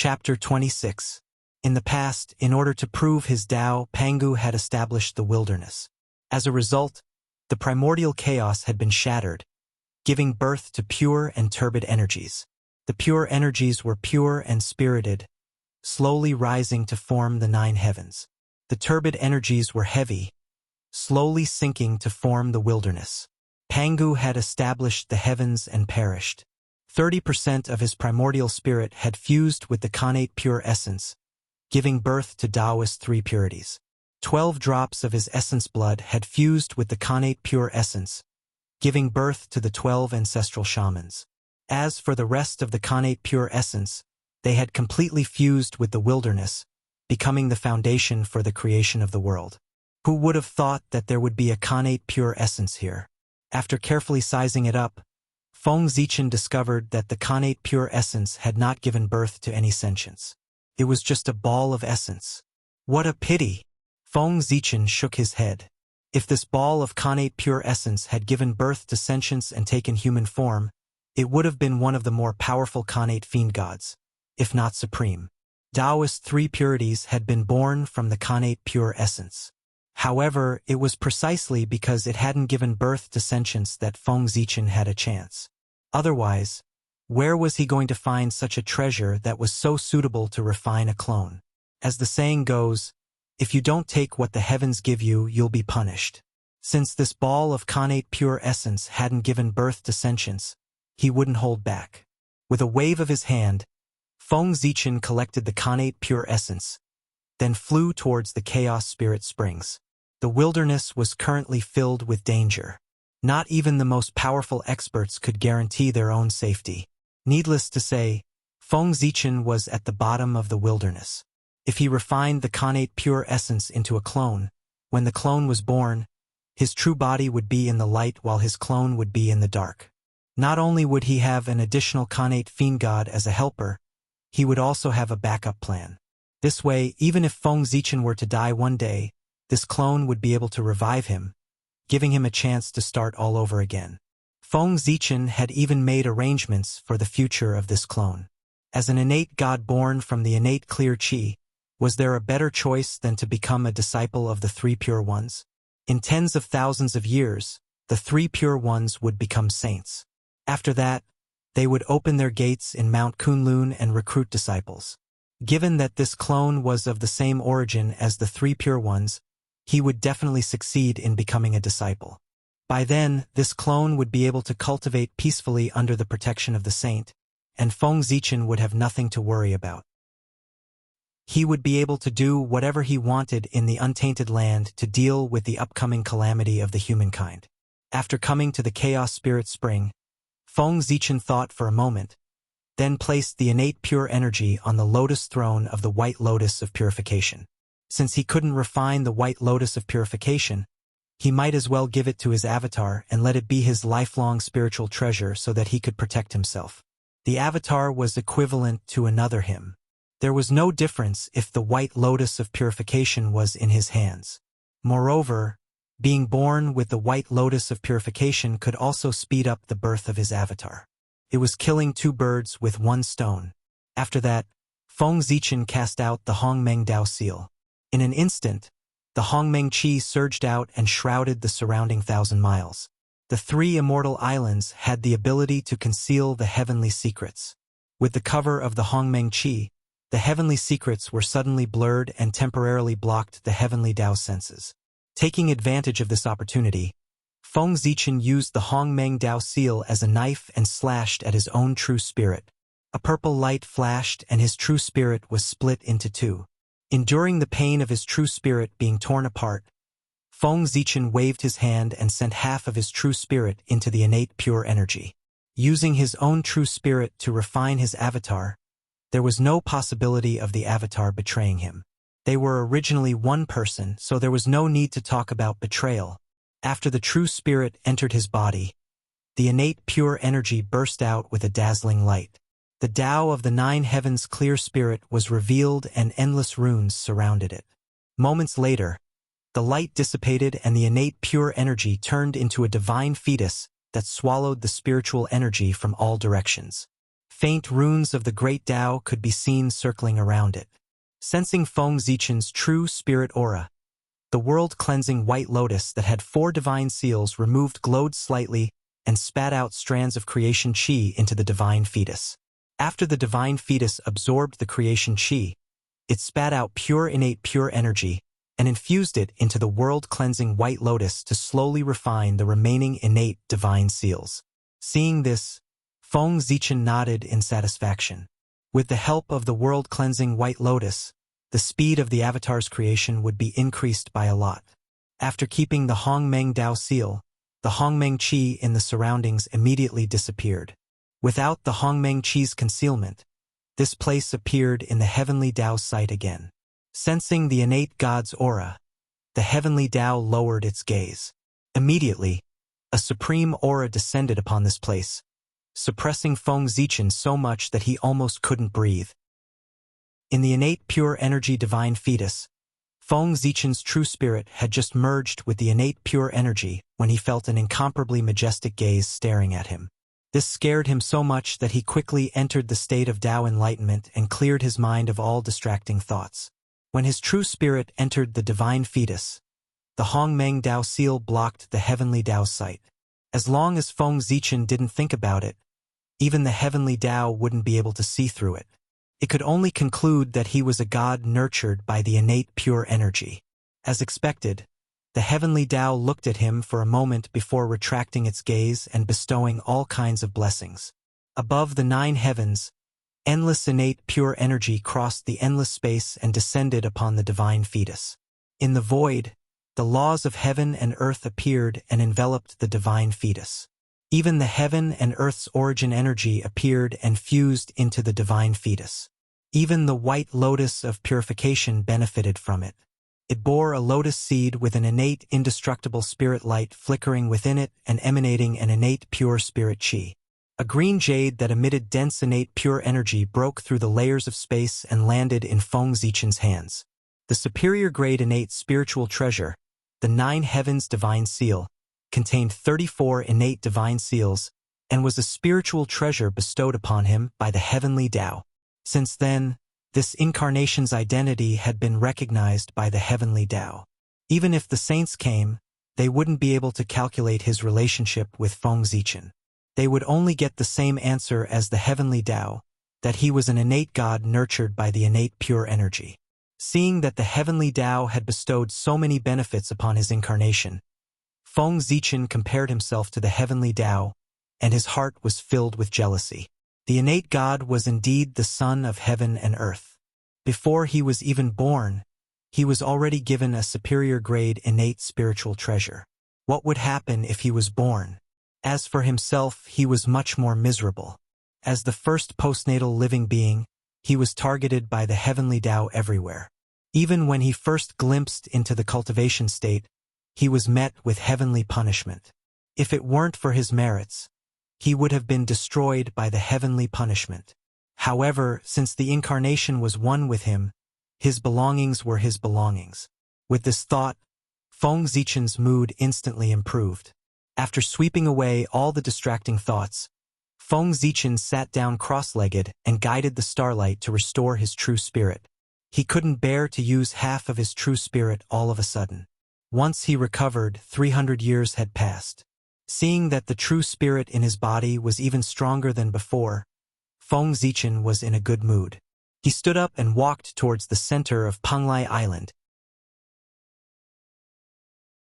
Chapter 26. In the past, in order to prove his Tao, Pangu had established the wilderness. As a result, the primordial chaos had been shattered, giving birth to pure and turbid energies. The pure energies were pure and spirited, slowly rising to form the 9 heavens. The turbid energies were heavy, slowly sinking to form the wilderness. Pangu had established the heavens and perished. 30% of his primordial spirit had fused with the connate pure essence, giving birth to Taoist 3 purities. 12 drops of his essence blood had fused with the connate pure essence, giving birth to the 12 ancestral shamans. As for the rest of the connate pure essence, they had completely fused with the wilderness, becoming the foundation for the creation of the world. Who would have thought that there would be a connate pure essence here? After carefully sizing it up, Feng Zichen discovered that the connate pure essence had not given birth to any sentience. It was just a ball of essence. What a pity! Feng Zichen shook his head. If this ball of connate pure essence had given birth to sentience and taken human form, it would have been one of the more powerful connate fiend gods, if not supreme. Taoist 3 purities had been born from the connate pure essence. However, it was precisely because it hadn't given birth to sentience that Feng Zichen had a chance. Otherwise, where was he going to find such a treasure that was so suitable to refine a clone? As the saying goes, if you don't take what the heavens give you, you'll be punished. Since this ball of connate pure essence hadn't given birth to sentience, he wouldn't hold back. With a wave of his hand, Feng Zichen collected the connate pure essence, then flew towards the chaos spirit springs. The wilderness was currently filled with danger. Not even the most powerful experts could guarantee their own safety. Needless to say, Feng Zichen was at the bottom of the wilderness. If he refined the connate pure essence into a clone, when the clone was born, his true body would be in the light while his clone would be in the dark. Not only would he have an additional connate fiend god as a helper, he would also have a backup plan. This way, even if Feng Zichen were to die one day, this clone would be able to revive him, giving him a chance to start all over again. Feng Zichen had even made arrangements for the future of this clone. As an innate god born from the innate clear chi, was there a better choice than to become a disciple of the 3 pure ones? In tens of thousands of years, the 3 pure ones would become saints. After that, they would open their gates in Mount Kunlun and recruit disciples. Given that this clone was of the same origin as the 3 pure ones, he would definitely succeed in becoming a disciple. By then, this clone would be able to cultivate peacefully under the protection of the saint, and Feng Zichen would have nothing to worry about. He would be able to do whatever he wanted in the untainted land to deal with the upcoming calamity of the humankind. After coming to the Chaos Spirit Spring, Feng Zichen thought for a moment, then placed the innate pure energy on the lotus throne of the White Lotus of Purification. Since he couldn't refine the White Lotus of Purification, he might as well give it to his avatar and let it be his lifelong spiritual treasure so that he could protect himself. The avatar was equivalent to another him. There was no difference if the White Lotus of Purification was in his hands. Moreover, being born with the White Lotus of Purification could also speed up the birth of his avatar. It was killing 2 birds with 1 stone. After that, Feng Zichen cast out the Hongmeng Dao seal. In an instant, the Hongmeng Qi surged out and shrouded the surrounding 1,000 miles. The 3 immortal islands had the ability to conceal the heavenly secrets. With the cover of the Hongmeng Qi, the heavenly secrets were suddenly blurred and temporarily blocked the heavenly Dao senses. Taking advantage of this opportunity, Feng Zichen used the Hongmeng Dao seal as a knife and slashed at his own true spirit. A purple light flashed and his true spirit was split into 2. Enduring the pain of his true spirit being torn apart, Feng Zichen waved his hand and sent half of his true spirit into the innate pure energy. Using his own true spirit to refine his avatar, there was no possibility of the avatar betraying him. They were originally one person, so there was no need to talk about betrayal. After the true spirit entered his body, the innate pure energy burst out with a dazzling light. The Tao of the 9 heavens clear spirit was revealed and endless runes surrounded it. Moments later, the light dissipated and the innate pure energy turned into a divine fetus that swallowed the spiritual energy from all directions. Faint runes of the great Tao could be seen circling around it. Sensing Feng Zichen's true spirit aura, the world-cleansing white lotus that had 4 divine seals removed glowed slightly and spat out strands of creation chi into the divine fetus. After the divine fetus absorbed the creation chi, it spat out pure innate pure energy and infused it into the world-cleansing white lotus to slowly refine the remaining innate divine seals. Seeing this, Feng Zichen nodded in satisfaction. With the help of the world-cleansing white lotus, the speed of the avatar's creation would be increased by a lot. After keeping the Hongmeng Dao seal, the Hongmeng Qi in the surroundings immediately disappeared. Without the Hongmeng Qi's concealment, this place appeared in the heavenly Dao sight again. Sensing the innate God's aura, the heavenly Dao lowered its gaze. Immediately, a supreme aura descended upon this place, suppressing Feng Zichen so much that he almost couldn't breathe. In the innate pure energy divine fetus, Feng Zichen's true spirit had just merged with the innate pure energy when he felt an incomparably majestic gaze staring at him. This scared him so much that he quickly entered the state of Tao enlightenment and cleared his mind of all distracting thoughts. When his true spirit entered the divine fetus, the Hongmeng Dao seal blocked the heavenly Dao sight. As long as Feng Zichen didn't think about it, even the heavenly Dao wouldn't be able to see through it. It could only conclude that he was a god nurtured by the innate pure energy. As expected, the heavenly Tao looked at him for a moment before retracting its gaze and bestowing all kinds of blessings. Above the 9 heavens, endless innate pure energy crossed the endless space and descended upon the divine fetus. In the void, the laws of heaven and earth appeared and enveloped the divine fetus. Even the heaven and earth's origin energy appeared and fused into the divine fetus. Even the white lotus of purification benefited from it. It bore a lotus seed with an innate indestructible spirit light flickering within it and emanating an innate pure spirit chi. A green jade that emitted dense innate pure energy broke through the layers of space and landed in Feng Zichen's hands. The superior grade innate spiritual treasure, the 9 heavens divine seal, contained 34 innate divine seals and was a spiritual treasure bestowed upon him by the heavenly Tao. Since then, this incarnation's identity had been recognized by the heavenly Tao. Even if the saints came, they wouldn't be able to calculate his relationship with Feng Zichen. They would only get the same answer as the heavenly Tao, that he was an innate god nurtured by the innate pure energy. Seeing that the heavenly Tao had bestowed so many benefits upon his incarnation, Feng Zichen compared himself to the heavenly Tao, and his heart was filled with jealousy. The innate God was indeed the son of heaven and earth. Before he was even born, he was already given a superior grade innate spiritual treasure. What would happen if he was born? As for himself, he was much more miserable. As the first postnatal living being, he was targeted by the heavenly Tao everywhere. Even when he first glimpsed into the cultivation state, he was met with heavenly punishment. If it weren't for his merits, he would have been destroyed by the heavenly punishment. However, since the incarnation was one with him, his belongings were his belongings. With this thought, Feng Zichen's mood instantly improved. After sweeping away all the distracting thoughts, Feng Zichen sat down cross-legged and guided the starlight to restore his true spirit. He couldn't bear to use half of his true spirit all of a sudden. Once he recovered, 300 years had passed. Seeing that the true spirit in his body was even stronger than before, Feng Zichen was in a good mood. He stood up and walked towards the center of Penglai Island.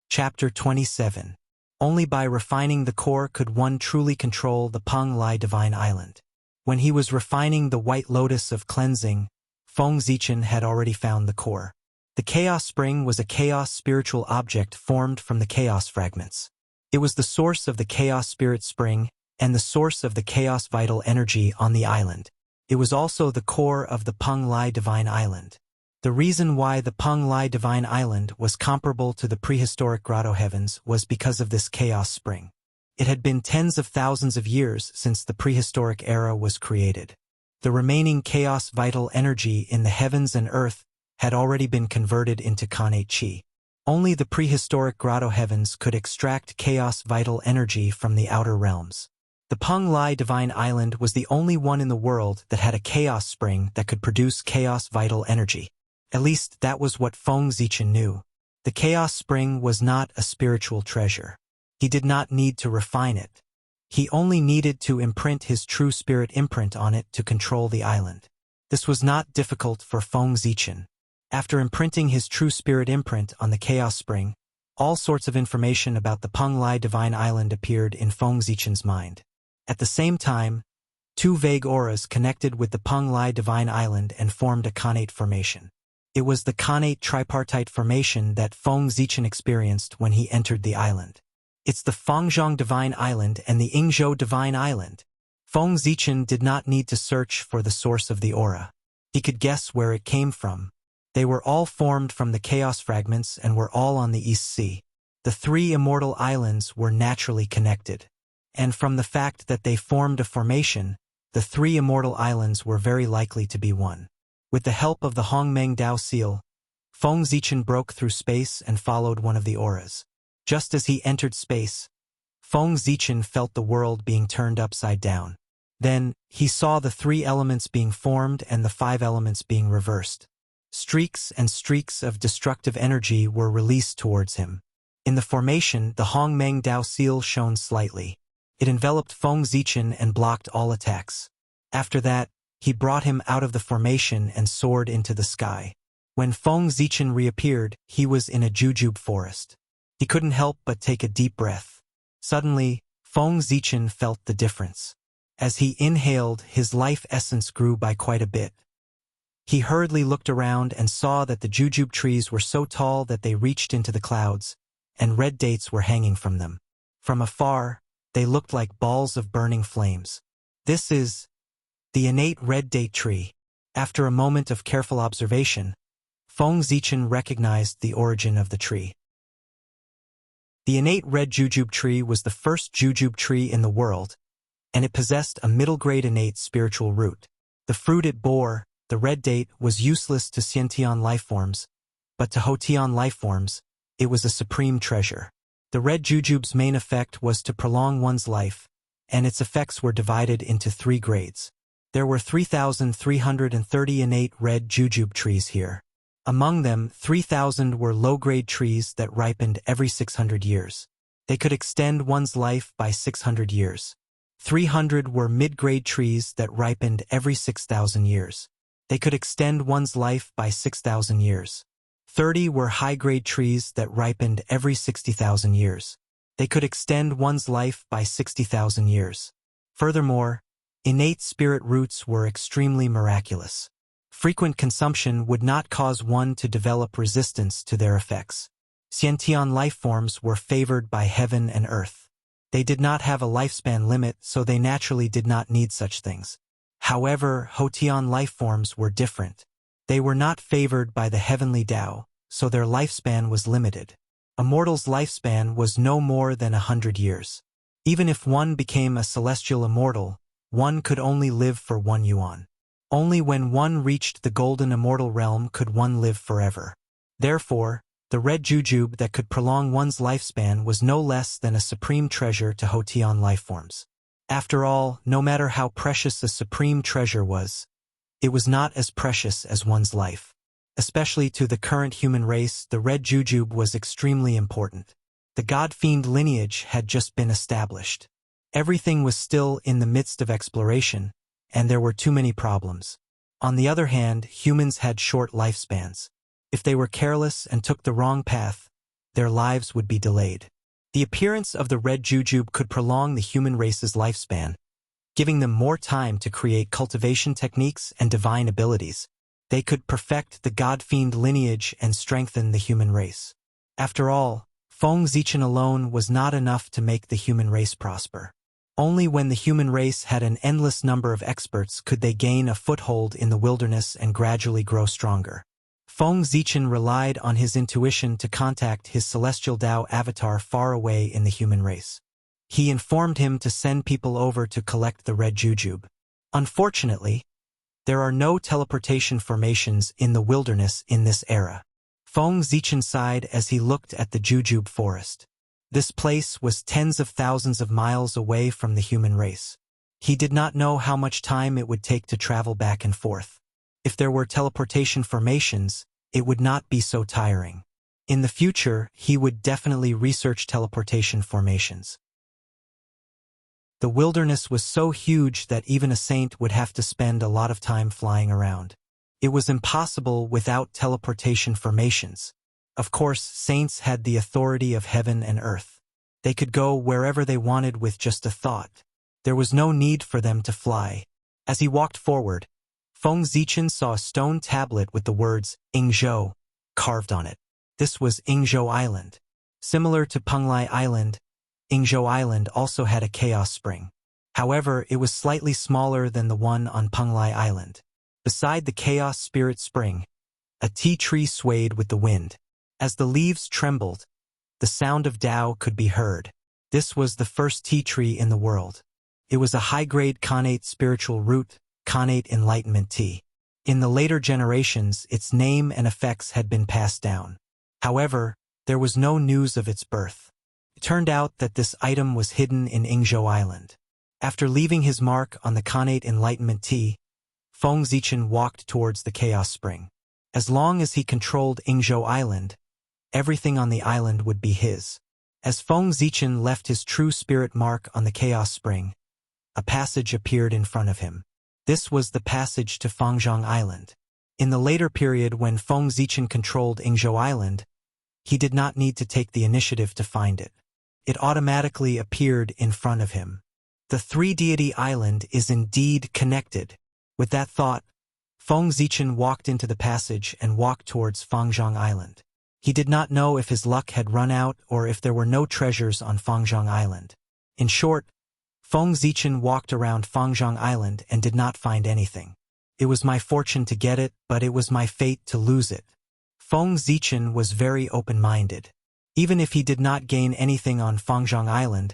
Chapter 27. Only by refining the core could one truly control the Penglai Divine Island. When he was refining the white lotus of cleansing, Feng Zichen had already found the core. The Chaos Spring was a chaos spiritual object formed from the chaos fragments. It was the source of the Chaos Spirit Spring and the source of the Chaos Vital Energy on the island. It was also the core of the Penglai Divine Island. The reason why the Penglai Divine Island was comparable to the prehistoric grotto heavens was because of this Chaos Spring. It had been tens of thousands of years since the prehistoric era was created. The remaining Chaos Vital Energy in the heavens and earth had already been converted into Khanate Chi. Only the prehistoric grotto heavens could extract chaos vital energy from the outer realms. The Peng Lai Divine Island was the only one in the world that had a chaos spring that could produce chaos vital energy. At least that was what Feng Zichen knew. The chaos spring was not a spiritual treasure. He did not need to refine it. He only needed to imprint his true spirit imprint on it to control the island. This was not difficult for Feng Zichen. After imprinting his true spirit imprint on the chaos spring, all sorts of information about the Peng Lai Divine Island appeared in Feng Zichen's mind. At the same time, two vague auras connected with the Peng Lai Divine Island and formed a connate formation. It was the connate tripartite formation that Feng Zichen experienced when he entered the island. It's the Fengzhong Divine Island and the Yingzhou Divine Island. Feng Zichen did not need to search for the source of the aura. He could guess where it came from. They were all formed from the chaos fragments and were all on the East Sea. The three immortal islands were naturally connected. And from the fact that they formed a formation, the three immortal islands were very likely to be one. With the help of the Hongmeng Dao seal, Feng Zichen broke through space and followed one of the auras. Just as he entered space, Feng Zichen felt the world being turned upside down. Then, he saw the three elements being formed and the five elements being reversed. Streaks and streaks of destructive energy were released towards him. In the formation, the Hongmeng Dao seal shone slightly. It enveloped Feng Zichen and blocked all attacks. After that, he brought him out of the formation and soared into the sky. When Feng Zichen reappeared, he was in a jujube forest. He couldn't help but take a deep breath. Suddenly, Feng Zichen felt the difference. As he inhaled, his life essence grew by quite a bit. He hurriedly looked around and saw that the jujube trees were so tall that they reached into the clouds, and red dates were hanging from them. From afar, they looked like balls of burning flames. This is the innate red date tree. After a moment of careful observation, Feng Zichen recognized the origin of the tree. The innate red jujube tree was the first jujube tree in the world, and it possessed a middle-grade innate spiritual root. The fruit it bore, the red date, was useless to Xiantian lifeforms, but to Hotian lifeforms, it was a supreme treasure. The red jujube's main effect was to prolong one's life, and its effects were divided into 3 grades. There were 3,330 innate red jujube trees here. Among them, 3,000 were low-grade trees that ripened every 600 years. They could extend one's life by 600 years. 300 were mid-grade trees that ripened every 6,000 years. They could extend one's life by 6,000 years. 30 were high-grade trees that ripened every 60,000 years. They could extend one's life by 60,000 years. Furthermore, innate spirit roots were extremely miraculous. Frequent consumption would not cause one to develop resistance to their effects. Xiantian lifeforms were favored by heaven and earth. They did not have a lifespan limit, so they naturally did not need such things. However, Hotian lifeforms were different. They were not favored by the heavenly Tao, so their lifespan was limited. A mortal's lifespan was no more than 100 years. Even if one became a celestial immortal, one could only live for 1 yuan. Only when one reached the golden immortal realm could one live forever. Therefore, the red jujube that could prolong one's lifespan was no less than a supreme treasure to Hotian lifeforms. After all, no matter how precious a supreme treasure was, it was not as precious as one's life. Especially to the current human race, the red jujube was extremely important. The god-fiend lineage had just been established. Everything was still in the midst of exploration, and there were too many problems. On the other hand, humans had short lifespans. If they were careless and took the wrong path, their lives would be delayed. The appearance of the red jujube could prolong the human race's lifespan, giving them more time to create cultivation techniques and divine abilities. They could perfect the god-fiend lineage and strengthen the human race. After all, Feng Zichen alone was not enough to make the human race prosper. Only when the human race had an endless number of experts could they gain a foothold in the wilderness and gradually grow stronger. Feng Zichen relied on his intuition to contact his celestial Tao avatar far away in the human race. He informed him to send people over to collect the red jujube. Unfortunately, there are no teleportation formations in the wilderness in this era. Feng Zichen sighed as he looked at the jujube forest. This place was tens of thousands of miles away from the human race. He did not know how much time it would take to travel back and forth. If there were teleportation formations, it would not be so tiring. In the future, he would definitely research teleportation formations. The wilderness was so huge that even a saint would have to spend a lot of time flying around. It was impossible without teleportation formations. Of course, saints had the authority of heaven and earth. They could go wherever they wanted with just a thought. There was no need for them to fly. As he walked forward, Feng Zichen saw a stone tablet with the words Yingzhou carved on it. This was Yingzhou Island. Similar to Penglai Island, Yingzhou Island also had a chaos spring. However, it was slightly smaller than the one on Penglai Island. Beside the chaos spirit spring, a tea tree swayed with the wind. As the leaves trembled, the sound of Tao could be heard. This was the first tea tree in the world. It was a high-grade connate spiritual root, connate enlightenment tea. In the later generations, its name and effects had been passed down. However, there was no news of its birth. It turned out that this item was hidden in Yingzhou Island. After leaving his mark on the connate enlightenment tea, Feng Zichen walked towards the chaos spring. As long as he controlled Yingzhou Island, everything on the island would be his. As Feng Zichen left his true spirit mark on the chaos spring, a passage appeared in front of him. This was the passage to Fengzhang Island. In the later period when Feng Zichen controlled Yingzhou Island, he did not need to take the initiative to find it. It automatically appeared in front of him. The three-deity island is indeed connected. With that thought, Feng Zichen walked into the passage and walked towards Fengzhang Island. He did not know if his luck had run out or if there were no treasures on Fengzhang Island. In short, Feng Zichen walked around Fengzhang Island and did not find anything. It was my fortune to get it, but it was my fate to lose it. Feng Zichen was very open-minded. Even if he did not gain anything on Fengzhang Island,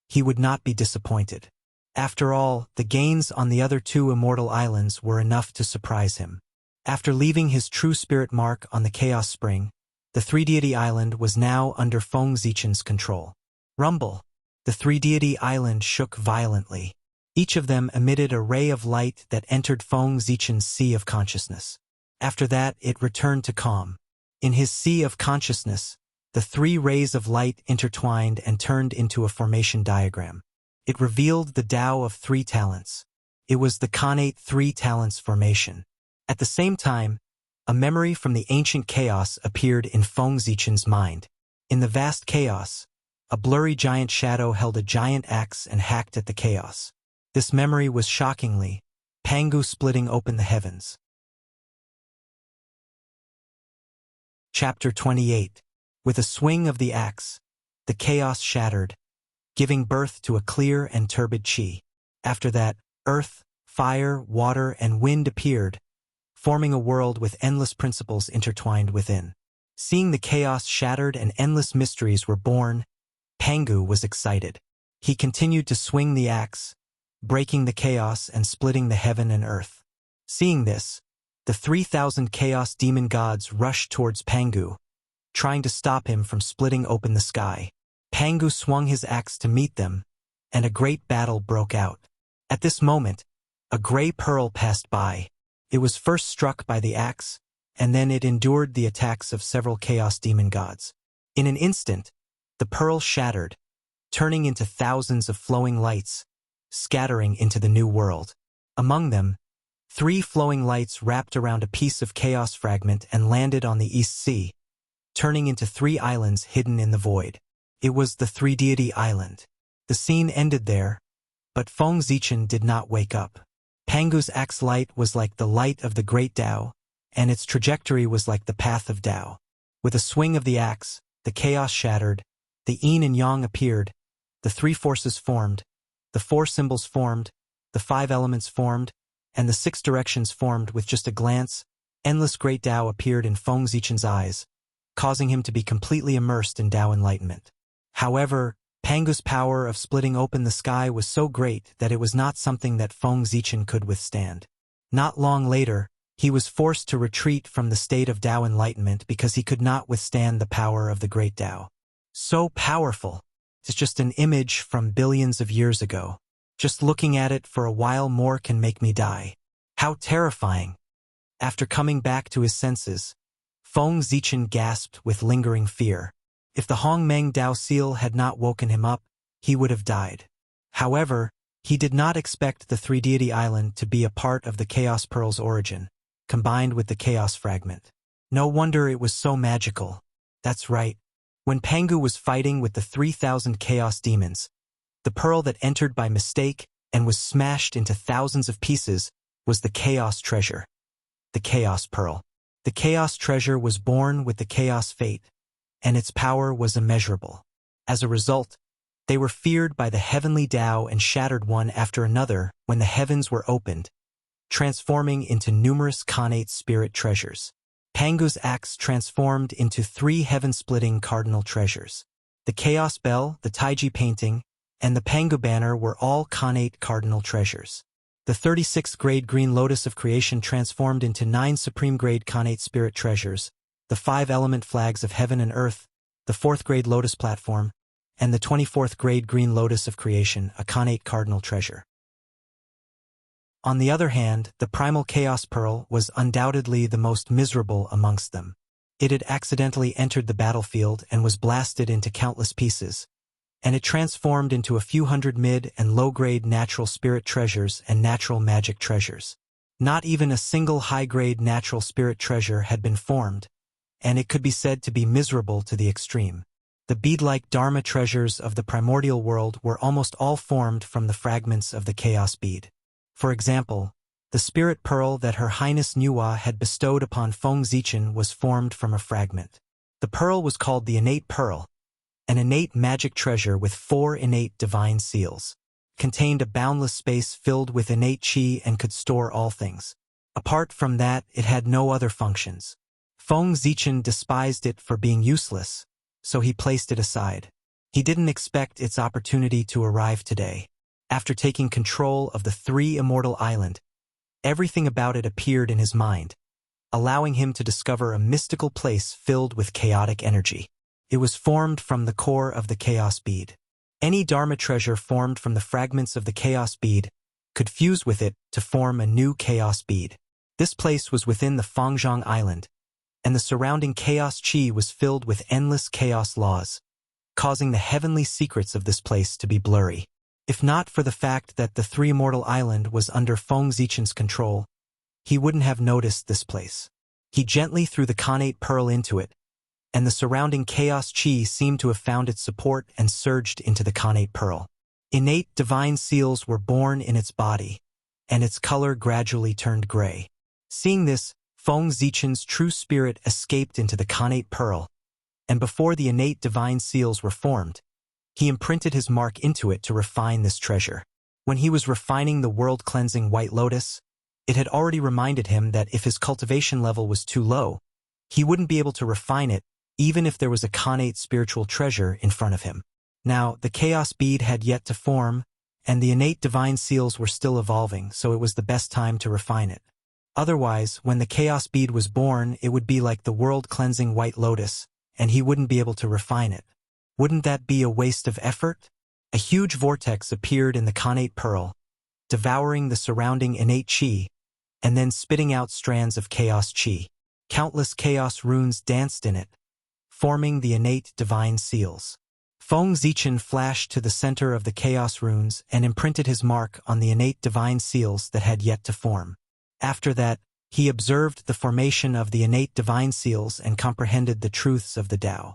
he would not be disappointed. After all, the gains on the other two immortal islands were enough to surprise him. After leaving his true spirit mark on the Chaos Spring, the three-deity island was now under Feng Zichen's control. Rumble. The three-deity island shook violently. Each of them emitted a ray of light that entered Feng Zichen's sea of consciousness. After that, it returned to calm. In his sea of consciousness, the three rays of light intertwined and turned into a formation diagram. It revealed the Tao of three talents. It was the connate three talents formation. At the same time, a memory from the ancient chaos appeared in Feng Zichen's mind. In the vast chaos, a blurry giant shadow held a giant axe and hacked at the chaos. This memory was shockingly, Pangu splitting open the heavens. Chapter 28. With a swing of the axe, the chaos shattered, giving birth to a clear and turbid chi. After that, earth, fire, water, and wind appeared, forming a world with endless principles intertwined within. Seeing the chaos shattered and endless mysteries were born, Pangu was excited. He continued to swing the axe, breaking the chaos and splitting the heaven and earth. Seeing this, the 3,000 chaos demon gods rushed towards Pangu, trying to stop him from splitting open the sky. Pangu swung his axe to meet them, and a great battle broke out. At this moment, a gray pearl passed by. It was first struck by the axe, and then it endured the attacks of several chaos demon gods. In an instant, the pearl shattered, turning into thousands of flowing lights, scattering into the new world. Among them, 3 flowing lights wrapped around a piece of chaos fragment and landed on the East Sea, turning into 3 islands hidden in the void. It was the three-deity island. The scene ended there, but Feng Zichen did not wake up. Pangu's axe light was like the light of the great Tao, and its trajectory was like the path of Tao. With a swing of the axe, the chaos shattered, the yin and yang appeared, the 3 forces formed, the 4 symbols formed, the 5 elements formed, and the 6 directions formed. With just a glance, endless great Tao appeared in Feng Zichen's eyes, causing him to be completely immersed in Tao enlightenment. However, Pangu's power of splitting open the sky was so great that it was not something that Feng Zichen could withstand. Not long later, he was forced to retreat from the state of Tao enlightenment because he could not withstand the power of the great Tao. So powerful! It's just an image from billions of years ago. Just looking at it for a while more can make me die. How terrifying. After coming back to his senses, Feng Zichen gasped with lingering fear. If the Hongmeng Dao seal had not woken him up, he would have died. However, he did not expect the Three-Deity Island to be a part of the Chaos Pearl's origin, combined with the Chaos Fragment. No wonder it was so magical. That's right. When Pangu was fighting with the 3,000 Chaos Demons, the pearl that entered by mistake and was smashed into thousands of pieces was the Chaos Treasure, the Chaos Pearl. The Chaos Treasure was born with the Chaos Fate, and its power was immeasurable. As a result, they were feared by the heavenly Tao and shattered one after another when the heavens were opened, transforming into numerous Khanate spirit treasures. Pangu's axe transformed into 3 heaven-splitting cardinal treasures. The Chaos Bell, the Taiji painting, and the Pangu banner were all Khanate cardinal treasures. The 36th grade green lotus of creation transformed into 9 supreme grade Khanate spirit treasures, the 5 element flags of heaven and earth, the 4th grade lotus platform, and the 24th grade green lotus of creation, a Khanate cardinal treasure. On the other hand, the primal chaos pearl was undoubtedly the most miserable amongst them. It had accidentally entered the battlefield and was blasted into countless pieces, and it transformed into a few hundred mid- and low-grade natural spirit treasures and natural magic treasures. Not even a single high-grade natural spirit treasure had been formed, and it could be said to be miserable to the extreme. The bead-like Dharma treasures of the primordial world were almost all formed from the fragments of the chaos bead. For example, the spirit pearl that Her Highness Nuwa had bestowed upon Feng Zichen was formed from a fragment. The pearl was called the innate pearl, an innate magic treasure with 4 innate divine seals, contained a boundless space filled with innate qi and could store all things. Apart from that, it had no other functions. Feng Zichen despised it for being useless, so he placed it aside. He didn't expect its opportunity to arrive today. After taking control of the 3 immortal island, everything about it appeared in his mind, allowing him to discover a mystical place filled with chaotic energy. It was formed from the core of the chaos bead. Any Dharma treasure formed from the fragments of the chaos bead could fuse with it to form a new chaos bead. This place was within the Fangzhong Island, and the surrounding chaos qi was filled with endless chaos laws, causing the heavenly secrets of this place to be blurry. If not for the fact that the 3 immortal island was under Feng Zichen's control, he wouldn't have noticed this place. He gently threw the Khanate pearl into it, and the surrounding chaos qi seemed to have found its support and surged into the Khanate pearl. Innate divine seals were born in its body, and its color gradually turned gray. Seeing this, Feng Zichen's true spirit escaped into the Khanate pearl, and before the innate divine seals were formed, he imprinted his mark into it to refine this treasure. When he was refining the world-cleansing white lotus, it had already reminded him that if his cultivation level was too low, he wouldn't be able to refine it even if there was a Khanate spiritual treasure in front of him. Now, the chaos bead had yet to form, and the innate divine seals were still evolving, so it was the best time to refine it. Otherwise, when the chaos bead was born, it would be like the world-cleansing white lotus, and he wouldn't be able to refine it. Wouldn't that be a waste of effort? A huge vortex appeared in the Khanate pearl, devouring the surrounding innate qi, and then spitting out strands of chaos qi. Countless chaos runes danced in it, forming the innate divine seals. Feng Zichen flashed to the center of the chaos runes and imprinted his mark on the innate divine seals that had yet to form. After that, he observed the formation of the innate divine seals and comprehended the truths of the Tao.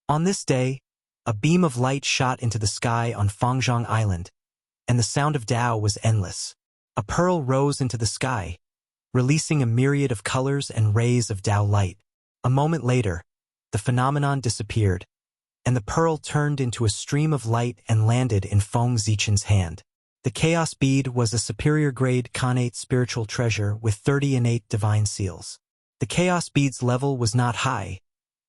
On this day, a beam of light shot into the sky on Fangzhong Island, and the sound of Tao was endless. A pearl rose into the sky, releasing a myriad of colors and rays of Tao light. A moment later, the phenomenon disappeared, and the pearl turned into a stream of light and landed in Feng Zichen's hand. The chaos bead was a superior-grade Khanate spiritual treasure with 30 innate divine seals. The chaos bead's level was not high,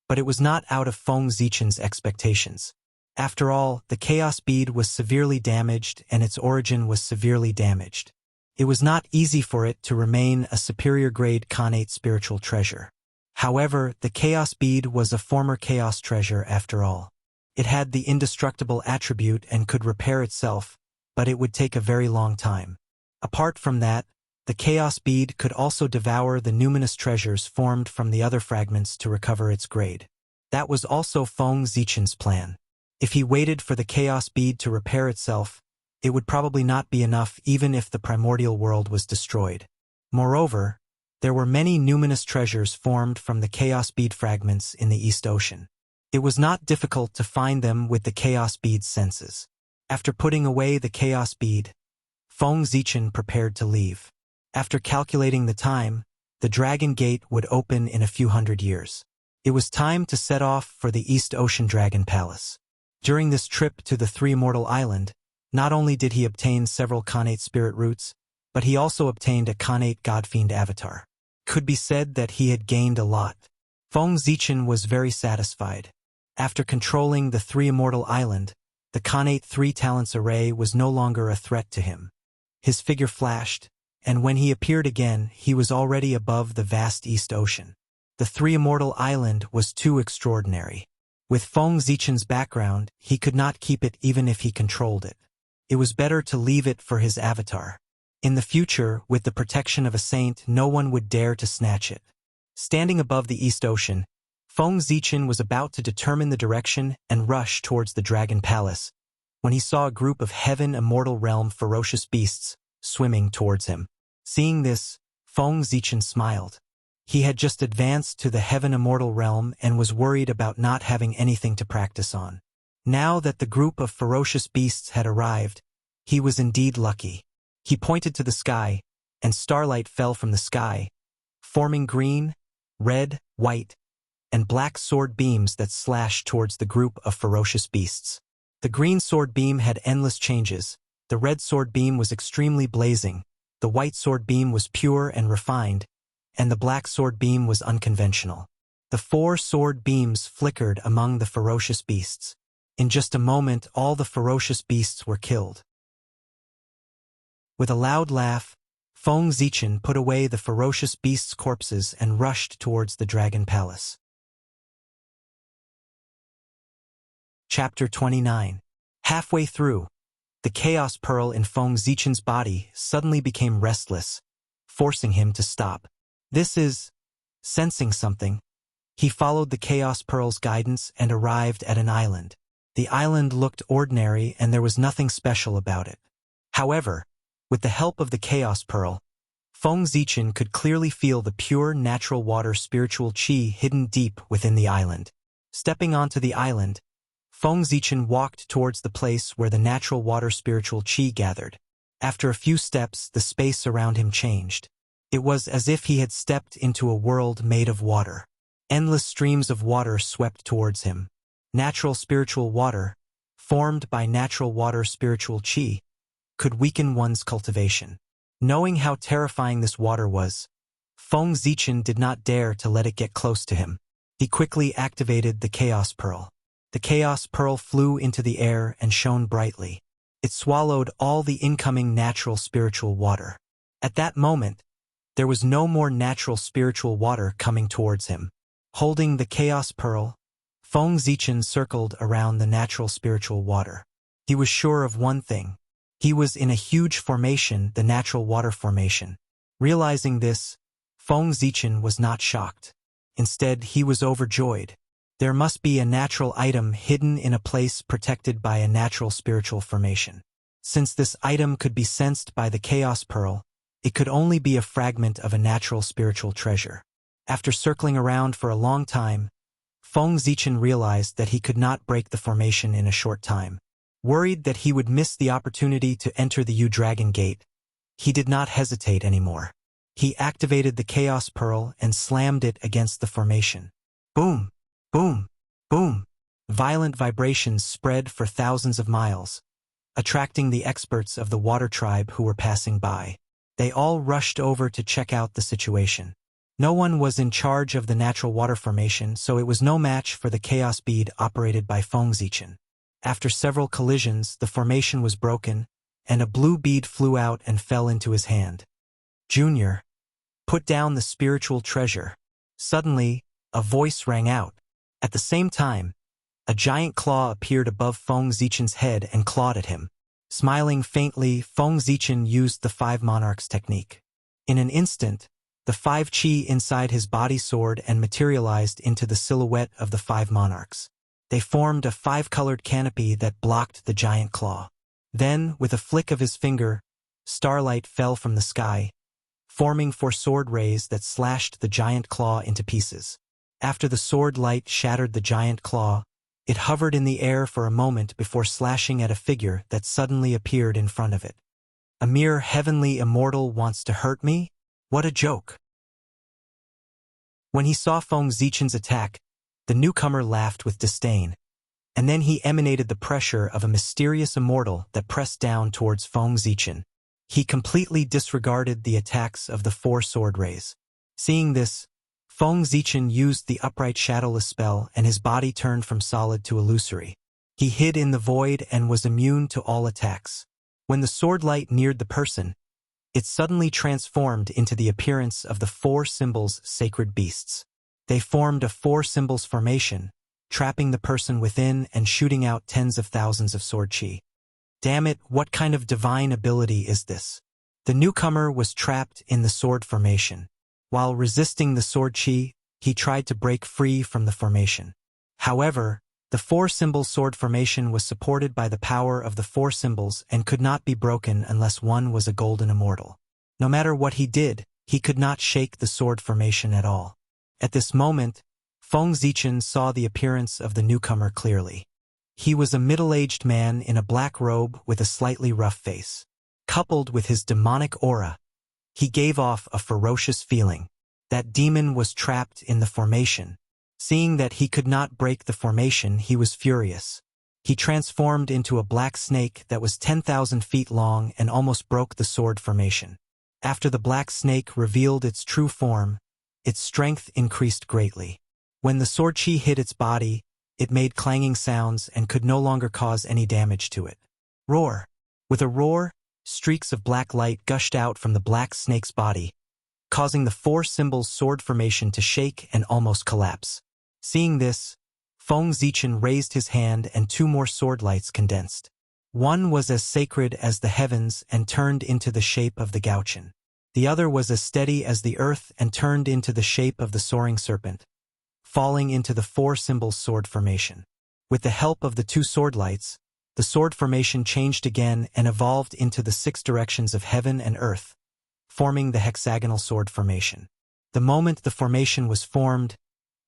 but it was not out of Feng Zichen's expectations. After all, the chaos bead was severely damaged and its origin was severely damaged. It was not easy for it to remain a superior-grade Khanate spiritual treasure. However, the chaos bead was a former chaos treasure after all. It had the indestructible attribute and could repair itself, but it would take a very long time. Apart from that, the Chaos Bead could also devour the numinous treasures formed from the other fragments to recover its grade. That was also Feng Zichen's plan. If he waited for the Chaos Bead to repair itself, it would probably not be enough even if the primordial world was destroyed. Moreover, there were many numinous treasures formed from the Chaos Bead fragments in the East Ocean. It was not difficult to find them with the Chaos Bead's senses. After putting away the Chaos Bead, Feng Zichen prepared to leave. After calculating the time, the Dragon Gate would open in a few hundred years. It was time to set off for the East Ocean Dragon Palace. During this trip to the Three Immortal Island, not only did he obtain several Khanate spirit roots, but he also obtained a Khanate Godfiend avatar. Could be said that he had gained a lot. Feng Zichen was very satisfied. After controlling the Three Immortal Island, the Khanate Three Talents array was no longer a threat to him. His figure flashed, and when he appeared again, he was already above the vast East Ocean. The Three Immortal Island was too extraordinary. With Feng Zichen's background, he could not keep it even if he controlled it. It was better to leave it for his avatar. In the future, with the protection of a saint, no one would dare to snatch it. Standing above the East Ocean, Feng Zichen was about to determine the direction and rush towards the Dragon Palace, when he saw a group of Heaven Immortal Realm ferocious beasts swimming towards him. Seeing this, Feng Zichen smiled. He had just advanced to the Heaven Immortal Realm and was worried about not having anything to practice on. Now that the group of ferocious beasts had arrived, he was indeed lucky. He pointed to the sky, and starlight fell from the sky, forming green, red, white, and black sword beams that slashed towards the group of ferocious beasts. The green sword beam had endless changes, the red sword beam was extremely blazing, the white sword beam was pure and refined, and the black sword beam was unconventional. The four sword beams flickered among the ferocious beasts. In just a moment, all the ferocious beasts were killed. With a loud laugh, Feng Zichen put away the ferocious beasts' corpses and rushed towards the Dragon Palace. Chapter 29. Halfway through, the Chaos Pearl in Feng Zichen's body suddenly became restless, forcing him to stop. Sensing something, he followed the Chaos Pearl's guidance and arrived at an island. The island looked ordinary and there was nothing special about it. However, with the help of the Chaos Pearl, Feng Zichen could clearly feel the pure natural water spiritual qi hidden deep within the island. Stepping onto the island, Feng Zichen walked towards the place where the natural water spiritual qi gathered. After a few steps, the space around him changed. It was as if he had stepped into a world made of water. Endless streams of water swept towards him. Natural spiritual water, formed by natural water spiritual qi, could weaken one's cultivation. Knowing how terrifying this water was, Feng Zichen did not dare to let it get close to him. He quickly activated the Chaos Pearl. The Chaos Pearl flew into the air and shone brightly. It swallowed all the incoming natural spiritual water. At that moment, there was no more natural spiritual water coming towards him. Holding the Chaos Pearl, Feng Zichen circled around the natural spiritual water. He was sure of one thing. He was in a huge formation, the natural water formation. Realizing this, Feng Zichen was not shocked. Instead, he was overjoyed. There must be a natural item hidden in a place protected by a natural spiritual formation. Since this item could be sensed by the Chaos Pearl, it could only be a fragment of a natural spiritual treasure. After circling around for a long time, Feng Zichen realized that he could not break the formation in a short time. Worried that he would miss the opportunity to enter the U-Dragon Gate, he did not hesitate anymore. He activated the Chaos Pearl and slammed it against the formation. Boom! Boom! Boom! Violent vibrations spread for thousands of miles, attracting the experts of the water tribe who were passing by. They all rushed over to check out the situation. No one was in charge of the natural water formation, so it was no match for the Chaos Bead operated by Feng Zichen. After several collisions, the formation was broken, and a blue bead flew out and fell into his hand. Junior, put down the spiritual treasure. Suddenly, a voice rang out. At the same time, A giant claw appeared above Feng Zichen's head and clawed at him. Smiling faintly, Feng Zichen used the 5 monarchs technique. In an instant, the 5 qi inside his body soared and materialized into the silhouette of the 5 monarchs. They formed a 5-colored canopy that blocked the giant claw. Then, with a flick of his finger, starlight fell from the sky, forming 4 sword rays that slashed the giant claw into pieces. After the sword light shattered the giant claw, it hovered in the air for a moment before slashing at a figure that suddenly appeared in front of it. A mere heavenly immortal wants to hurt me? What a joke! When he saw Feng Zichen's attack, the newcomer laughed with disdain, and then he emanated the pressure of a mysterious immortal that pressed down towards Feng Zichen. He completely disregarded the attacks of the 4 sword rays. Seeing this, Feng Zichen used the upright shadowless spell and his body turned from solid to illusory. He hid in the void and was immune to all attacks. When the sword light neared the person, it suddenly transformed into the appearance of the 4 symbols sacred beasts. They formed a 4 symbols formation, trapping the person within and shooting out tens of thousands of sword chi. Damn it, what kind of divine ability is this? The newcomer was trapped in the sword formation. While resisting the sword chi, he tried to break free from the formation. However, the 4 symbol sword formation was supported by the power of the 4 symbols and could not be broken unless one was a golden immortal. No matter what he did, he could not shake the sword formation at all. At this moment, Feng Zichen saw the appearance of the newcomer clearly. He was a middle-aged man in a black robe with a slightly rough face. Coupled with his demonic aura, he gave off a ferocious feeling. That demon was trapped in the formation. Seeing that he could not break the formation, he was furious. He transformed into a black snake that was 10,000 feet long and almost broke the sword formation. After the black snake revealed its true form, its strength increased greatly. When the sword chi hit its body, it made clanging sounds and could no longer cause any damage to it. Roar! With a roar, streaks of black light gushed out from the black snake's body, causing the 4 symbols sword formation to shake and almost collapse. Seeing this, Feng Zichen raised his hand and 2 more sword lights condensed. One was as sacred as the heavens and turned into the shape of the Gauchen. The other was as steady as the earth and turned into the shape of the soaring serpent, falling into the 4 symbols sword formation. With the help of the 2 sword lights, the sword formation changed again and evolved into the 6 directions of heaven and earth, forming the hexagonal sword formation. The moment the formation was formed,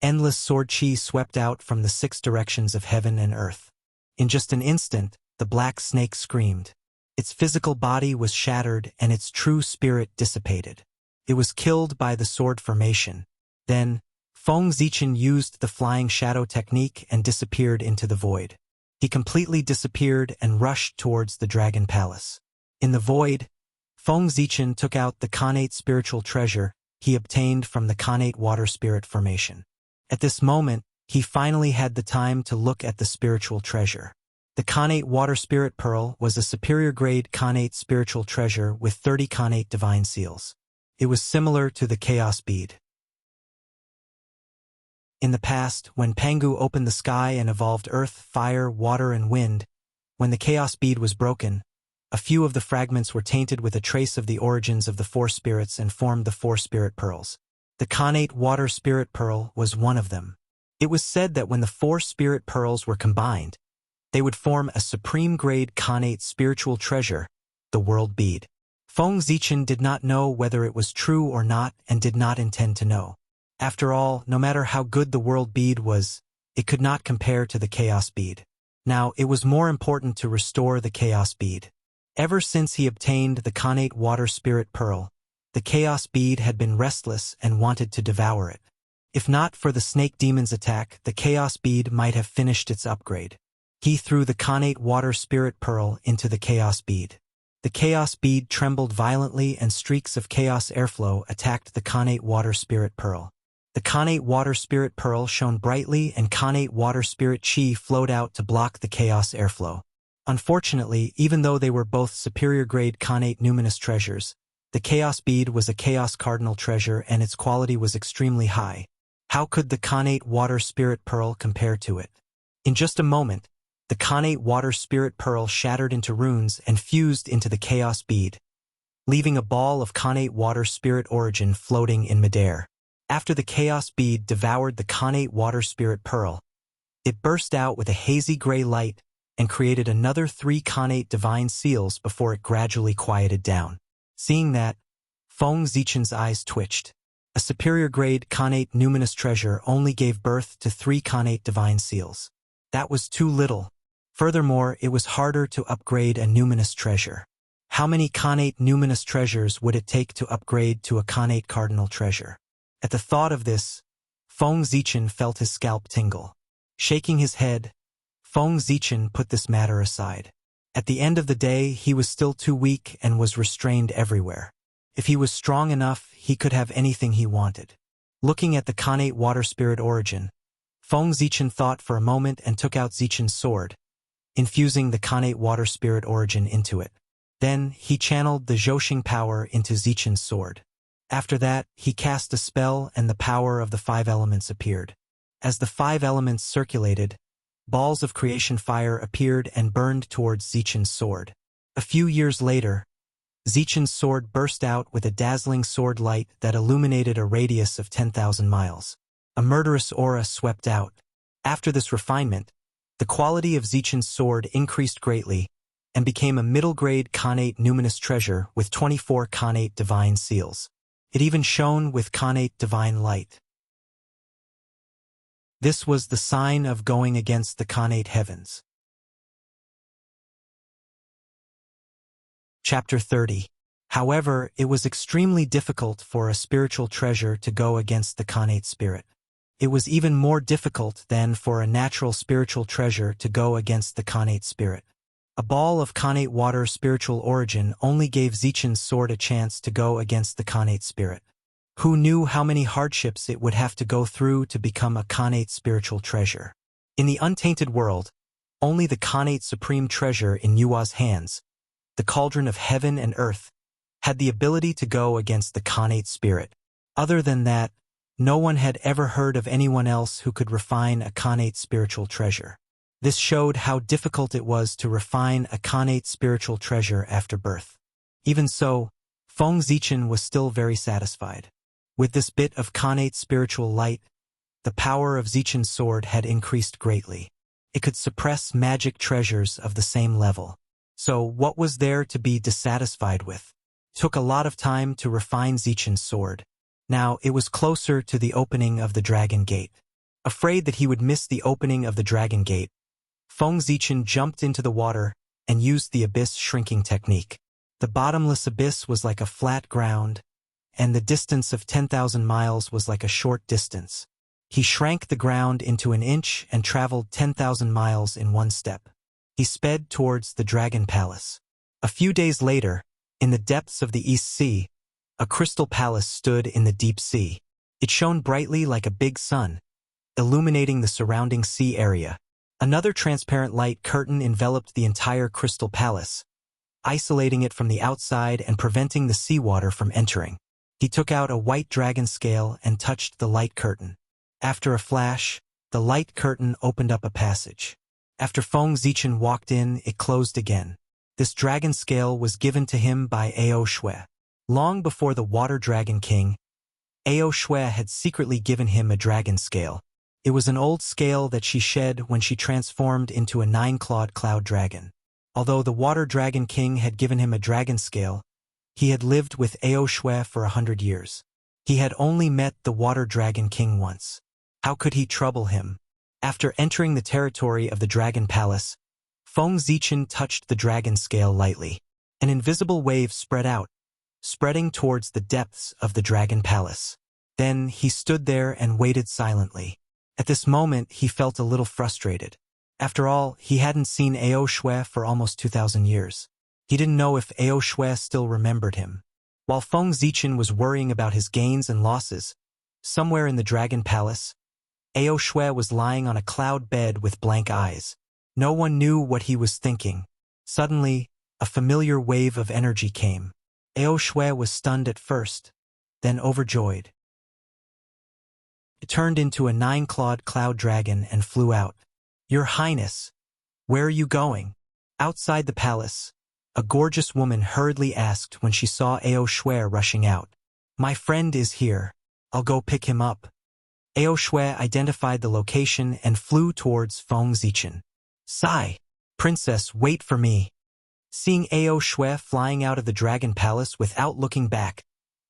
endless sword chi swept out from the 6 directions of heaven and earth. In just an instant, the black snake screamed. Its physical body was shattered and its true spirit dissipated. It was killed by the sword formation. Then, Feng Zichen used the flying shadow technique and disappeared into the void. He completely disappeared and rushed towards the dragon palace. In the void, Feng Zichen took out the Khanate spiritual treasure he obtained from the Khanate water spirit formation. At this moment, he finally had the time to look at the spiritual treasure. The Khanate water spirit pearl was a superior grade Khanate spiritual treasure with 30 Khanate divine seals. It was similar to the chaos bead. In the past, when Pangu opened the sky and evolved earth, fire, water, and wind, when the chaos bead was broken, a few of the fragments were tainted with a trace of the origins of the 4 spirits and formed the 4 spirit pearls. The Khanate water spirit pearl was one of them. It was said that when the 4 spirit pearls were combined, they would form a supreme-grade Khanate spiritual treasure, the world bead. Feng Zichen did not know whether it was true or not and did not intend to know. After all, no matter how good the world bead was, it could not compare to the chaos bead. Now, it was more important to restore the chaos bead. Ever since he obtained the Khanate water spirit pearl, the chaos bead had been restless and wanted to devour it. If not for the snake demon's attack, the chaos bead might have finished its upgrade. He threw the Khanate water spirit pearl into the chaos bead. The chaos bead trembled violently and streaks of chaos airflow attacked the Khanate water spirit pearl. The Khanate water spirit pearl shone brightly and Khanate water spirit chi flowed out to block the chaos airflow. Unfortunately, even though they were both superior grade Khanate numinous treasures, the chaos bead was a chaos cardinal treasure and its quality was extremely high. How could the Khanate water spirit pearl compare to it? In just a moment, the Khanate water spirit pearl shattered into runes and fused into the chaos bead, leaving a ball of Khanate water spirit origin floating in midair. After the chaos bead devoured the Khanate water spirit pearl, it burst out with a hazy gray light and created another 3 Khanate divine seals before it gradually quieted down. Seeing that, Feng Zichen's eyes twitched. A superior-grade Khanate numinous treasure only gave birth to 3 Khanate divine seals. That was too little. Furthermore, it was harder to upgrade a numinous treasure. How many Khanate numinous treasures would it take to upgrade to a Khanate cardinal treasure? At the thought of this, Feng Zichen felt his scalp tingle. Shaking his head, Feng Zichen put this matter aside. At the end of the day, he was still too weak and was restrained everywhere. If he was strong enough, he could have anything he wanted. Looking at the Khanate water spirit origin, Feng Zichen thought for a moment and took out Zichen's sword, infusing the Khanate water spirit origin into it. Then, he channeled the Zhouxing power into Zichen's sword. After that, he cast a spell and the power of the 5 elements appeared. As the 5 elements circulated, balls of creation fire appeared and burned towards Zichen's sword. A few years later, Zichen's sword burst out with a dazzling sword light that illuminated a radius of 10,000 miles. A murderous aura swept out. After this refinement, the quality of Zichen's sword increased greatly and became a middle-grade Khanate numinous treasure with 24 Khanate divine seals. It even shone with Khanate divine light. This was the sign of going against the Khanate heavens. Chapter 30. However, it was extremely difficult for a spiritual treasure to go against the Khanate spirit. It was even more difficult than for a natural spiritual treasure to go against the Khanate spirit. A ball of Khanate water spiritual origin only gave Zichen's sword a chance to go against the Khanate spirit. Who knew how many hardships it would have to go through to become a Khanate spiritual treasure? In the untainted world, only the Khanate supreme treasure in Yua's hands, the cauldron of heaven and earth, had the ability to go against the Khanate spirit. Other than that, no one had ever heard of anyone else who could refine a Khanate spiritual treasure. This showed how difficult it was to refine a Khanate spiritual treasure after birth. Even so, Feng Zichen was still very satisfied. With this bit of Khanate spiritual light, the power of Zichen's sword had increased greatly. It could suppress magic treasures of the same level. So what was there to be dissatisfied with? It took a lot of time to refine Zichen's sword. Now it was closer to the opening of the Dragon Gate. Afraid that he would miss the opening of the Dragon Gate, Feng Zichen jumped into the water and used the abyss shrinking technique. The bottomless abyss was like a flat ground, and the distance of 10,000 miles was like a short distance. He shrank the ground into an inch and traveled 10,000 miles in one step. He sped towards the Dragon Palace. A few days later, in the depths of the East Sea, a crystal palace stood in the deep sea. It shone brightly like a big sun, illuminating the surrounding sea area. Another transparent light curtain enveloped the entire crystal palace, isolating it from the outside and preventing the seawater from entering. He took out a white dragon scale and touched the light curtain. After a flash, the light curtain opened up a passage. After Feng Zichen walked in, it closed again. This dragon scale was given to him by Ao Shui. Long before the Water Dragon King, Ao Shui had secretly given him a dragon scale. It was an old scale that she shed when she transformed into a 9-clawed cloud dragon. Although the Water Dragon King had given him a dragon scale, he had lived with Ao Shui for 100 years. He had only met the Water Dragon King once. How could he trouble him? After entering the territory of the Dragon Palace, Feng Zichen touched the dragon scale lightly. An invisible wave spread out, spreading towards the depths of the Dragon Palace. Then he stood there and waited silently. At this moment, he felt a little frustrated. After all, he hadn't seen Ao Shui for almost 2,000 years. He didn't know if Ao Shui still remembered him. While Feng Zichen was worrying about his gains and losses, somewhere in the Dragon Palace, Ao Shui was lying on a cloud bed with blank eyes. No one knew what he was thinking. Suddenly, a familiar wave of energy came. Ao Shui was stunned at first, then overjoyed. It turned into a 9-clawed cloud dragon and flew out. Your Highness, where are you going? Outside the palace, a gorgeous woman hurriedly asked when she saw Ao Shui rushing out. My friend is here. I'll go pick him up. Ao Shui identified the location and flew towards Feng Zichen. Sigh. Princess, wait for me. Seeing Ao Shui flying out of the dragon palace without looking back,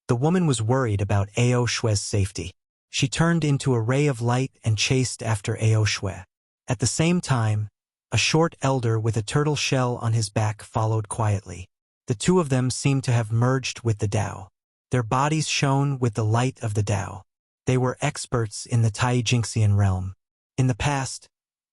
the woman was worried about Ao Shui's safety. She turned into a ray of light and chased after Ao Shui. At the same time, a short elder with a turtle shell on his back followed quietly. The two of them seemed to have merged with the Tao. Their bodies shone with the light of the Tao. They were experts in the Tai Jinxian realm. In the past,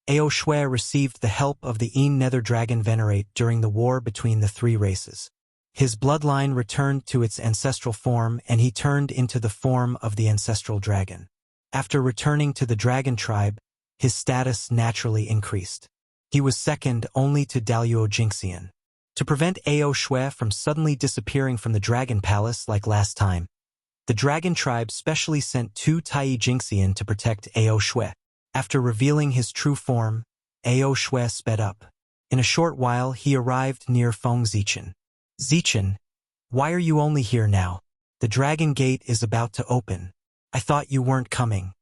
Ao Shui received the help of the Een Nether Dragon Venerate during the war between the three races. His bloodline returned to its ancestral form and he turned into the form of the ancestral dragon. After returning to the dragon tribe, his status naturally increased. He was second only to Daluo Jinxian. To prevent Ao Shui from suddenly disappearing from the dragon palace like last time, the dragon tribe specially sent two Tai Jinxian to protect Ao Shui. After revealing his true form, Ao Shui sped up. In a short while he arrived near Feng Zichen. Zichen, why are you only here now? The dragon gate is about to open. I thought you weren't coming.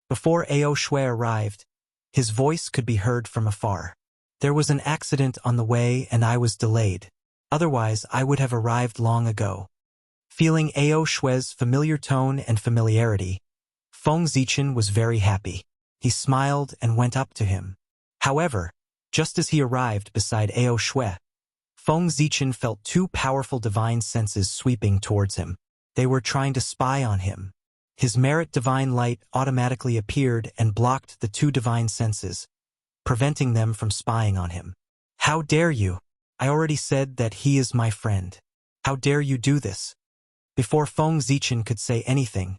Before Ao Shui arrived, his voice could be heard from afar. There was an accident on the way and I was delayed. Otherwise, I would have arrived long ago. Feeling Ao Shui's familiar tone and familiarity, Feng Zichen was very happy. He smiled and went up to him. However, just as he arrived beside Ao Shui, Feng Zichen felt two powerful divine senses sweeping towards him. They were trying to spy on him. His merit divine light automatically appeared and blocked the two divine senses, preventing them from spying on him. How dare you? I already said that he is my friend. How dare you do this? Before Feng Zichen could say anything,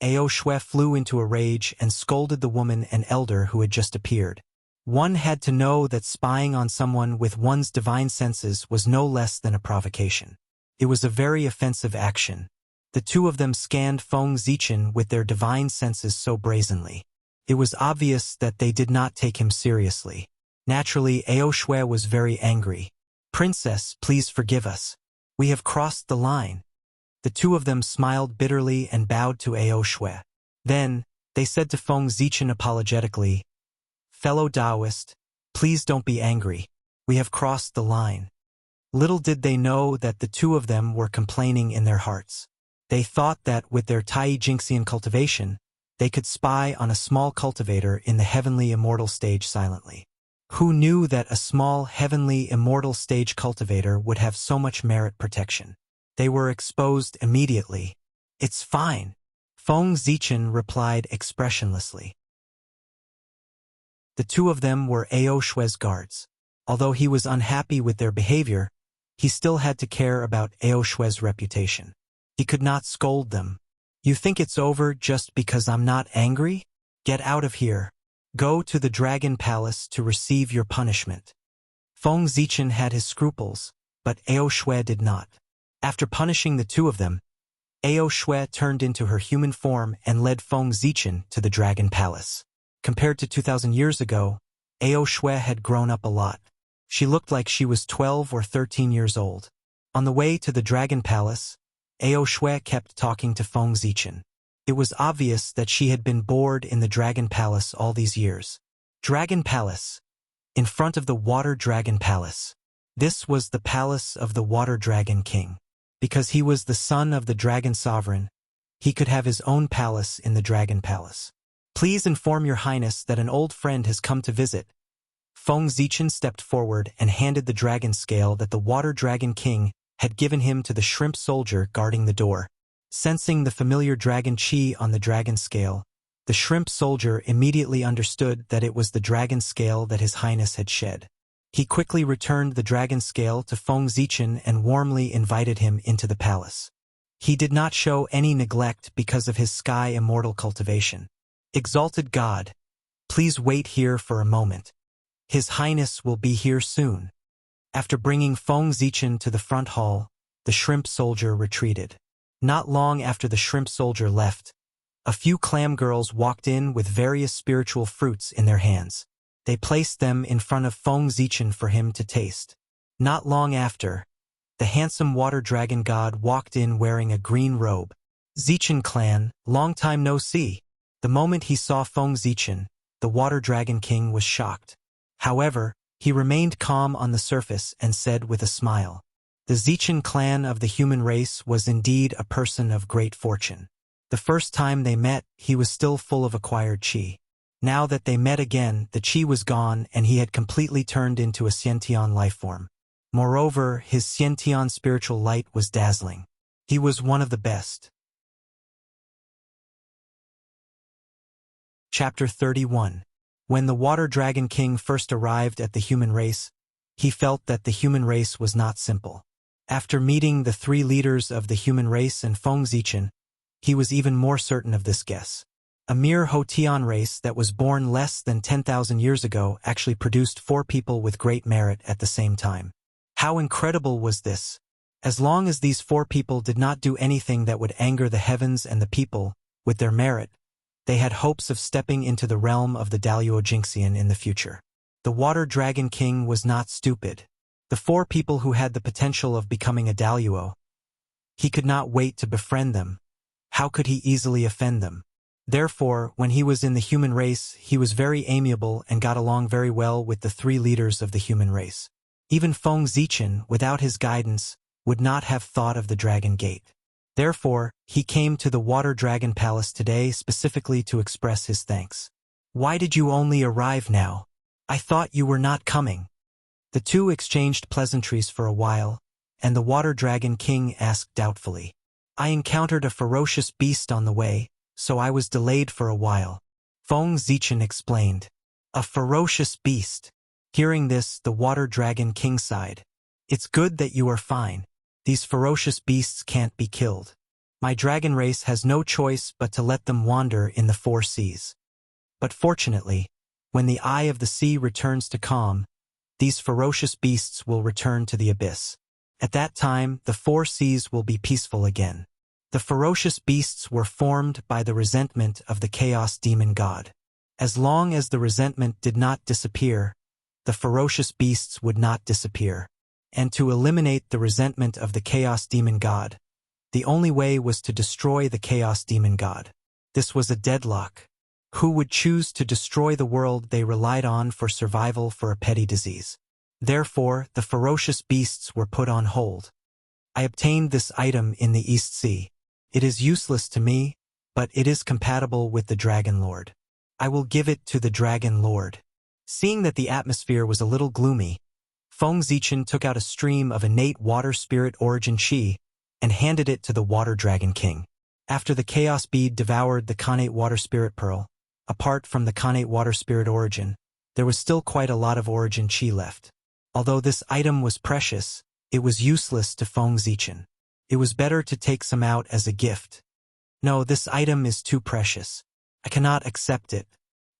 Ao Shui flew into a rage and scolded the woman and elder who had just appeared. One had to know that spying on someone with one's divine senses was no less than a provocation. It was a very offensive action. The two of them scanned Feng Zichen with their divine senses so brazenly. It was obvious that they did not take him seriously. Naturally, Ao Shui was very angry. Princess, please forgive us. We have crossed the line. The two of them smiled bitterly and bowed to Ao Shui. Then, they said to Feng Zichen apologetically, Fellow Taoist, please don't be angry. We have crossed the line. Little did they know that the two of them were complaining in their hearts. They thought that with their Tai Jinxian cultivation, they could spy on a small cultivator in the heavenly immortal stage silently. Who knew that a small heavenly immortal stage cultivator would have so much merit protection? They were exposed immediately. It's fine. Feng Zichen replied expressionlessly. The two of them were Ao Shui's guards. Although he was unhappy with their behavior, he still had to care about Ao Shui's reputation. He could not scold them. You think it's over just because I'm not angry? Get out of here. Go to the Dragon Palace to receive your punishment. Feng Zichen had his scruples, but Ao Shui did not. After punishing the two of them, Ao Shui turned into her human form and led Feng Zichen to the Dragon Palace. Compared to 2,000 years ago, Ao Shui had grown up a lot. She looked like she was 12 or 13 years old. On the way to the Dragon Palace, Ao Shui kept talking to Feng Zichen. It was obvious that she had been bored in the Dragon Palace all these years. Dragon Palace. In front of the Water Dragon Palace. This was the palace of the Water Dragon King. Because he was the son of the Dragon Sovereign, he could have his own palace in the Dragon Palace. Please inform your highness that an old friend has come to visit. Feng Zichen stepped forward and handed the dragon scale that the Water Dragon King had given him to the shrimp soldier guarding the door. Sensing the familiar dragon chi on the dragon scale, the shrimp soldier immediately understood that it was the dragon scale that his highness had shed. He quickly returned the dragon scale to Feng Zichen and warmly invited him into the palace. He did not show any neglect because of his sky immortal cultivation. Exalted God, please wait here for a moment. His highness will be here soon. After bringing Feng Zichen to the front hall, the shrimp soldier retreated. Not long after the shrimp soldier left, a few clam girls walked in with various spiritual fruits in their hands. They placed them in front of Feng Zichen for him to taste. Not long after, the handsome water dragon god walked in wearing a green robe. Zichen clan, long time no see. The moment he saw Feng Zichen, the water dragon king was shocked. However, he remained calm on the surface and said with a smile, "The Zichen clan of the human race was indeed a person of great fortune. The first time they met, he was still full of acquired qi. Now that they met again, the qi was gone and he had completely turned into a Xiantian lifeform. Moreover, his Xiantian spiritual light was dazzling. He was one of the best." Chapter 31. When the Water Dragon King first arrived at the human race, he felt that the human race was not simple. After meeting the three leaders of the human race and Feng Zichen, he was even more certain of this guess. A mere Hotian race that was born less than 10,000 years ago actually produced four people with great merit at the same time. How incredible was this? As long as these four people did not do anything that would anger the heavens and the people, with their merit, they had hopes of stepping into the realm of the Daluo Jinxian in the future. The Water Dragon King was not stupid. The four people who had the potential of becoming a Daluo. He could not wait to befriend them. How could he easily offend them? Therefore, when he was in the human race, he was very amiable and got along very well with the three leaders of the human race. Even Feng Zichen, without his guidance, would not have thought of the Dragon Gate. Therefore, he came to the Water Dragon Palace today specifically to express his thanks. "Why did you only arrive now? I thought you were not coming." The two exchanged pleasantries for a while, and the Water Dragon King asked doubtfully, "I encountered a ferocious beast on the way, so I was delayed for a while." Feng Zichen explained. "A ferocious beast." Hearing this, the Water Dragon King sighed. "It's good that you are fine. These ferocious beasts can't be killed. My dragon race has no choice but to let them wander in the four seas. But fortunately, when the eye of the sea returns to calm, these ferocious beasts will return to the abyss. At that time, the four seas will be peaceful again." The ferocious beasts were formed by the resentment of the Chaos Demon God. As long as the resentment did not disappear, the ferocious beasts would not disappear. And to eliminate the resentment of the Chaos Demon God, the only way was to destroy the Chaos Demon God. This was a deadlock. Who would choose to destroy the world they relied on for survival for a petty disease? Therefore, the ferocious beasts were put on hold. I obtained this item in the East Sea. It is useless to me, but it is compatible with the Dragon Lord. I will give it to the Dragon Lord." Seeing that the atmosphere was a little gloomy, Feng Zichen took out a stream of innate water spirit origin qi and handed it to the Water Dragon King. After the Chaos Bead devoured the Khanate Water Spirit Pearl, apart from the Khanate Water Spirit origin, there was still quite a lot of origin qi left. Although this item was precious, it was useless to Feng Zichen. It was better to take some out as a gift. "No, this item is too precious. I cannot accept it."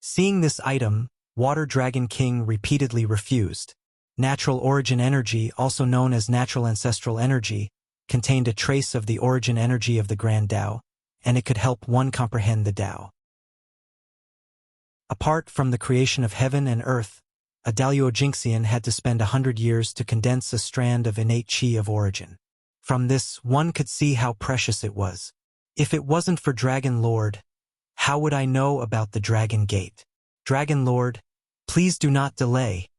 Seeing this item, Water Dragon King repeatedly refused. Natural origin energy, also known as natural ancestral energy, contained a trace of the origin energy of the Grand Tao, and it could help one comprehend the Tao. Apart from the creation of heaven and earth, a Daluo Jinxian had to spend 100 years to condense a strand of innate qi of origin. From this, one could see how precious it was. If it wasn't for Dragon Lord, how would I know about the Dragon Gate? Dragon Lord, please do not delay.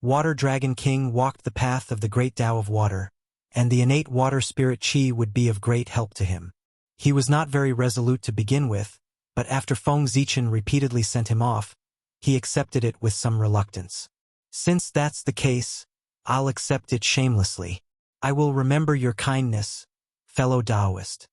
Water Dragon King walked the path of the great Tao of water, and the innate water spirit qi would be of great help to him. He was not very resolute to begin with, but after Feng Zichen repeatedly sent him off, he accepted it with some reluctance. "Since that's the case, I'll accept it shamelessly. I will remember your kindness, fellow Taoist."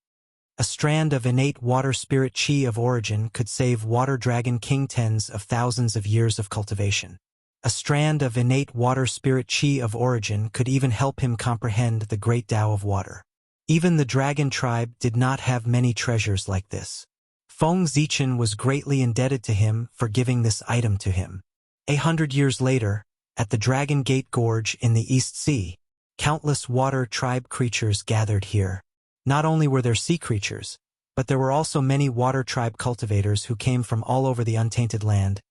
A strand of innate water spirit qi of origin could save Water Dragon King tens of thousands of years of cultivation. A strand of innate water spirit qi of origin could even help him comprehend the great Tao of water. Even the dragon tribe did not have many treasures like this. Feng Zichen was greatly indebted to him for giving this item to him. 100 years later, at the Dragon Gate Gorge in the East Sea, countless water tribe creatures gathered here. Not only were there sea creatures, but there were also many water tribe cultivators who came from all over the untainted land,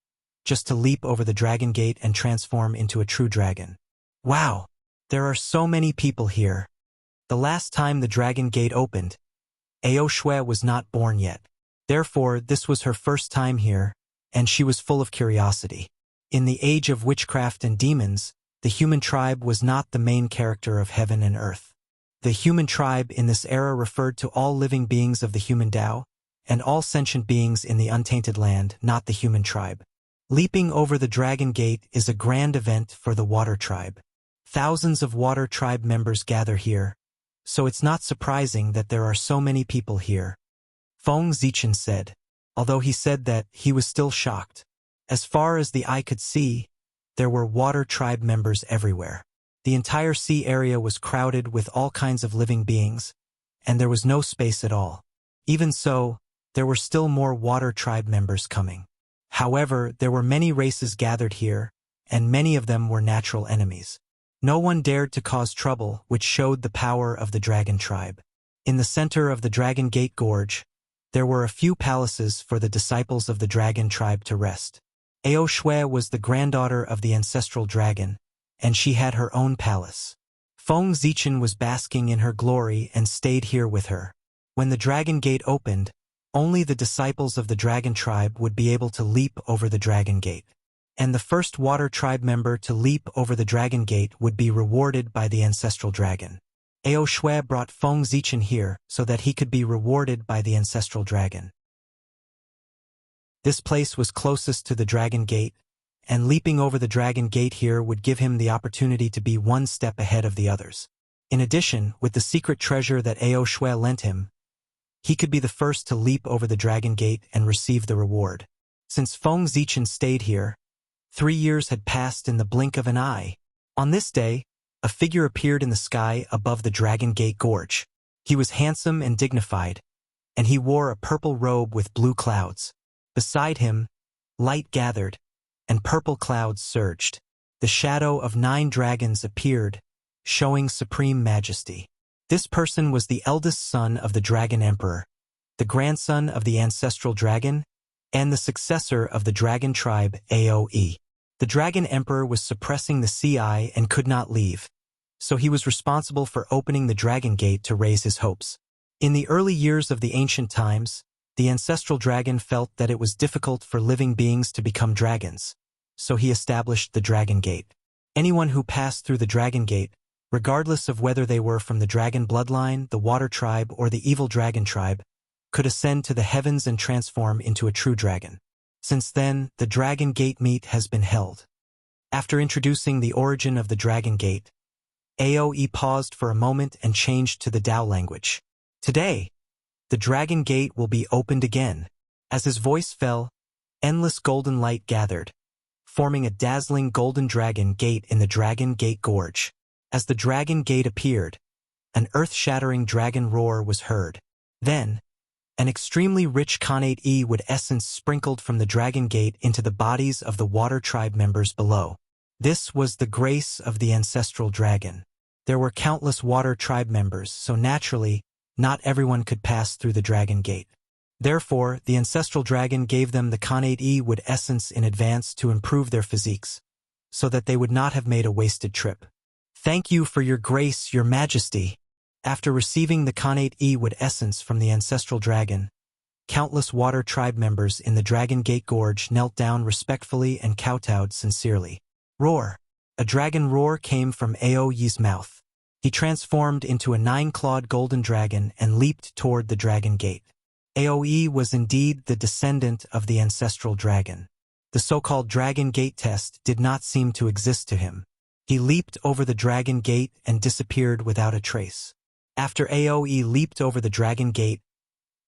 just to leap over the dragon gate and transform into a true dragon. Wow! There are so many people here. The last time the dragon gate opened, Ao Shui was not born yet. Therefore, this was her first time here, and she was full of curiosity. In the age of witchcraft and demons, the human tribe was not the main character of heaven and earth. The human tribe in this era referred to all living beings of the human Tao, and all sentient beings in the untainted land, not the human tribe. Leaping over the dragon gate is a grand event for the water tribe. Thousands of water tribe members gather here, so it's not surprising that there are so many people here. Feng Zichen said, although he said that he was still shocked. As far as the eye could see, there were water tribe members everywhere. The entire sea area was crowded with all kinds of living beings, and there was no space at all. Even so, there were still more water tribe members coming. However, there were many races gathered here, and many of them were natural enemies. No one dared to cause trouble, which showed the power of the dragon tribe. In the center of the Dragon Gate Gorge, there were a few palaces for the disciples of the dragon tribe to rest. Ao Shui was the granddaughter of the ancestral dragon, and she had her own palace. Feng Zichen was basking in her glory and stayed here with her. When the dragon gate opened, only the disciples of the dragon tribe would be able to leap over the dragon gate. And the first water tribe member to leap over the dragon gate would be rewarded by the ancestral dragon. Ao Shui brought Feng Zichen here so that he could be rewarded by the ancestral dragon. This place was closest to the dragon gate, and leaping over the dragon gate here would give him the opportunity to be one step ahead of the others. In addition, with the secret treasure that Ao Shui lent him, he could be the first to leap over the dragon gate and receive the reward. Since Feng Zichen stayed here, 3 years had passed in the blink of an eye. On this day, a figure appeared in the sky above the Dragon Gate Gorge. He was handsome and dignified, and he wore a purple robe with blue clouds. Beside him, light gathered, and purple clouds surged. The shadow of 9 dragons appeared, showing supreme majesty. This person was the eldest son of the Dragon Emperor, the grandson of the ancestral dragon, and the successor of the dragon tribe Aoe. The Dragon Emperor was suppressing the sea eye and could not leave, so he was responsible for opening the dragon gate to raise his hopes. In the early years of the ancient times, the ancestral dragon felt that it was difficult for living beings to become dragons, so he established the dragon gate. Anyone who passed through the dragon gate, regardless of whether they were from the dragon bloodline, the water tribe, or the evil dragon tribe, could ascend to the heavens and transform into a true dragon. Since then, the Dragon Gate meet has been held. After introducing the origin of the Dragon Gate, Aoe paused for a moment and changed to the Tao language. Today, the Dragon Gate will be opened again. As his voice fell, endless golden light gathered, forming a dazzling golden dragon gate in the Dragon Gate Gorge. As the Dragon Gate appeared, an earth-shattering dragon roar was heard. Then, an extremely rich Khanate wood essence sprinkled from the dragon gate into the bodies of the water tribe members below. This was the grace of the ancestral dragon. There were countless water tribe members, so naturally, not everyone could pass through the dragon gate. Therefore, the ancestral dragon gave them the Khanate wood essence in advance to improve their physiques, so that they would not have made a wasted trip. Thank you for your grace, your majesty. After receiving the Khanate wood essence from the ancestral dragon, countless water tribe members in the Dragon Gate Gorge knelt down respectfully and kowtowed sincerely. Roar! A dragon roar came from Aoye's mouth. He transformed into a 9-clawed golden dragon and leaped toward the dragon gate. Aoye was indeed the descendant of the ancestral dragon. The so-called Dragon Gate test did not seem to exist to him. He leaped over the dragon gate and disappeared without a trace. After Aoe leaped over the dragon gate,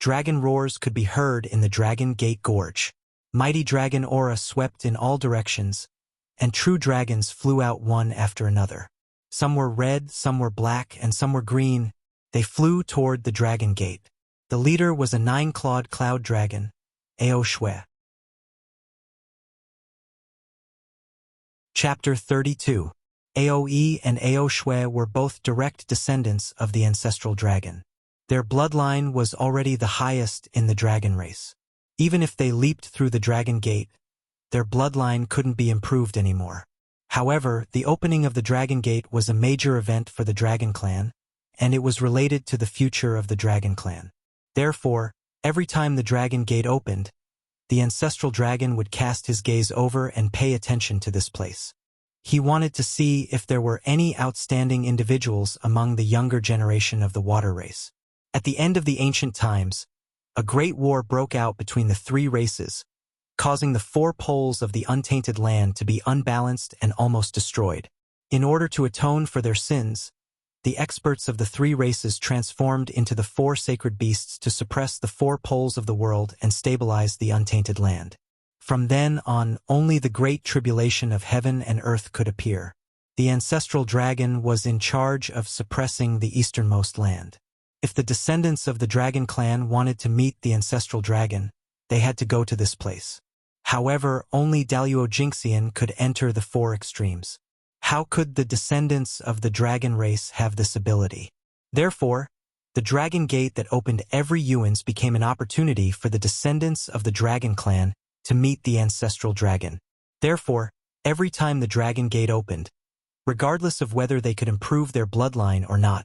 dragon roars could be heard in the Dragon Gate Gorge. Mighty dragon aura swept in all directions, and true dragons flew out one after another. Some were red, some were black, and some were green. They flew toward the dragon gate. The leader was a 9-clawed cloud dragon, Ao Shui. Chapter 32. Aoe and Ao Shui were both direct descendants of the ancestral dragon. Their bloodline was already the highest in the dragon race. Even if they leaped through the dragon gate, their bloodline couldn't be improved anymore. However, the opening of the Dragon Gate was a major event for the Dragon Clan, and it was related to the future of the Dragon Clan. Therefore, every time the Dragon Gate opened, the ancestral dragon would cast his gaze over and pay attention to this place. He wanted to see if there were any outstanding individuals among the younger generation of the water race. At the end of the ancient times, a great war broke out between the three races, causing the four poles of the untainted land to be unbalanced and almost destroyed. In order to atone for their sins, the experts of the three races transformed into the four sacred beasts to suppress the four poles of the world and stabilize the untainted land. From then on, only the great tribulation of heaven and earth could appear. The ancestral dragon was in charge of suppressing the easternmost land. If the descendants of the Dragon Clan wanted to meet the ancestral dragon, they had to go to this place. However, only Daluo Jinxian could enter the four extremes. How could the descendants of the dragon race have this ability? Therefore, the Dragon Gate that opened every Yuan's became an opportunity for the descendants of the Dragon Clan to meet the ancestral dragon. Therefore, every time the Dragon Gate opened, regardless of whether they could improve their bloodline or not,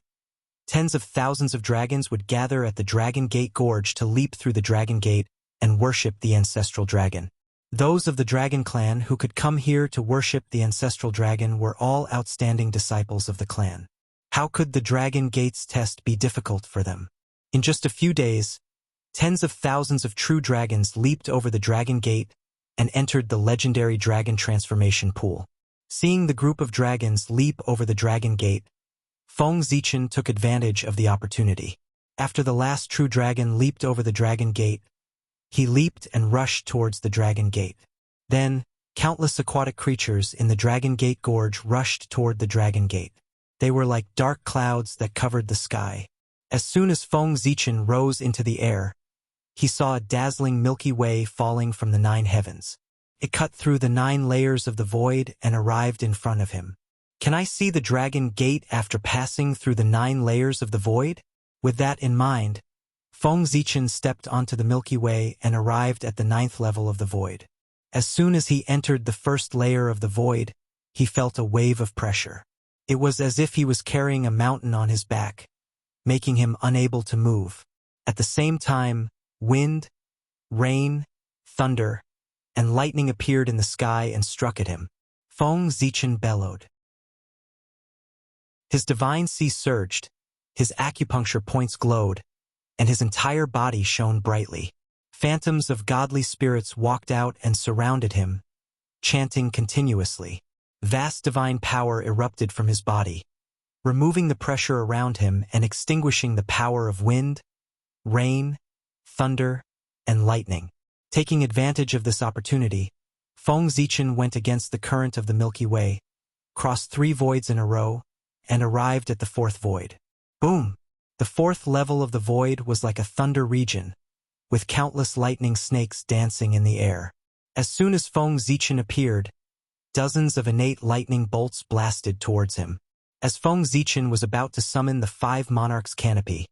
tens of thousands of dragons would gather at the Dragon Gate Gorge to leap through the Dragon Gate and worship the ancestral dragon. Those of the Dragon Clan who could come here to worship the ancestral dragon were all outstanding disciples of the clan. How could the Dragon Gate's test be difficult for them? In just a few days, tens of thousands of true dragons leaped over the Dragon Gate and entered the legendary dragon transformation pool. Seeing the group of dragons leap over the Dragon Gate, Feng Zichen took advantage of the opportunity. After the last true dragon leaped over the Dragon Gate, he leaped and rushed towards the Dragon Gate. Then, countless aquatic creatures in the Dragon Gate Gorge rushed toward the Dragon Gate. They were like dark clouds that covered the sky. As soon as Feng Zichen rose into the air, he saw a dazzling Milky Way falling from the 9 heavens. It cut through the 9 layers of the void and arrived in front of him. Can I see the Dragon Gate after passing through the 9 layers of the void? With that in mind, Feng Zichen stepped onto the Milky Way and arrived at the 9th level of the void. As soon as he entered the first layer of the void, he felt a wave of pressure. It was as if he was carrying a mountain on his back, making him unable to move. At the same time, wind, rain, thunder, and lightning appeared in the sky and struck at him. Feng Zichen bellowed. His divine sea surged, his acupuncture points glowed, and his entire body shone brightly. Phantoms of godly spirits walked out and surrounded him, chanting continuously. Vast divine power erupted from his body, removing the pressure around him and extinguishing the power of wind, rain, thunder, and lightning. Taking advantage of this opportunity, Feng Zichen went against the current of the Milky Way, crossed 3 voids in a row, and arrived at the 4th void. Boom! The 4th level of the void was like a thunder region, with countless lightning snakes dancing in the air. As soon as Feng Zichen appeared, dozens of innate lightning bolts blasted towards him. As Feng Zichen was about to summon the 5 monarchs' canopy,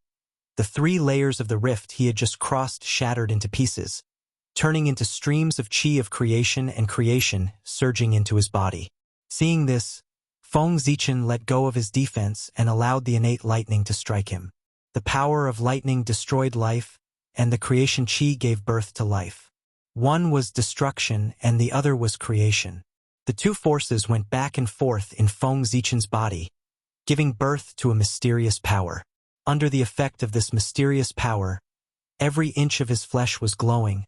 the 3 layers of the rift he had just crossed shattered into pieces, turning into streams of chi of creation and creation surging into his body. Seeing this, Feng Zichen let go of his defense and allowed the innate lightning to strike him. The power of lightning destroyed life, and the creation chi gave birth to life. One was destruction and the other was creation. The 2 forces went back and forth in Feng Zichen's body, giving birth to a mysterious power. Under the effect of this mysterious power, every inch of his flesh was glowing,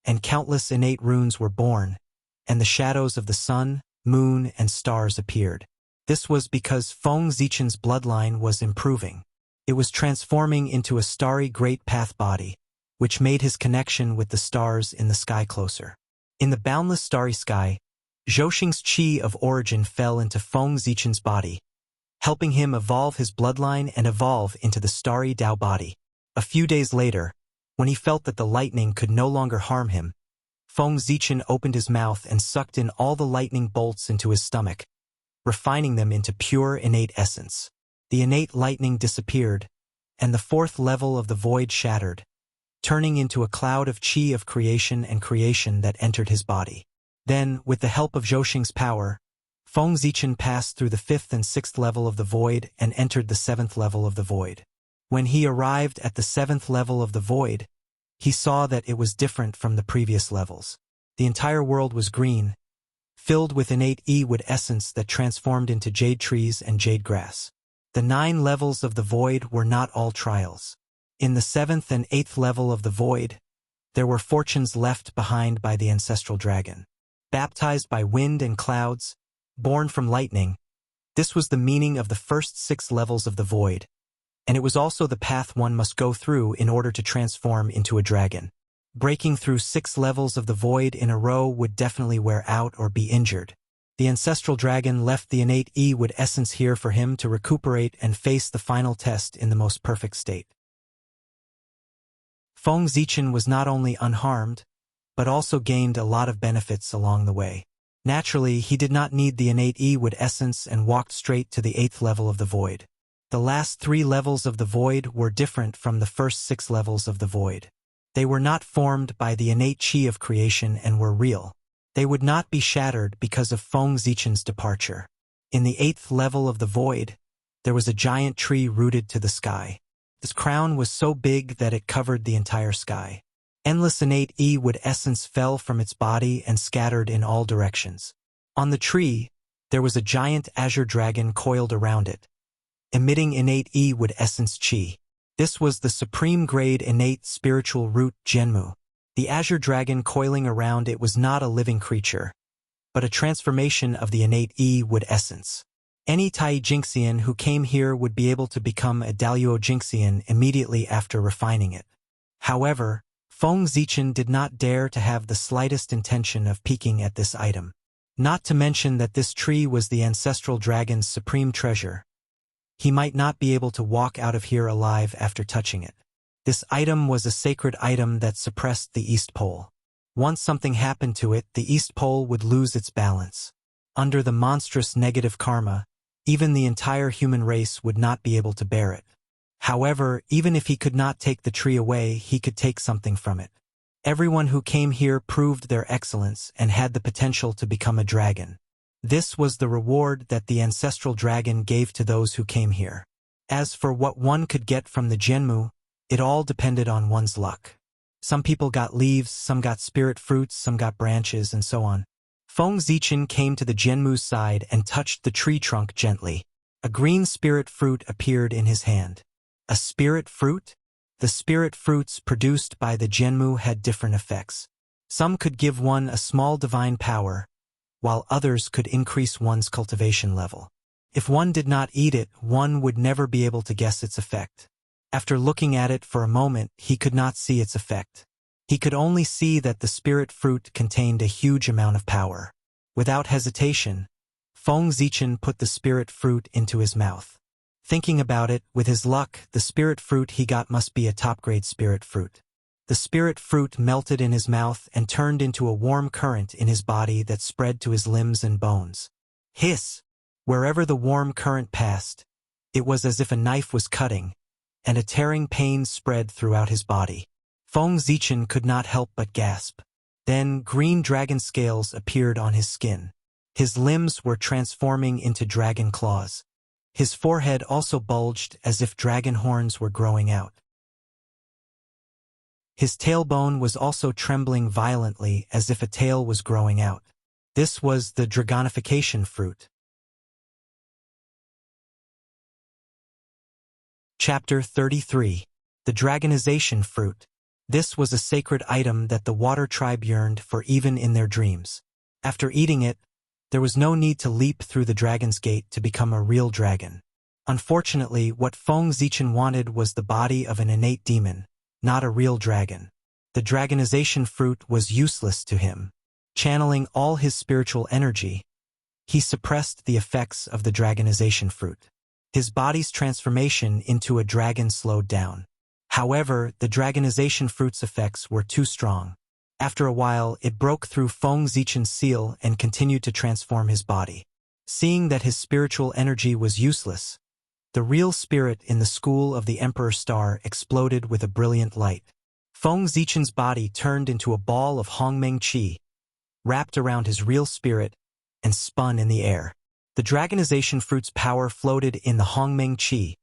and countless innate runes were born, and the shadows of the sun, moon, and stars appeared. This was because Feng Zichen's bloodline was improving. It was transforming into a starry great path body, which made his connection with the stars in the sky closer. In the boundless starry sky, Zhouxing's chi of origin fell into Feng Zichen's body, helping him evolve his bloodline and evolve into the starry Dao body. A few days later, when he felt that the lightning could no longer harm him, Feng Zichen opened his mouth and sucked in all the lightning bolts into his stomach, refining them into pure innate essence. The innate lightning disappeared, and the 4th level of the void shattered, turning into a cloud of chi of creation and creation that entered his body. Then, with the help of Zhouxing's power, Feng Zichen passed through the 5th and 6th level of the void and entered the 7th level of the void. When he arrived at the 7th level of the void, he saw that it was different from the previous levels. The entire world was green, filled with innate wood essence that transformed into jade trees and jade grass. The 9 levels of the void were not all trials. In the 7th and 8th level of the void, there were fortunes left behind by the ancestral dragon. Baptized by wind and clouds, born from lightning, this was the meaning of the first 6 levels of the void, and it was also the path one must go through in order to transform into a dragon. Breaking through 6 levels of the void in a row would definitely wear out or be injured. The ancestral dragon left the innate wood essence here for him to recuperate and face the final test in the most perfect state. Feng Zichen was not only unharmed, but also gained a lot of benefits along the way. Naturally, he did not need the innate wood essence and walked straight to the 8th level of the void. The last 3 levels of the void were different from the first 6 levels of the void. They were not formed by the innate qi of creation and were real. They would not be shattered because of Feng Zichen's departure. In the 8th level of the void, there was a giant tree rooted to the sky. Its crown was so big that it covered the entire sky. Endless innate wood essence fell from its body and scattered in all directions. On the tree, there was a giant azure dragon coiled around it, emitting innate wood essence qi. This was the supreme grade innate spiritual root Zhenmu. The azure dragon coiling around it was not a living creature, but a transformation of the innate wood essence. Any Tai Jinxian who came here would be able to become a Daluo Jinxian immediately after refining it. However, Feng Zichen did not dare to have the slightest intention of peeking at this item. Not to mention that this tree was the ancestral dragon's supreme treasure. He might not be able to walk out of here alive after touching it. This item was a sacred item that suppressed the East Pole. Once something happened to it, the East Pole would lose its balance. Under the monstrous negative karma, even the entire human race would not be able to bear it. However, even if he could not take the tree away, he could take something from it. Everyone who came here proved their excellence and had the potential to become a dragon. This was the reward that the ancestral dragon gave to those who came here. As for what one could get from the Zhenmu, it all depended on one's luck. Some people got leaves, some got spirit fruits, some got branches, and so on. Feng Zichen came to the Zhenmu's side and touched the tree trunk gently. A green spirit fruit appeared in his hand. A spirit fruit? The spirit fruits produced by the Zhenmu had different effects. Some could give one a small divine power, while others could increase one's cultivation level. If one did not eat it, one would never be able to guess its effect. After looking at it for a moment, he could not see its effect. He could only see that the spirit fruit contained a huge amount of power. Without hesitation, Feng Zichen put the spirit fruit into his mouth. Thinking about it, with his luck, the spirit fruit he got must be a top-grade spirit fruit. The spirit fruit melted in his mouth and turned into a warm current in his body that spread to his limbs and bones. Hiss! Wherever the warm current passed, it was as if a knife was cutting, and a tearing pain spread throughout his body. Feng Zichen could not help but gasp. Then green dragon scales appeared on his skin. His limbs were transforming into dragon claws. His forehead also bulged as if dragon horns were growing out. His tailbone was also trembling violently as if a tail was growing out. This was the dragonification fruit. Chapter 33. The Dragonization Fruit. This was a sacred item that the water tribe yearned for even in their dreams. After eating it, there was no need to leap through the dragon's gate to become a real dragon. Unfortunately, what Feng Zichen wanted was the body of an innate demon, not a real dragon. The dragonization fruit was useless to him. Channeling all his spiritual energy, he suppressed the effects of the dragonization fruit. His body's transformation into a dragon slowed down. However, the dragonization fruit's effects were too strong. After a while, it broke through Feng Zichen's seal and continued to transform his body. Seeing that his spiritual energy was useless, the real spirit in the school of the Emperor Star exploded with a brilliant light. Feng Zichen's body turned into a ball of Hongmeng Qi, wrapped around his real spirit, and spun in the air. The dragonization fruit's power floated in the Hongmeng Qi,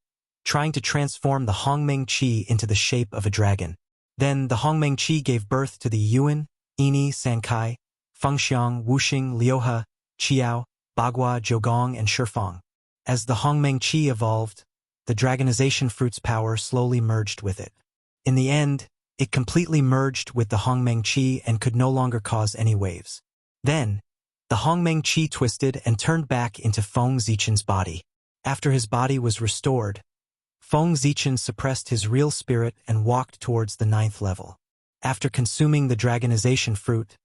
trying to transform the Hongmeng Qi into the shape of a dragon. Then the Hongmeng Qi gave birth to the Yuan, Ini, Sankai, Fengxiang, Wuxing, Liuhe, Qiao, Bagua, Zhougong, and Shifeng. As the Hongmeng Qi evolved, the dragonization fruit's power slowly merged with it. In the end, it completely merged with the Hongmeng Qi and could no longer cause any waves. Then, the Hongmeng Qi twisted and turned back into Feng Zichen's body. After his body was restored, Feng Zichen suppressed his real spirit and walked towards the 9th level. After consuming the dragonization fruit,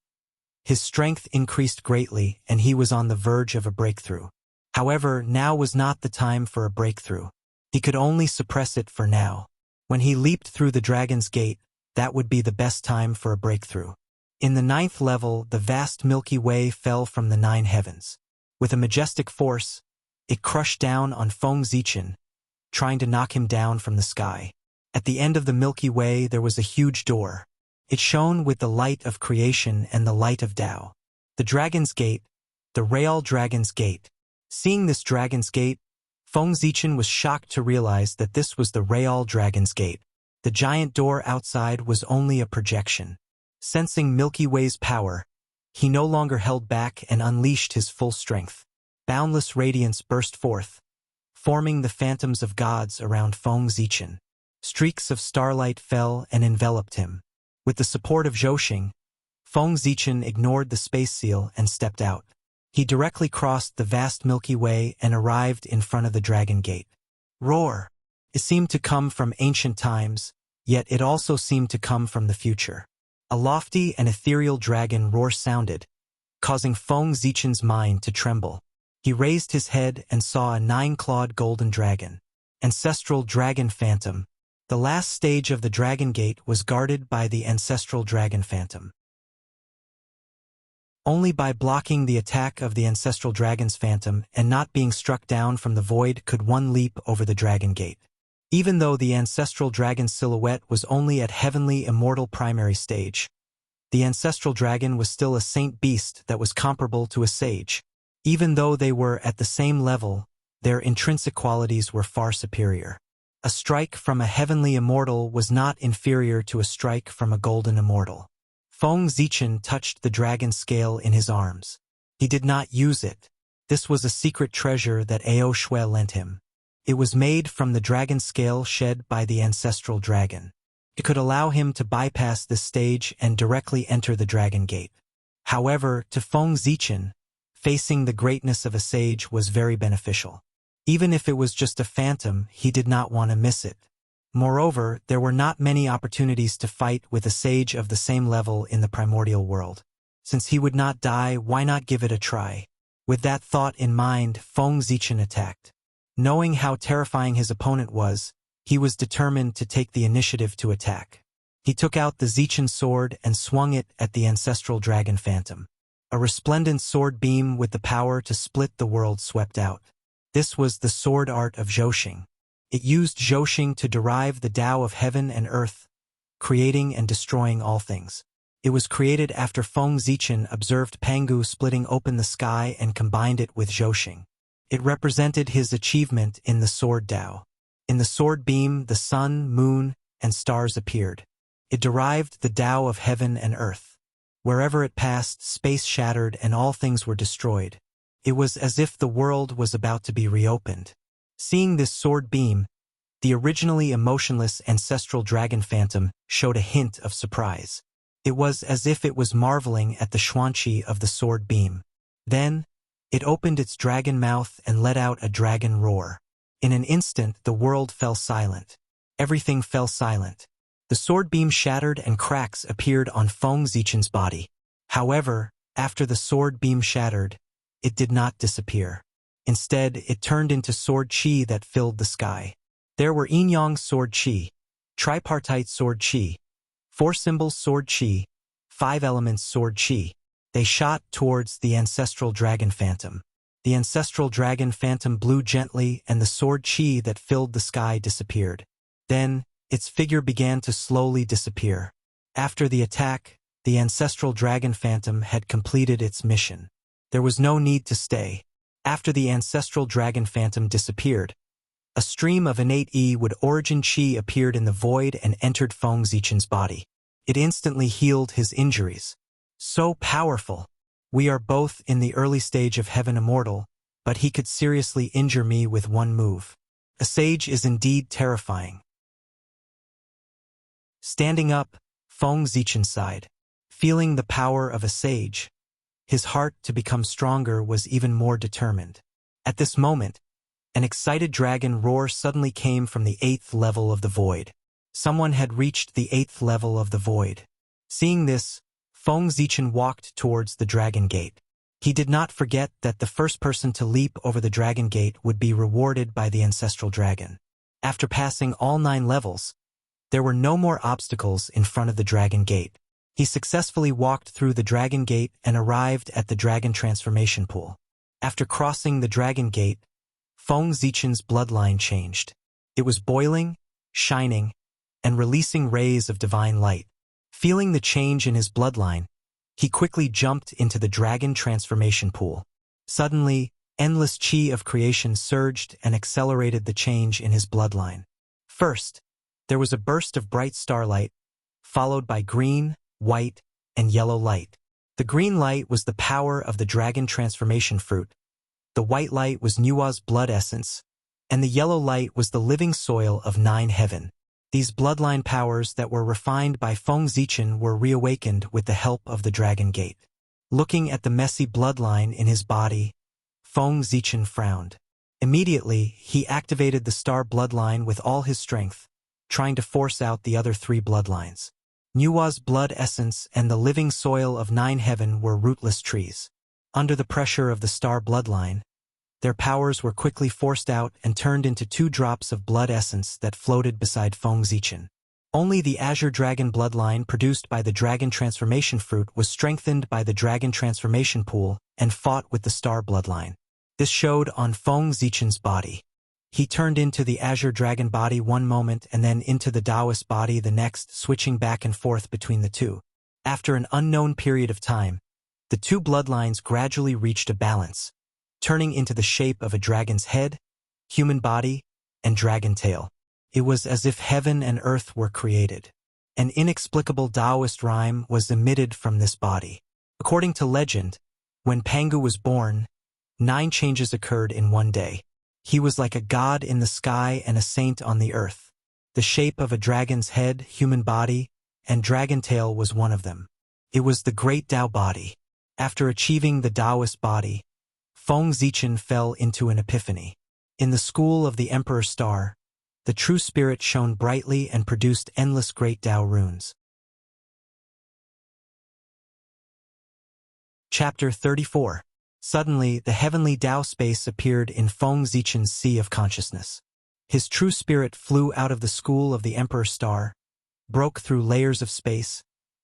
his strength increased greatly and he was on the verge of a breakthrough. However, now was not the time for a breakthrough. He could only suppress it for now. When he leaped through the dragon's gate, that would be the best time for a breakthrough. In the 9th level, the vast Milky Way fell from the 9 heavens. With a majestic force, it crushed down on Feng Zichen, trying to knock him down from the sky. At the end of the Milky Way there was a huge door. It shone with the light of creation and the light of Tao. The Dragon's Gate, the Real Dragon's Gate. Seeing this Dragon's Gate, Feng Zichen was shocked to realize that this was the Real Dragon's Gate. The giant door outside was only a projection. Sensing Milky Way's power, he no longer held back and unleashed his full strength. Boundless radiance burst forth, forming the phantoms of gods around Feng Zichen. Streaks of starlight fell and enveloped him. With the support of Zhoxing, Feng Zichen ignored the space seal and stepped out. He directly crossed the vast Milky Way and arrived in front of the Dragon Gate. Roar! It seemed to come from ancient times, yet it also seemed to come from the future. A lofty and ethereal dragon roar sounded, causing Feng Zichen's mind to tremble. He raised his head and saw a 9-clawed golden dragon. Ancestral Dragon Phantom. The last stage of the Dragon Gate was guarded by the Ancestral Dragon Phantom. Only by blocking the attack of the Ancestral Dragon's Phantom and not being struck down from the void could one leap over the Dragon Gate. Even though the Ancestral Dragon's silhouette was only at Heavenly Immortal Primary Stage, the Ancestral Dragon was still a saint beast that was comparable to a sage. Even though they were at the same level, their intrinsic qualities were far superior. A strike from a Heavenly Immortal was not inferior to a strike from a Golden Immortal. Feng Zichen touched the dragon scale in his arms. He did not use it. This was a secret treasure that Ao Shui lent him. It was made from the dragon scale shed by the Ancestral Dragon. It could allow him to bypass this stage and directly enter the Dragon Gate. However, to Feng Zichen, facing the greatness of a sage was very beneficial. Even if it was just a phantom, he did not want to miss it. Moreover, there were not many opportunities to fight with a sage of the same level in the primordial world. Since he would not die, why not give it a try? With that thought in mind, Feng Zichen attacked. Knowing how terrifying his opponent was, he was determined to take the initiative to attack. He took out the Zichen sword and swung it at the Ancestral Dragon Phantom. A resplendent sword beam with the power to split the world swept out. This was the sword art of Zhoxing. It used Zhoxing to derive the Tao of heaven and earth, creating and destroying all things. It was created after Feng Zichen observed Pangu splitting open the sky and combined it with Zhoxing. It represented his achievement in the sword Tao. In the sword beam, the sun, moon, and stars appeared. It derived the Tao of heaven and earth. Wherever it passed, space shattered and all things were destroyed. It was as if the world was about to be reopened. Seeing this sword beam, the originally emotionless Ancestral Dragon Phantom showed a hint of surprise. It was as if it was marveling at the xuanqi of the sword beam. Then, it opened its dragon mouth and let out a dragon roar. In an instant, the world fell silent. Everything fell silent. The sword beam shattered and cracks appeared on Feng Zichen's body. However, after the sword beam shattered, it did not disappear. Instead, it turned into sword qi that filled the sky. There were yin-yang sword qi, tripartite sword qi, 4-symbol sword qi, 5-elements sword qi. They shot towards the Ancestral Dragon Phantom. The Ancestral Dragon Phantom blew gently and the sword qi that filled the sky disappeared. Then, its figure began to slowly disappear. After the attack, the ancestral dragon phantom had completed its mission. There was no need to stay. After the ancestral dragon phantom disappeared, a stream of innate wood origin chi appeared in the void and entered Feng Zichen's body. It instantly healed his injuries. So powerful. We are both in the early stage of heaven immortal, but he could seriously injure me with one move. A sage is indeed terrifying. Standing up, Feng Zichen sighed. Feeling the power of a sage, his heart to become stronger was even more determined. At this moment, an excited dragon roar suddenly came from the 8th level of the void. Someone had reached the 8th level of the void. Seeing this, Feng Zichen walked towards the dragon gate. He did not forget that the first person to leap over the dragon gate would be rewarded by the ancestral dragon. After passing all 9 levels, there were no more obstacles in front of the dragon gate. He successfully walked through the dragon gate and arrived at the dragon transformation pool. After crossing the dragon gate, Feng Zichen's bloodline changed. It was boiling, shining, and releasing rays of divine light. Feeling the change in his bloodline, he quickly jumped into the dragon transformation pool. Suddenly, endless chi of creation surged and accelerated the change in his bloodline. First, there was a burst of bright starlight, followed by green, white, and yellow light. The green light was the power of the dragon transformation fruit, the white light was Nua's blood essence, and the yellow light was the living soil of 9 heaven. These bloodline powers that were refined by Feng Zichen were reawakened with the help of the dragon gate. Looking at the messy bloodline in his body, Feng Zichen frowned. Immediately, he activated the star bloodline with all his strength, trying to force out the other 3 bloodlines. Nua's blood essence and the living soil of 9 heaven were rootless trees. Under the pressure of the star bloodline, their powers were quickly forced out and turned into 2 drops of blood essence that floated beside Feng Zichen. Only the azure dragon bloodline produced by the dragon transformation fruit was strengthened by the dragon transformation pool and fought with the star bloodline. This showed on Feng Zichen's body. He turned into the azure dragon body one moment and then into the Taoist body the next, switching back and forth between the two. After an unknown period of time, the 2 bloodlines gradually reached a balance, turning into the shape of a dragon's head, human body, and dragon tail. It was as if heaven and earth were created. An inexplicable Taoist rhyme was emitted from this body. According to legend, when Pangu was born, 9 changes occurred in one day. He was like a god in the sky and a saint on the earth. The shape of a dragon's head, human body, and dragon tail was one of them. It was the great Tao body. After achieving the Taoist body, Feng Zichen fell into an epiphany. In the school of the Emperor Star, the true spirit shone brightly and produced endless great Tao runes. Chapter 34. Suddenly, the heavenly Tao space appeared in Feng Zichen's sea of consciousness. His true spirit flew out of the school of the Emperor Star, broke through layers of space,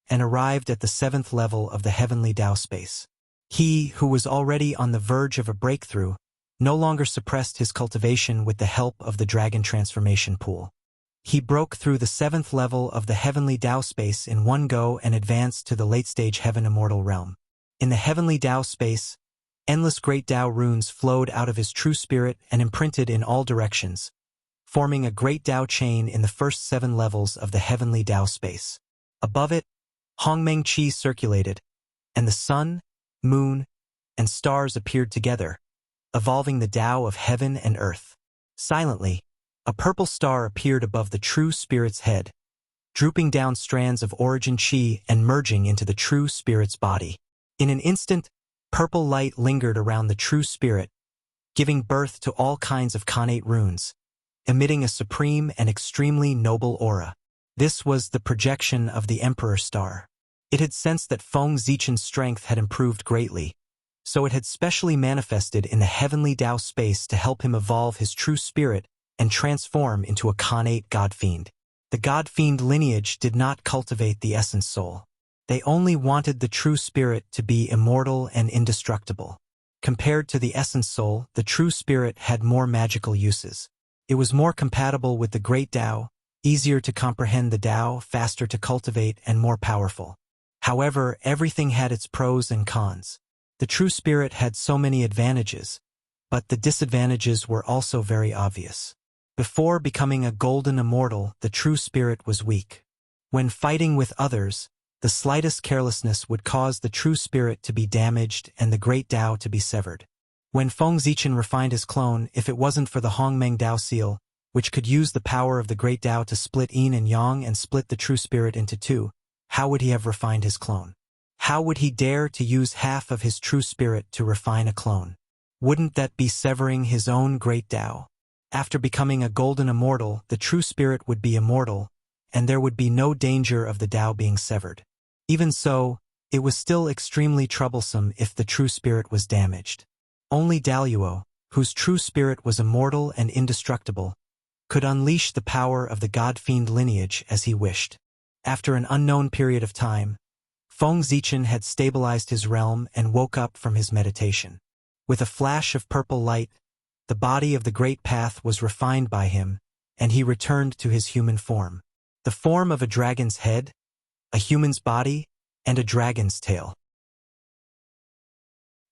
and arrived at the 7th level of the heavenly Tao space. He, who was already on the verge of a breakthrough, no longer suppressed his cultivation with the help of the dragon transformation pool. He broke through the 7th level of the heavenly Tao space in one go and advanced to the late-stage heaven immortal realm. In the heavenly Tao space, endless great Tao runes flowed out of his true spirit and imprinted in all directions, forming a great Tao chain in the first 7 levels of the heavenly Tao space. Above it, Hongmeng Qi circulated, and the sun, moon, and stars appeared together, evolving the Tao of heaven and earth. Silently, a purple star appeared above the true spirit's head, drooping down strands of origin Qi and merging into the true spirit's body. In an instant, purple light lingered around the true spirit, giving birth to all kinds of connate runes, emitting a supreme and extremely noble aura. This was the projection of the Emperor Star. It had sensed that Feng Zichen's strength had improved greatly, so it had specially manifested in the heavenly Tao space to help him evolve his true spirit and transform into a connate god-fiend. The god-fiend lineage did not cultivate the essence soul. They only wanted the true spirit to be immortal and indestructible. Compared to the essence soul, the true spirit had more magical uses. It was more compatible with the great Tao, easier to comprehend the Tao, faster to cultivate, and more powerful. However, everything had its pros and cons. The true spirit had so many advantages, but the disadvantages were also very obvious. Before becoming a golden immortal, the true spirit was weak. When fighting with others, the slightest carelessness would cause the true spirit to be damaged and the great Tao to be severed. When Feng Zichen refined his clone, if it wasn't for the Hongmeng Dao seal, which could use the power of the great Tao to split yin and yang and split the true spirit into two, how would he have refined his clone? How would he dare to use half of his true spirit to refine a clone? Wouldn't that be severing his own great Tao? After becoming a golden immortal, the true spirit would be immortal, and there would be no danger of the Tao being severed. Even so, it was still extremely troublesome if the true spirit was damaged. Only Daluo, whose true spirit was immortal and indestructible, could unleash the power of the god-fiend lineage as he wished. After an unknown period of time, Feng Zichen had stabilized his realm and woke up from his meditation. With a flash of purple light, the body of the Great Path was refined by him, and he returned to his human form. The form of a dragon's head, a human's body, and a dragon's tail.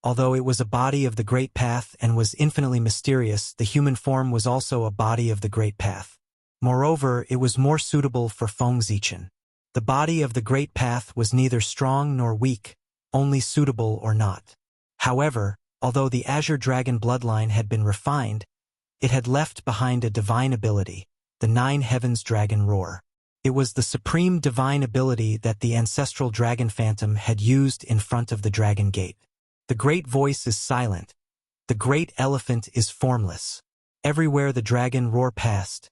Although it was a body of the Great Path and was infinitely mysterious, the human form was also a body of the Great Path. Moreover, it was more suitable for Feng Zichen. The body of the Great Path was neither strong nor weak, only suitable or not. However, although the Azure Dragon bloodline had been refined, it had left behind a divine ability, the Nine Heavens Dragon Roar. It was the supreme divine ability that the ancestral dragon phantom had used in front of the Dragon Gate. The great voice is silent. The great elephant is formless. Everywhere the dragon roar passed,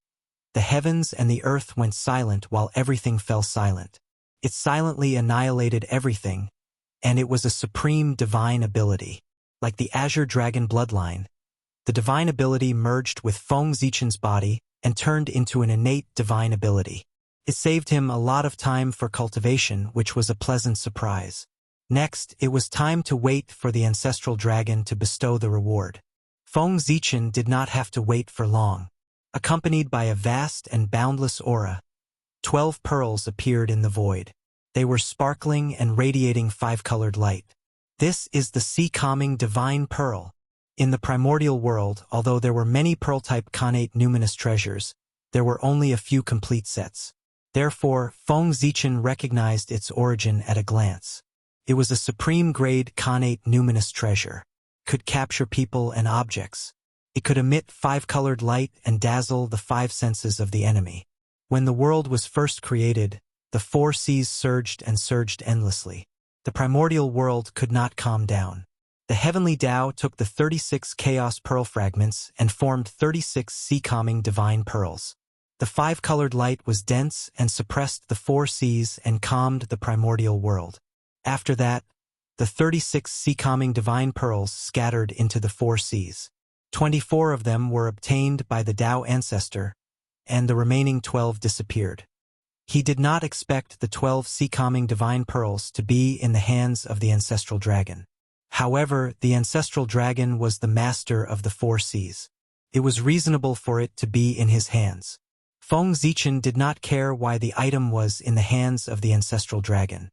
the heavens and the earth went silent while everything fell silent. It silently annihilated everything, and it was a supreme divine ability. Like the Azure Dragon bloodline, the divine ability merged with Feng Zichen's body and turned into an innate divine ability. It saved him a lot of time for cultivation, which was a pleasant surprise. Next, it was time to wait for the ancestral dragon to bestow the reward. Feng Zichen did not have to wait for long. Accompanied by a vast and boundless aura, 12 pearls appeared in the void. They were sparkling and radiating five-colored light. This is the sea-calming divine pearl. In the primordial world, although there were many pearl-type connate numinous treasures, there were only a few complete sets. Therefore, Feng Zichen recognized its origin at a glance. It was a supreme-grade connate numinous treasure. It could capture people and objects. It could emit five-colored light and dazzle the five senses of the enemy. When the world was first created, the four seas surged and surged endlessly. The primordial world could not calm down. The heavenly Tao took the 36 chaos pearl fragments and formed 36 sea-calming divine pearls. The five-colored light was dense and suppressed the four seas and calmed the primordial world. After that, the 36 sea-calming divine pearls scattered into the four seas. 24 of them were obtained by the Tao ancestor, and the remaining 12 disappeared. He did not expect the 12 sea-calming divine pearls to be in the hands of the ancestral dragon. However, the ancestral dragon was the master of the four seas. It was reasonable for it to be in his hands. Feng Zichen did not care why the item was in the hands of the ancestral dragon.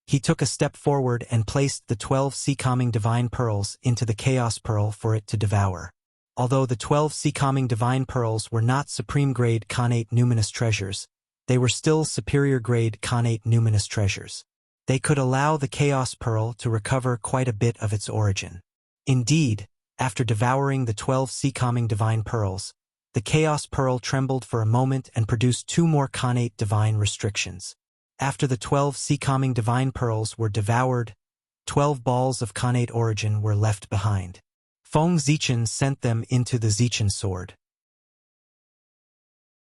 He took a step forward and placed the 12 sea-calming divine pearls into the chaos pearl for it to devour. Although the 12 sea-calming divine pearls were not supreme-grade connate numinous treasures, they were still superior-grade connate numinous treasures. They could allow the chaos pearl to recover quite a bit of its origin. Indeed, after devouring the 12 sea-calming divine pearls, the chaos pearl trembled for a moment and produced 2 more connate divine restrictions. After the 12 sea-calming divine pearls were devoured, 12 balls of connate origin were left behind. Feng Zichen sent them into the Zichen sword.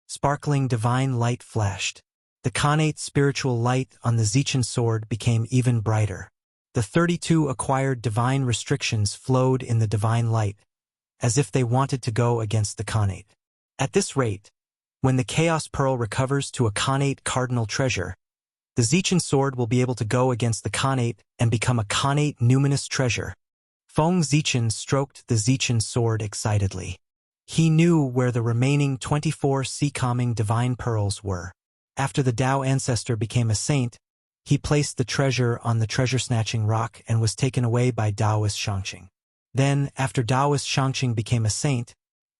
Sparkling divine light flashed. The connate spiritual light on the Zichen sword became even brighter. The 32 acquired divine restrictions flowed in the divine light, as if they wanted to go against the connate. At this rate, when the chaos pearl recovers to a connate cardinal treasure, the Zichen sword will be able to go against the connate and become a connate numinous treasure. Feng Zichen stroked the Zichen sword excitedly. He knew where the remaining 24 sea-calming divine pearls were. After the Tao ancestor became a saint, He placed the treasure on the treasure-snatching rock and was taken away by Taoist Shangqing. Then, after Taoist Shangqing became a saint,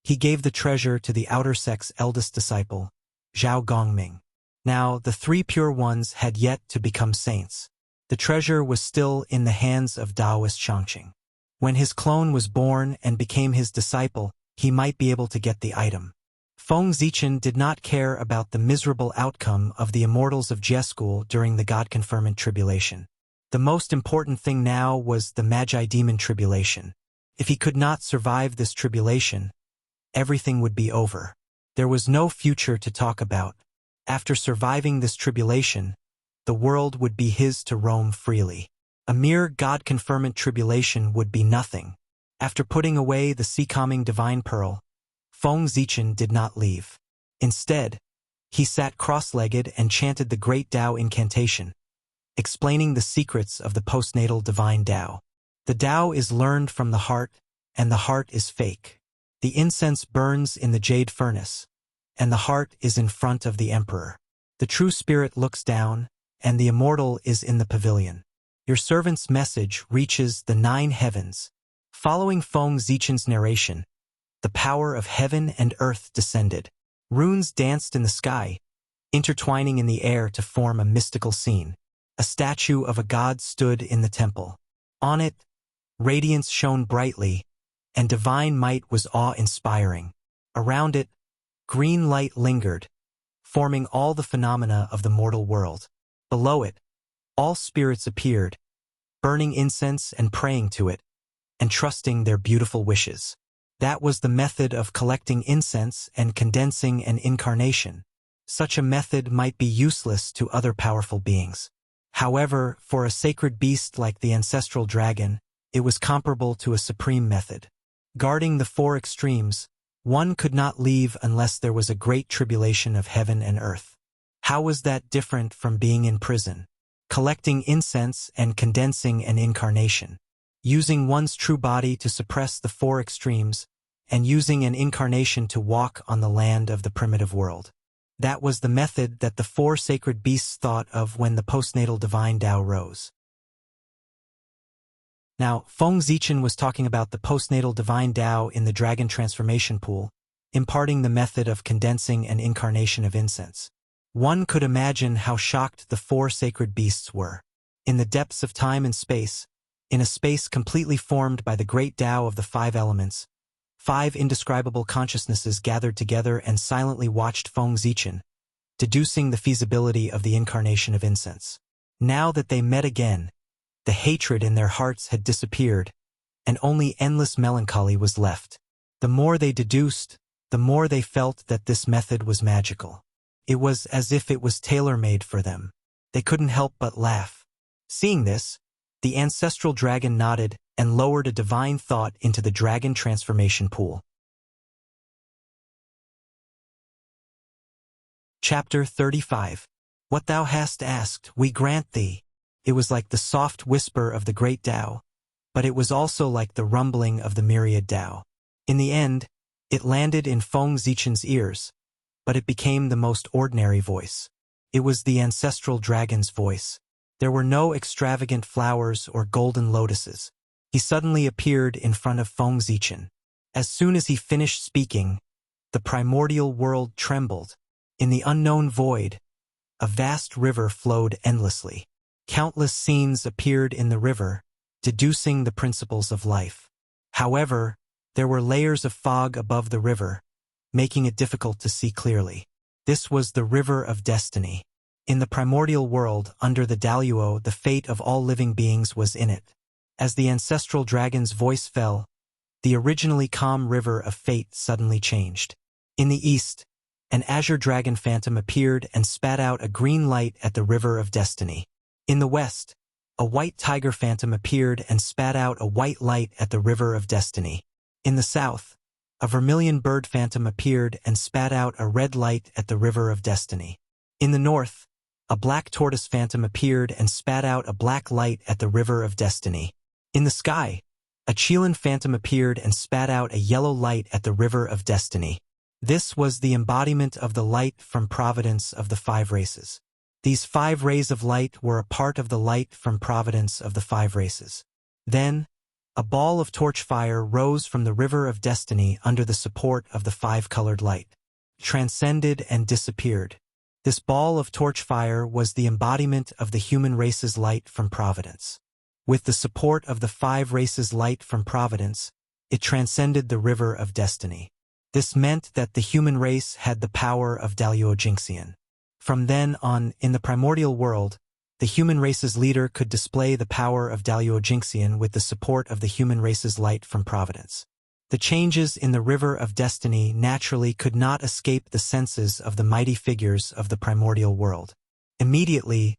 he gave the treasure to the outer sect's eldest disciple, Zhao Gongming. Now, the three pure ones had yet to become saints. The treasure was still in the hands of Taoist Shangqing. When his clone was born and became his disciple, he might be able to get the item. Feng Zichen did not care about the miserable outcome of the immortals of Jie School during the God-conferment tribulation. The most important thing now was the Magi demon tribulation. If he could not survive this tribulation, everything would be over. There was no future to talk about. After surviving this tribulation, the world would be his to roam freely. A mere God-conferment tribulation would be nothing. After putting away the sea-calming divine pearl, Feng Zichen did not leave. Instead, he sat cross-legged and chanted the great Tao incantation, explaining the secrets of the postnatal divine Tao. The Tao is learned from the heart, and the heart is fake. The incense burns in the jade furnace, and the heart is in front of the emperor. The true spirit looks down, and the immortal is in the pavilion. Your servant's message reaches the 9 heavens. Following Feng Zichen's narration, the power of heaven and earth descended. Runes danced in the sky, intertwining in the air to form a mystical scene. A statue of a god stood in the temple. On it, radiance shone brightly, and divine might was awe-inspiring. Around it, green light lingered, forming all the phenomena of the mortal world. Below it, all spirits appeared, burning incense and praying to it, and trusting their beautiful wishes. That was the method of collecting incense and condensing an incarnation. Such a method might be useless to other powerful beings. However, for a sacred beast like the ancestral dragon, it was comparable to a supreme method. Guarding the 4 extremes, one could not leave unless there was a great tribulation of heaven and earth. How was that different from being in prison? Collecting incense and condensing an incarnation. Using one's true body to suppress the 4 extremes, and using an incarnation to walk on the land of the primitive world. That was the method that the 4 sacred beasts thought of when the postnatal divine Tao rose. Now, Feng Zichen was talking about the postnatal divine Tao in the dragon transformation pool, imparting the method of condensing an incarnation of incense. One could imagine how shocked the 4 sacred beasts were. In the depths of time and space, in a space completely formed by the great Tao of the 5 elements, 5 indescribable consciousnesses gathered together and silently watched Feng Zichen, deducing the feasibility of the incarnation of incense. Now that they met again, the hatred in their hearts had disappeared, and only endless melancholy was left. The more they deduced, the more they felt that this method was magical. It was as if it was tailor-made for them. They couldn't help but laugh. Seeing this, the ancestral dragon nodded and lowered a divine thought into the dragon transformation pool. Chapter 35. What thou hast asked, we grant thee. It was like the soft whisper of the great Tao, but it was also like the rumbling of the myriad Tao. In the end, it landed in Feng Zichen's ears, but it became the most ordinary voice. It was the ancestral dragon's voice. There were no extravagant flowers or golden lotuses. He suddenly appeared in front of Feng Zichen. As soon as he finished speaking, the primordial world trembled. In the unknown void, a vast river flowed endlessly. Countless scenes appeared in the river, deducing the principles of life. However, there were layers of fog above the river, making it difficult to see clearly. This was the river of destiny. In the primordial world, under the Daluo, the fate of all living beings was in it. As the ancestral dragon's voice fell, the originally calm river of fate suddenly changed. In the east, an azure dragon phantom appeared and spat out a green light at the river of destiny. In the west, a white tiger phantom appeared and spat out a white light at the river of destiny. In the south, a vermilion bird phantom appeared and spat out a red light at the river of destiny. In the north, a black tortoise phantom appeared and spat out a black light at the river of destiny. In the sky, a Chilan phantom appeared and spat out a yellow light at the river of destiny. This was the embodiment of the light from providence of the 5 races. These 5 rays of light were a part of the light from providence of the 5 races. Then, a ball of torch fire rose from the river of destiny under the support of the 5-colored light, transcended and disappeared. This ball of torch fire was the embodiment of the human race's light from providence. With the support of the 5 races' light from providence, it transcended the river of destiny. This meant that the human race had the power of Daluo Jingxian. From then on, in the primordial world, the human race's leader could display the power of Daluo Jingxian with the support of the human race's light from providence. The changes in the river of destiny naturally could not escape the senses of the mighty figures of the primordial world. Immediately,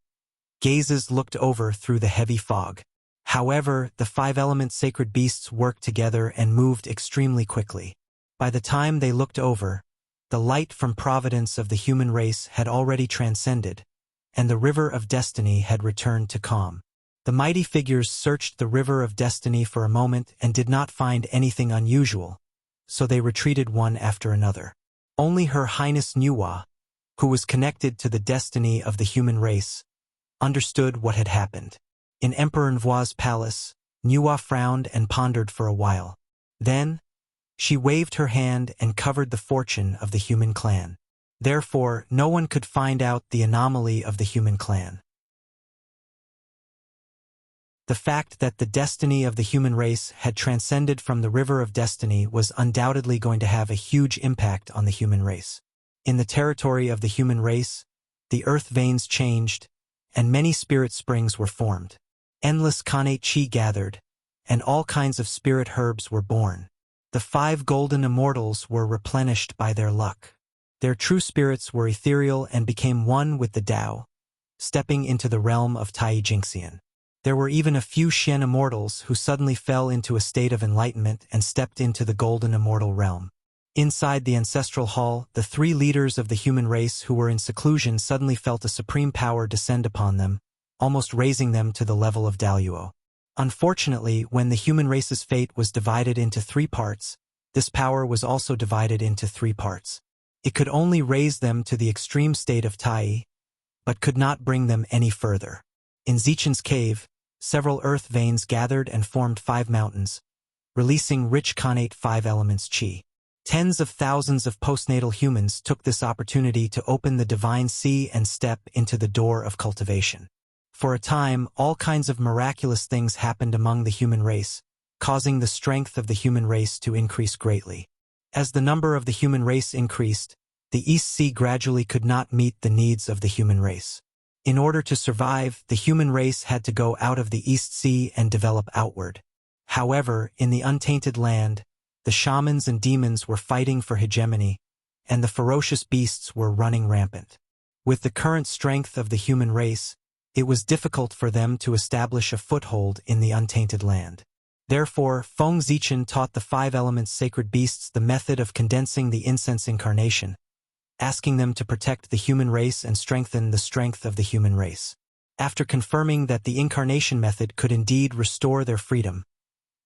gazes looked over through the heavy fog. However, the 5-element sacred beasts worked together and moved extremely quickly. By the time they looked over, the light from providence of the human race had already transcended, and the river of destiny had returned to calm. The mighty figures searched the river of destiny for a moment and did not find anything unusual, so they retreated one after another. Only Her Highness Nuwa, who was connected to the destiny of the human race, understood what had happened. In Emperor Nvua's palace, Nuwa frowned and pondered for a while. Then, she waved her hand and covered the fortune of the human clan. Therefore, no one could find out the anomaly of the human clan. The fact that the destiny of the human race had transcended from the river of destiny was undoubtedly going to have a huge impact on the human race. In the territory of the human race, the earth veins changed, and many spirit springs were formed. Endless Khanate Chi gathered, and all kinds of spirit herbs were born. The 5 golden immortals were replenished by their luck. Their true spirits were ethereal and became one with the Tao, stepping into the realm of Tai Jingxian. There were even a few Xian immortals who suddenly fell into a state of enlightenment and stepped into the golden immortal realm. Inside the ancestral hall, the 3 leaders of the human race who were in seclusion suddenly felt a supreme power descend upon them, almost raising them to the level of Daluo. Unfortunately, when the human race's fate was divided into 3 parts, this power was also divided into 3 parts. It could only raise them to the extreme state of Tai, but could not bring them any further. In Zichen's cave, several earth veins gathered and formed 5 mountains, releasing rich Khanate 5 elements Qi. Tens of thousands of postnatal humans took this opportunity to open the divine sea and step into the door of cultivation. For a time, all kinds of miraculous things happened among the human race, causing the strength of the human race to increase greatly. As the number of the human race increased, the East Sea gradually could not meet the needs of the human race. In order to survive, the human race had to go out of the East Sea and develop outward. However, in the untainted land, the shamans and demons were fighting for hegemony, and the ferocious beasts were running rampant. With the current strength of the human race, it was difficult for them to establish a foothold in the untainted land. Therefore, Feng Zichen taught the 5 elements sacred beasts the method of condensing the incense incarnation, asking them to protect the human race and strengthen the strength of the human race. After confirming that the incarnation method could indeed restore their freedom,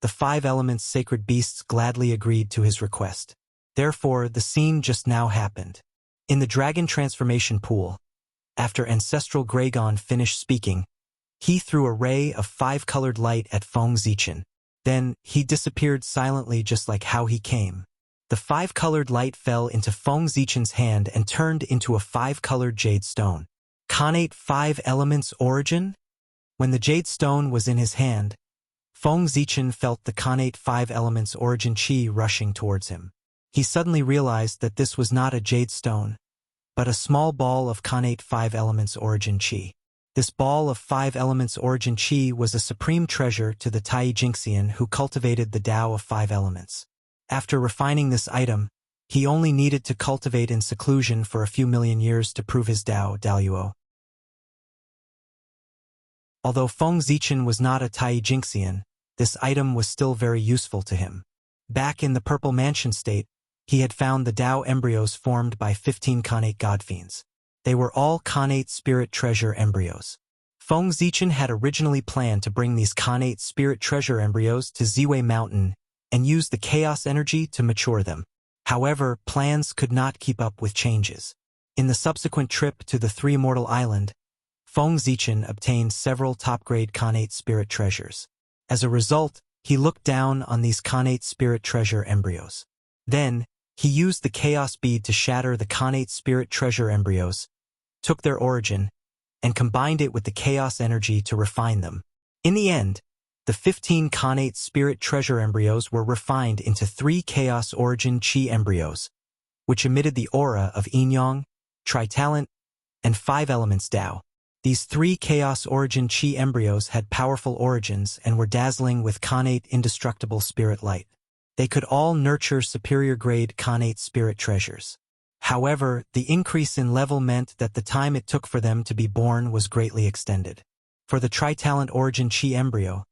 the 5 elements sacred beasts gladly agreed to his request. Therefore, the scene just now happened. In the dragon transformation pool, after Ancestral Gragon finished speaking, he threw a ray of 5-colored light at Feng Zichen. Then, he disappeared silently just like how he came. The 5-colored light fell into Feng Zichen's hand and turned into a 5-colored jade stone. Khanate 5 elements origin? When the jade stone was in his hand, Feng Zichen felt the Khanate 5 elements origin Qi rushing towards him. He suddenly realized that this was not a jade stone, but a small ball of Khanate 5 elements origin Qi. This ball of 5 elements origin Qi was a supreme treasure to the Tai Jingxian who cultivated the Tao of 5 elements. After refining this item, he only needed to cultivate in seclusion for a few million years to prove his Tao, Daluo. Although Feng Zichen was not a Tai Jingxian, this item was still very useful to him. Back in the Purple Mansion state, he had found the Tao embryos formed by 15 Khanate godfiends. They were all Khanate spirit treasure embryos. Feng Zichen had originally planned to bring these Khanate spirit treasure embryos to Ziwei Mountain and use the chaos energy to mature them. However, plans could not keep up with changes. In the subsequent trip to the 3 Immortal Island, Feng Zichen obtained several top-grade Khanate spirit treasures. As a result, he looked down on these Khanate spirit treasure embryos. Then, he used the Chaos Bead to shatter the Khanate spirit treasure embryos, took their origin, and combined it with the Chaos energy to refine them. In the end, the 15 Khanate spirit treasure embryos were refined into 3 Chaos origin Qi embryos, which emitted the aura of Yin-Yang, Tri-Talent, and 5 Elements Tao. These 3 Chaos origin Qi embryos had powerful origins and were dazzling with Khanate indestructible spirit light. They could all nurture superior-grade Khanate spirit treasures. However, the increase in level meant that the time it took for them to be born was greatly extended. For the Tri-Talent origin Qi embryo,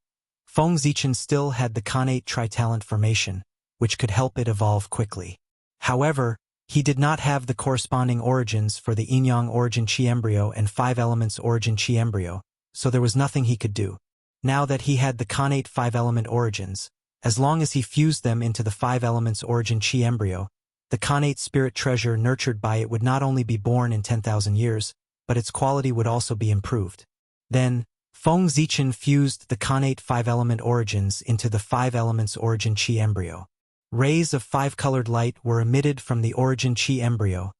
Feng Zichen still had the Khanate Tri-Talent formation, which could help it evolve quickly. However, he did not have the corresponding origins for the Yin-Yang origin Qi embryo and 5 Elements origin Qi embryo, so there was nothing he could do. Now that he had the Khanate 5-element origins, as long as he fused them into the 5 Elements origin Qi embryo, the Khanate spirit treasure nurtured by it would not only be born in 10,000 years, but its quality would also be improved. Then, Feng Zichen fused the Khanate 5-element origins into the 5 Elements origin Qi embryo. Rays of 5-colored light were emitted from the origin Qi embryo,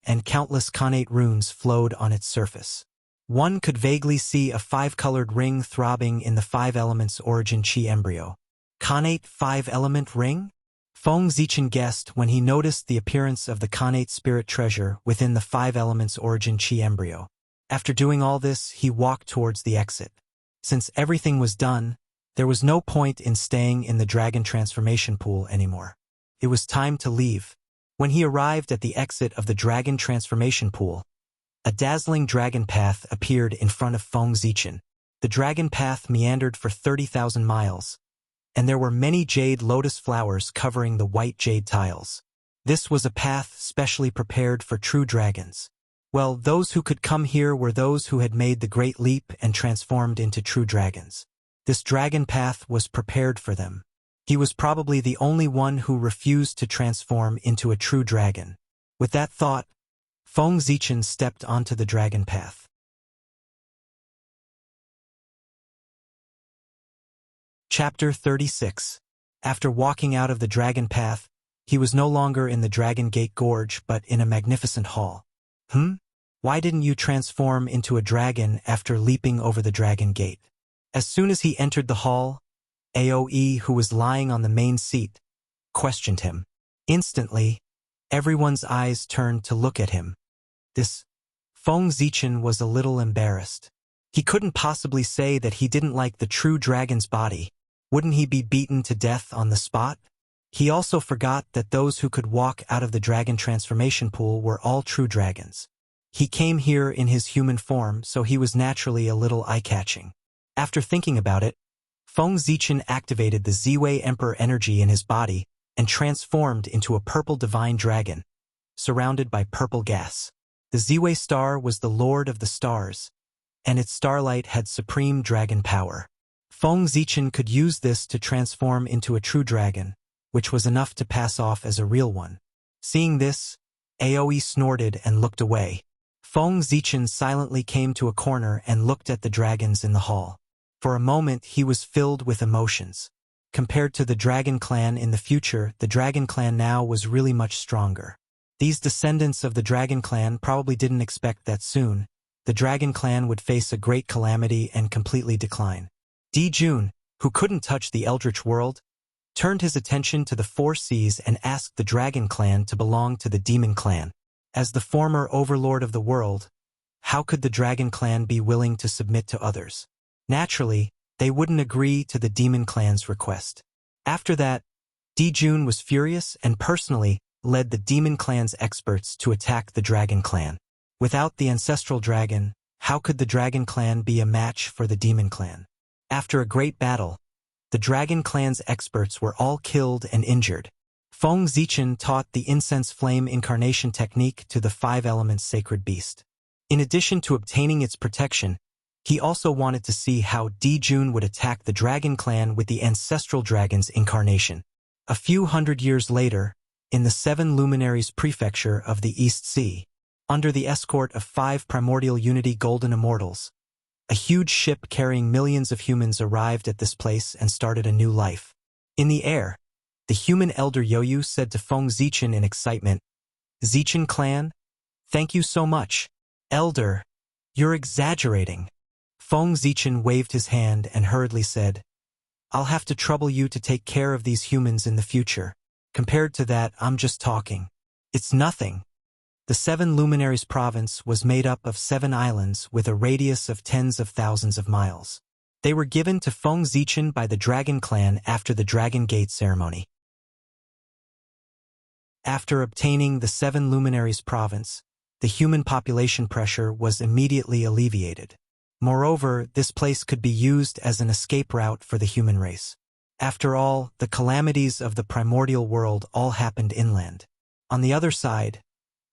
and countless Khanate runes flowed on its surface. One could vaguely see a 5-colored ring throbbing in the 5 Elements origin Qi embryo. Khanate 5-element ring? Feng Zichen guessed when he noticed the appearance of the Khanate spirit treasure within the 5 Elements origin Qi embryo. After doing all this, he walked towards the exit. Since everything was done, there was no point in staying in the dragon transformation pool anymore. It was time to leave. When he arrived at the exit of the dragon transformation pool, a dazzling dragon path appeared in front of Feng Zichen. The dragon path meandered for 30,000 miles, and there were many jade lotus flowers covering the white jade tiles. This was a path specially prepared for true dragons. Well, those who could come here were those who had made the great leap and transformed into true dragons. This dragon path was prepared for them. He was probably the only one who refused to transform into a true dragon. With that thought, Feng Zichen stepped onto the dragon path. Chapter 36. After walking out of the dragon path, he was no longer in the Dragon Gate Gorge but in a magnificent hall. Why didn't you transform into a dragon after leaping over the Dragon Gate? As soon as he entered the hall, Aoe, who was lying on the main seat, questioned him. Instantly, everyone's eyes turned to look at him. Feng Zichen was a little embarrassed. He couldn't possibly say that he didn't like the true dragon's body. Wouldn't he be beaten to death on the spot? He also forgot that those who could walk out of the dragon transformation pool were all true dragons. He came here in his human form, so he was naturally a little eye-catching. After thinking about it, Feng Zichen activated the Ziwei Emperor energy in his body and transformed into a purple divine dragon, surrounded by purple gas. The Ziwei star was the lord of the stars, and its starlight had supreme dragon power. Feng Zichen could use this to transform into a true dragon, which was enough to pass off as a real one. Seeing this, Aoe snorted and looked away. Feng Zichen silently came to a corner and looked at the dragons in the hall. For a moment he was filled with emotions. Compared to the Dragon Clan in the future, the Dragon Clan now was really much stronger. These descendants of the Dragon Clan probably didn't expect that soon the Dragon Clan would face a great calamity and completely decline. Jun, who couldn't touch the Eldritch world, turned his attention to the 4 seas and asked the Dragon Clan to belong to the Demon Clan. As the former overlord of the world, how could the Dragon Clan be willing to submit to others? Naturally, they wouldn't agree to the Demon Clan's request. After that, Jun was furious and personally led the Demon Clan's experts to attack the Dragon Clan. Without the ancestral dragon, how could the Dragon Clan be a match for the Demon Clan? After a great battle, the Dragon Clan's experts were all killed and injured. Feng Zichen taught the incense flame incarnation technique to the 5 Elements sacred beast. In addition to obtaining its protection, he also wanted to see how Jun would attack the Dragon Clan with the ancestral dragon's incarnation. A few hundred years later, in the 7 Luminaries prefecture of the East Sea, Under the escort of 5 primordial Unity Golden Immortals, a huge ship carrying millions of humans arrived at this place and started a new life. In the air, the human elder Yoyu said to Feng Zichen in excitement, "Zichen clan? Thank you so much. Elder, you're exaggerating." Feng Zichen waved his hand and hurriedly said, "I'll have to trouble you to take care of these humans in the future. Compared to that, I'm just talking. It's nothing." The 7 Luminaries province was made up of 7 islands with a radius of tens of thousands of miles. They were given to Feng Zichen by the Dragon Clan after the Dragon Gate ceremony. After obtaining the 7 Luminaries province, the human population pressure was immediately alleviated. Moreover, this place could be used as an escape route for the human race. After all, the calamities of the primordial world all happened inland. On the other side,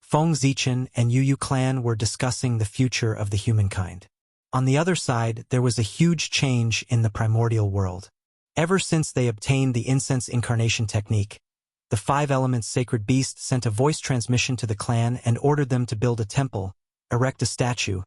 Feng Zichen and Yuyu clan were discussing the future of the humankind. On the other side, there was a huge change in the primordial world. Ever since they obtained the incense incarnation technique, the 5 elements sacred beast sent a voice transmission to the clan and ordered them to build a temple, erect a statue,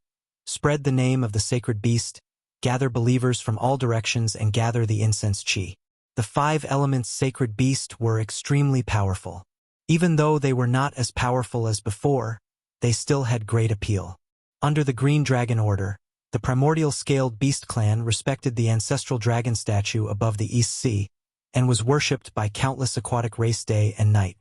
spread the name of the sacred beast, gather believers from all directions and gather the incense chi. The 5 elements sacred beast were extremely powerful. Even though they were not as powerful as before, they still had great appeal. Under the Green Dragon Order, the primordial scaled beast clan respected the ancestral dragon statue above the East Sea and was worshipped by countless aquatic race day and night.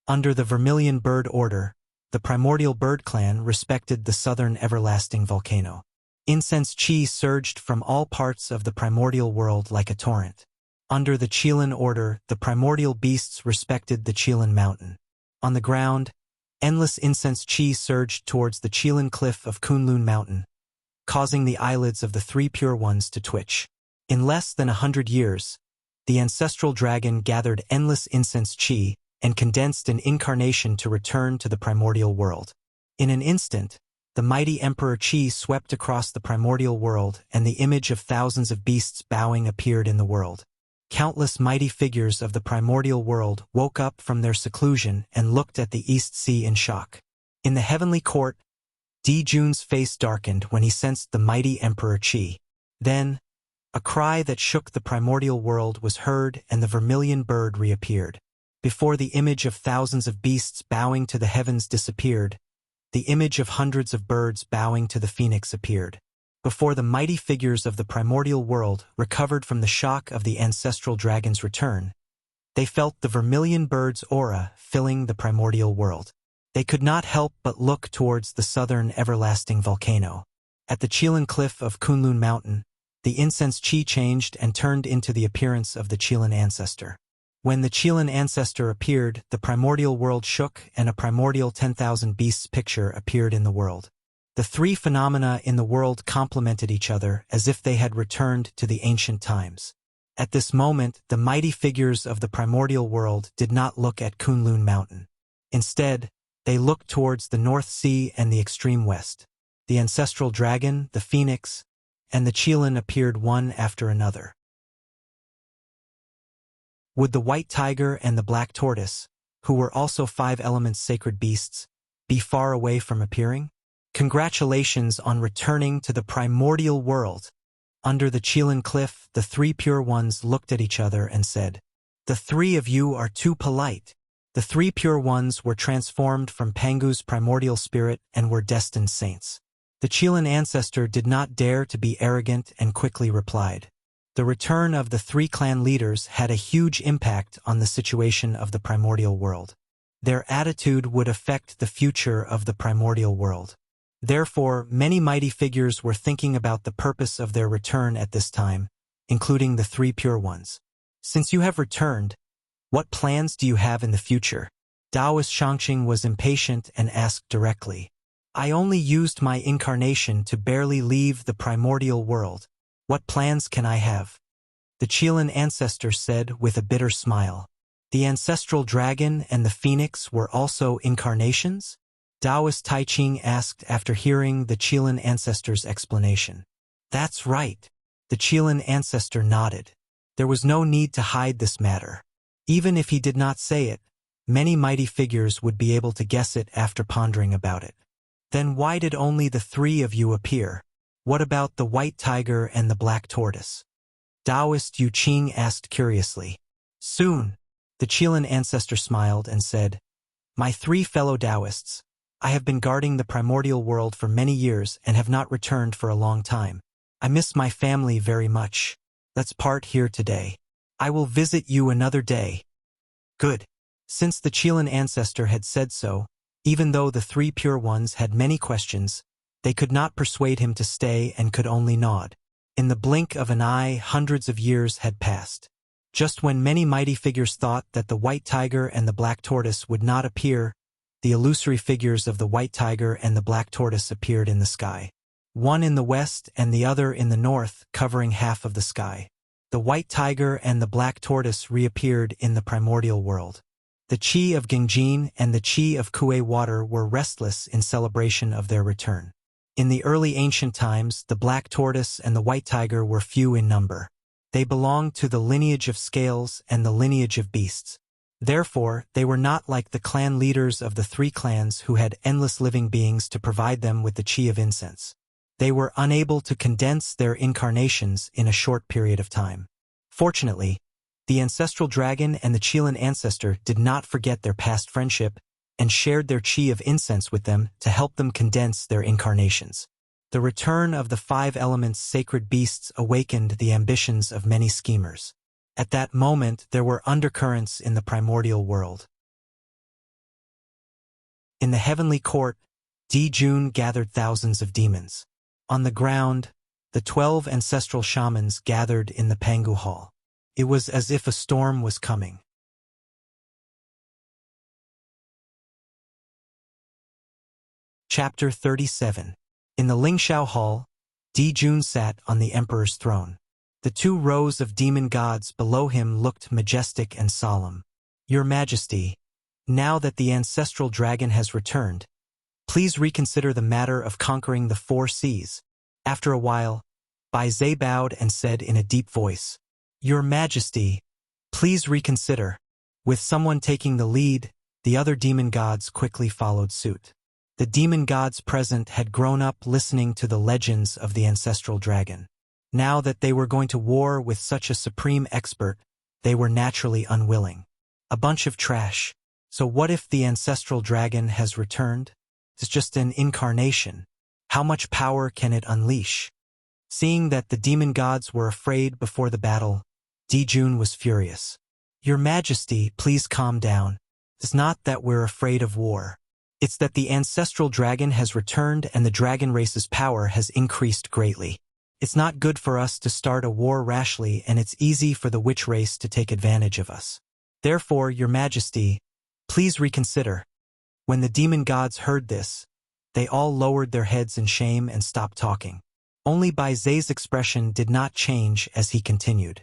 Under the Vermilion Bird Order, the primordial bird clan respected the southern everlasting volcano. Incense chi surged from all parts of the primordial world like a torrent. Under the Qilin Order, the primordial beasts respected the Qilin Mountain. On the ground, endless incense chi surged towards the Qilin Cliff of Kunlun Mountain, causing the eyelids of the 3 pure ones to twitch. In less than 100 years, the ancestral dragon gathered endless incense chi and condensed an incarnation to return to the primordial world. In an instant, the mighty Emperor Chi swept across the primordial world and the image of thousands of beasts bowing appeared in the world. Countless mighty figures of the primordial world woke up from their seclusion and looked at the East Sea in shock. In the heavenly court, Di Jun's face darkened when he sensed the mighty Emperor Qi. Then, a cry that shook the primordial world was heard and the vermilion bird reappeared. Before the image of thousands of beasts bowing to the heavens disappeared, the image of hundreds of birds bowing to the phoenix appeared. Before the mighty figures of the primordial world recovered from the shock of the ancestral dragon's return, they felt the vermilion bird's aura filling the primordial world. They could not help but look towards the southern everlasting volcano. At the Qilin Cliff of Kunlun Mountain, the incense chi changed and turned into the appearance of the Qilin ancestor. When the Qilin ancestor appeared, the primordial world shook and a primordial 10,000 beasts picture appeared in the world. The 3 phenomena in the world complemented each other as if they had returned to the ancient times. At this moment, the mighty figures of the primordial world did not look at Kunlun Mountain. Instead, they looked towards the North Sea and the extreme west. The ancestral dragon, the phoenix, and the Qilin appeared one after another. Would the white tiger and the black tortoise, who were also 5 elements sacred beasts, be far away from appearing? Congratulations on returning to the primordial world. Under the Qilin Cliff, the 3 pure ones looked at each other and said, "The 3 of you are too polite." The 3 pure ones were transformed from Pangu's primordial spirit and were destined saints. The Qilin ancestor did not dare to be arrogant and quickly replied. The return of the 3 clan leaders had a huge impact on the situation of the primordial world. Their attitude would affect the future of the primordial world. Therefore, many mighty figures were thinking about the purpose of their return at this time, including the 3 pure ones. Since you have returned, what plans do you have in the future? Taoist Shangqing was impatient and asked directly. I only used my incarnation to barely leave the primordial world. What plans can I have? The Qilin ancestor said with a bitter smile. The ancestral dragon and the phoenix were also incarnations? Taoist Taiching asked after hearing the Qilin ancestor's explanation. That's right. The Qilin ancestor nodded. There was no need to hide this matter. Even if he did not say it, many mighty figures would be able to guess it after pondering about it. Then why did only the three of you appear? What about the white tiger and the black tortoise? Taoist Yu Qing asked curiously. Soon, the Qilan ancestor smiled and said, My three fellow Taoists, I have been guarding the primordial world for many years and have not returned for a long time. I miss my family very much. Let's part here today. I will visit you another day. Good. Since the Qilan ancestor had said so, even though the three pure ones had many questions, they could not persuade him to stay and could only nod. In the blink of an eye, hundreds of years had passed. Just when many mighty figures thought that the white tiger and the black tortoise would not appear, the illusory figures of the white tiger and the black tortoise appeared in the sky. One in the west and the other in the north, covering half of the sky. The white tiger and the black tortoise reappeared in the primordial world. The Qi of Gengjin and the Qi of Kuei water were restless in celebration of their return. In the early ancient times, the black tortoise and the white tiger were few in number. They belonged to the lineage of scales and the lineage of beasts. Therefore, they were not like the clan leaders of the three clans who had endless living beings to provide them with the Qi of incense. They were unable to condense their incarnations in a short period of time. Fortunately, the ancestral dragon and the Qilan ancestor did not forget their past friendship and shared their Qi of incense with them to help them condense their incarnations. The return of the five elements sacred beasts awakened the ambitions of many schemers. At that moment, there were undercurrents in the primordial world. In the heavenly court, Di Jun gathered thousands of demons. On the ground, the 12 ancestral shamans gathered in the Pangu Hall. It was as if a storm was coming. Chapter 37. In the Lingshao Hall, Di Jun sat on the emperor's throne. The 2 rows of demon gods below him looked majestic and solemn. Your Majesty, now that the ancestral dragon has returned, please reconsider the matter of conquering the 4 seas. After a while, Bai Zhe bowed and said in a deep voice, Your Majesty, please reconsider. With someone taking the lead, the other demon gods quickly followed suit. The demon gods present had grown up listening to the legends of the ancestral dragon. Now that they were going to war with such a supreme expert, they were naturally unwilling. A bunch of trash. So what if the ancestral dragon has returned? It's just an incarnation. How much power can it unleash? Seeing that the demon gods were afraid before the battle, Di Jun was furious. Your Majesty, please calm down. It's not that we're afraid of war. It's that the ancestral dragon has returned and the dragon race's power has increased greatly. It's not good for us to start a war rashly, and it's easy for the witch race to take advantage of us. Therefore, Your Majesty, please reconsider. When the demon gods heard this, they all lowered their heads in shame and stopped talking. Only Bai Zhe's expression did not change as he continued.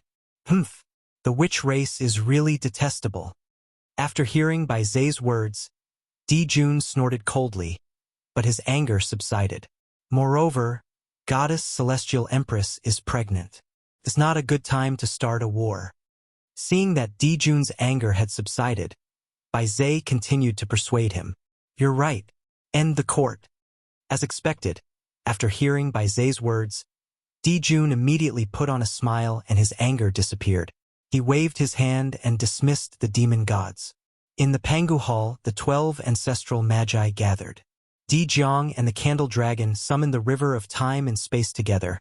Humph, the witch race is really detestable. After hearing Bai Zhe's words, Di Jun snorted coldly, but his anger subsided. Moreover, Goddess Celestial Empress is pregnant. It's not a good time to start a war. Seeing that Di Jun's anger had subsided, Bai Zhe continued to persuade him. You're right. End the court. As expected, after hearing Bai Zhe's words, Di Jun immediately put on a smile and his anger disappeared. He waved his hand and dismissed the demon gods. In the Pangu Hall, the 12 ancestral magi gathered. Di Jiang and the Candle Dragon summoned the river of time and space together,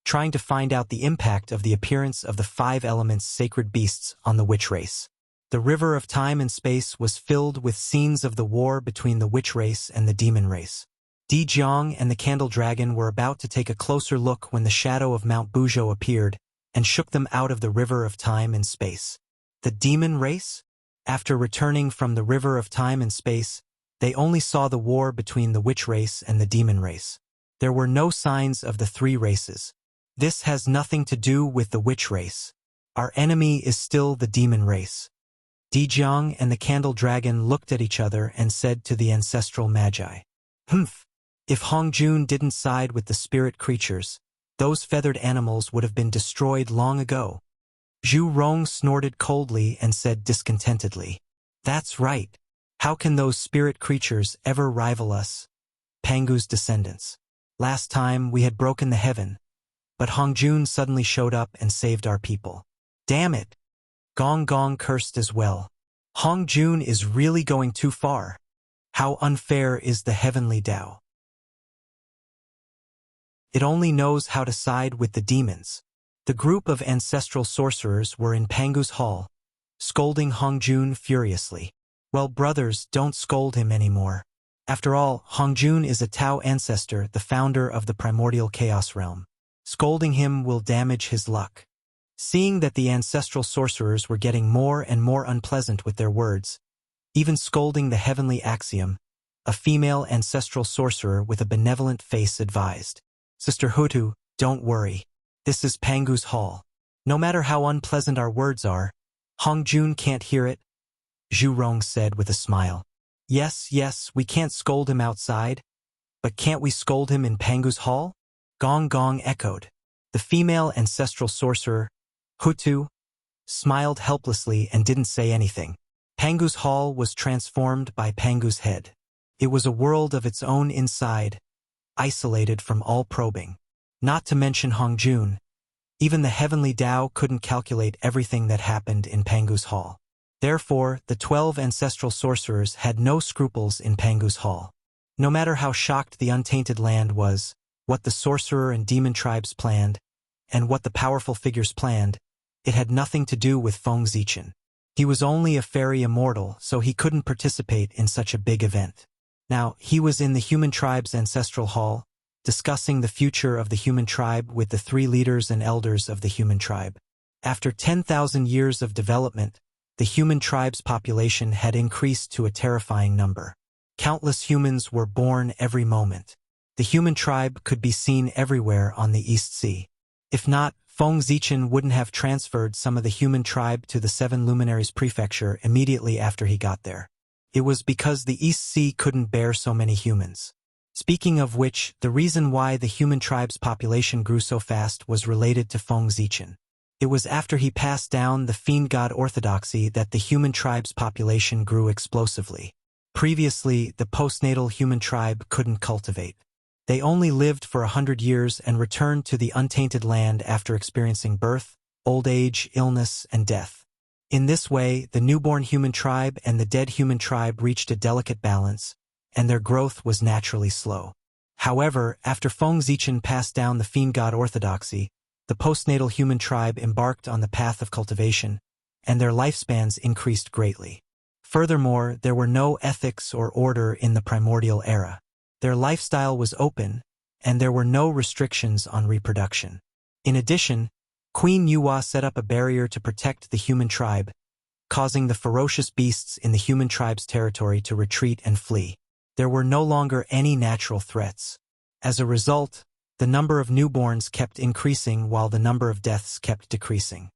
trying to find out the impact of the appearance of the 5 elements sacred beasts on the witch race. The river of time and space was filled with scenes of the war between the witch race and the demon race. Di Jiang and the Candle Dragon were about to take a closer look when the shadow of Mount Buzhou appeared and shook them out of the river of time and space. The demon race? After returning from the river of time and space, they only saw the war between the witch race and the demon race. There were no signs of the 3 races. This has nothing to do with the witch race. Our enemy is still the demon race. Di Jiang and the Candle Dragon looked at each other and said to the ancestral magi, Humph, if Hong Jun didn't side with the spirit creatures, those feathered animals would have been destroyed long ago. Zhu Rong snorted coldly and said discontentedly, That's right. How can those spirit creatures ever rival us? Pangu's descendants. Last time, we had broken the heaven, but Hongjun suddenly showed up and saved our people. Damn it! Gong Gong cursed as well. Hongjun is really going too far. How unfair is the heavenly Tao? It only knows how to side with the demons. The group of ancestral sorcerers were in Pangu's hall, scolding Hongjun furiously. Well, brothers, don't scold him anymore. After all, Hongjun is a Tao ancestor, the founder of the primordial chaos realm. Scolding him will damage his luck. Seeing that the ancestral sorcerers were getting more and more unpleasant with their words, even scolding the heavenly axiom, a female ancestral sorcerer with a benevolent face advised, "Sister Hutu, don't worry. This is Pangu's hall. No matter how unpleasant our words are, Hongjun can't hear it," Zhu Rong said with a smile. Yes, we can't scold him outside, but can't we scold him in Pangu's hall? Gong Gong echoed. The female ancestral sorcerer, Hutu, smiled helplessly and didn't say anything. Pangu's hall was transformed by Pangu's head. It was a world of its own inside, isolated from all probing. Not to mention Hongjun, even the heavenly Tao couldn't calculate everything that happened in Pangu's hall. Therefore, the 12 ancestral sorcerers had no scruples in Pangu's hall. No matter how shocked the untainted land was, what the sorcerer and demon tribes planned, and what the powerful figures planned, it had nothing to do with Feng Zichen. He was only a fairy immortal, so he couldn't participate in such a big event. Now, he was in the human tribe's ancestral hall, discussing the future of the human tribe with the 3 leaders and elders of the human tribe. After 10,000 years of development, the human tribe's population had increased to a terrifying number. Countless humans were born every moment. The human tribe could be seen everywhere on the East Sea. If not, Feng Zichen wouldn't have transferred some of the human tribe to the 7 Luminaries Prefecture immediately after he got there. It was because the East Sea couldn't bear so many humans. Speaking of which, the reason why the human tribe's population grew so fast was related to Feng Zichen. It was after he passed down the fiend god orthodoxy that the human tribe's population grew explosively. Previously, the postnatal human tribe couldn't cultivate. They only lived for 100 years and returned to the untainted land after experiencing birth, old age, illness, and death. In this way, the newborn human tribe and the dead human tribe reached a delicate balance, and their growth was naturally slow. However, after Feng Zichen passed down the fiend god orthodoxy, the postnatal human tribe embarked on the path of cultivation, and their lifespans increased greatly. Furthermore, there were no ethics or order in the primordial era. Their lifestyle was open, and there were no restrictions on reproduction. In addition, Queen Yuhua set up a barrier to protect the human tribe, causing the ferocious beasts in the human tribe's territory to retreat and flee. There were no longer any natural threats. As a result, the number of newborns kept increasing while the number of deaths kept decreasing.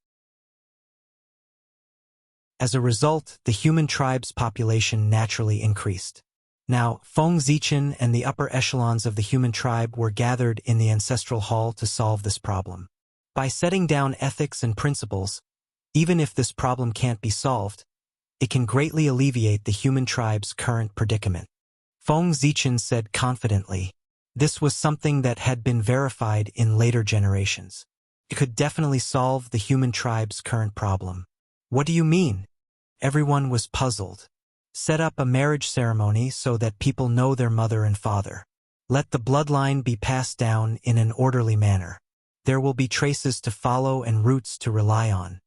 As a result, the human tribe's population naturally increased. Now, Feng Zichen and the upper echelons of the human tribe were gathered in the ancestral hall to solve this problem. By setting down ethics and principles, even if this problem can't be solved, it can greatly alleviate the human tribe's current predicament. Feng Zichen said confidently. This was something that had been verified in later generations. It could definitely solve the human tribe's current problem. What do you mean? Everyone was puzzled. Set up a marriage ceremony so that people know their mother and father. Let the bloodline be passed down in an orderly manner. There will be traces to follow and roots to rely on.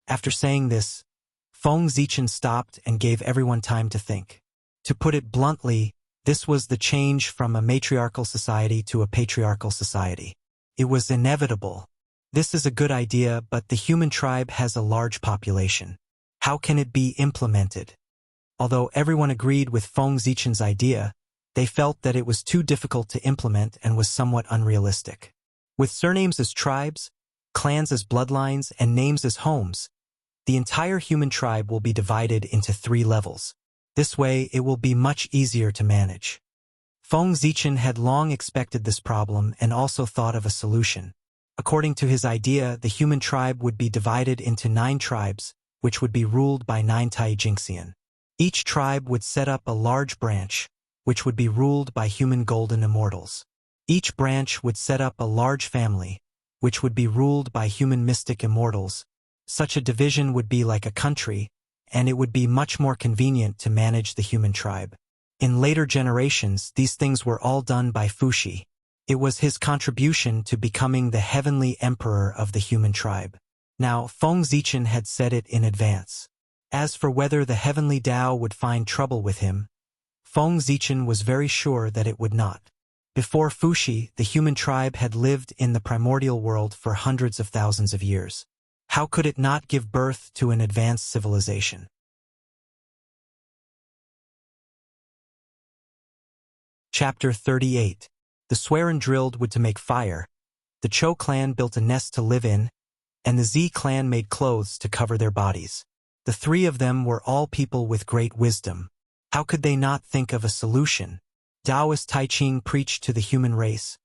After saying this, Feng Zichen stopped and gave everyone time to think. To put it bluntly, this was the change from a matriarchal society to a patriarchal society. It was inevitable. This is a good idea, but the human tribe has a large population. How can it be implemented? Although everyone agreed with Feng Zichen's idea, they felt that it was too difficult to implement and was somewhat unrealistic. With surnames as tribes, clans as bloodlines, and names as homes, the entire human tribe will be divided into 3 levels. This way, it will be much easier to manage. Feng Zichen had long expected this problem and also thought of a solution. According to his idea, the human tribe would be divided into 9 tribes, which would be ruled by 9 Tai Jingxian. Each tribe would set up a large branch, which would be ruled by human golden immortals. Each branch would set up a large family, which would be ruled by human mystic immortals. Such a division would be like a country, and it would be much more convenient to manage the human tribe. In later generations, these things were all done by Fuxi. It was his contribution to becoming the heavenly emperor of the human tribe. Now, Feng Zichen had said it in advance. As for whether the heavenly Tao would find trouble with him, Feng Zichen was very sure that it would not. Before Fuxi, the human tribe had lived in the primordial world for hundreds of thousands of years. How could it not give birth to an advanced civilization? Chapter 38. The Swearen drilled wood to make fire, the Cho clan built a nest to live in, and the Z clan made clothes to cover their bodies. The three of them were all people with great wisdom. How could they not think of a solution? Taoist Tai Ching preached to the human race,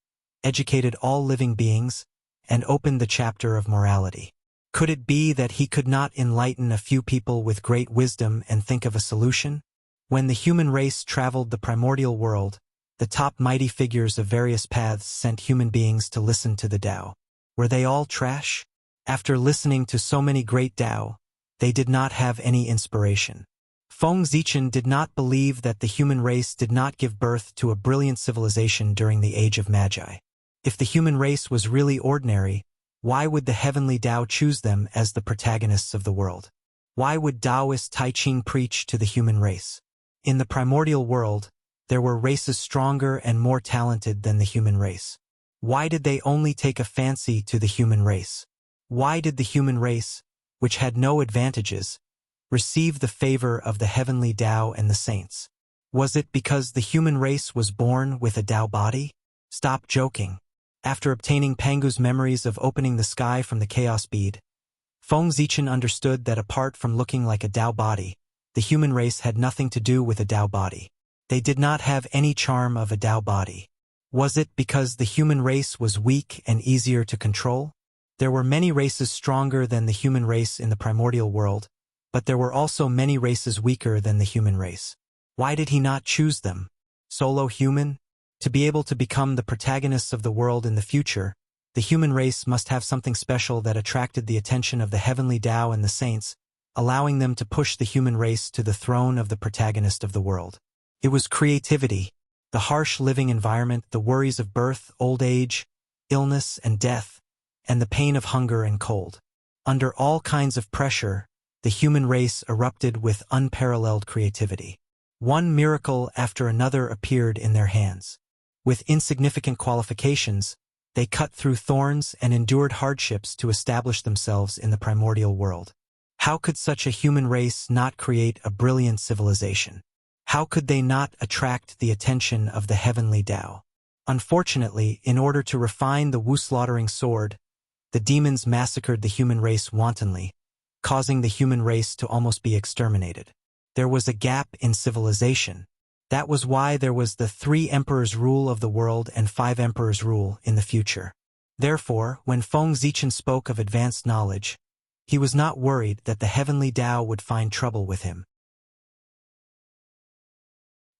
educated all living beings, and opened the chapter of morality. Could it be that he could not enlighten a few people with great wisdom and think of a solution? When the human race traveled the primordial world, the top mighty figures of various paths sent human beings to listen to the Tao. Were they all trash? After listening to so many great Tao, they did not have any inspiration. Feng Zichen did not believe that the human race did not give birth to a brilliant civilization during the Age of Magi. If the human race was really ordinary, why would the heavenly Tao choose them as the protagonists of the world? Why would Taoist Tai Ching preach to the human race? In the primordial world, there were races stronger and more talented than the human race. Why did they only take a fancy to the human race? Why did the human race, which had no advantages, receive the favor of the heavenly Tao and the saints? Was it because the human race was born with a Tao body? Stop joking. After obtaining Pangu's memories of opening the sky from the chaos bead, Feng Zichen understood that apart from looking like a Tao body, the human race had nothing to do with a Tao body. They did not have any charm of a Tao body. Was it because the human race was weak and easier to control? There were many races stronger than the human race in the primordial world, but there were also many races weaker than the human race. Why did he not choose them? Solo human? To be able to become the protagonists of the world in the future, the human race must have something special that attracted the attention of the heavenly Tao and the saints, allowing them to push the human race to the throne of the protagonist of the world. It was creativity, the harsh living environment, the worries of birth, old age, illness, and death, and the pain of hunger and cold. Under all kinds of pressure, the human race erupted with unparalleled creativity. One miracle after another appeared in their hands. With insignificant qualifications, they cut through thorns and endured hardships to establish themselves in the primordial world. How could such a human race not create a brilliant civilization? How could they not attract the attention of the heavenly Tao? Unfortunately, in order to refine the Wu-slaughtering sword, the demons massacred the human race wantonly, causing the human race to almost be exterminated. There was a gap in civilization. That was why there was the 3 emperors' rule of the world and 5 emperors' rule in the future. Therefore, when Feng Zichen spoke of advanced knowledge, he was not worried that the heavenly Tao would find trouble with him.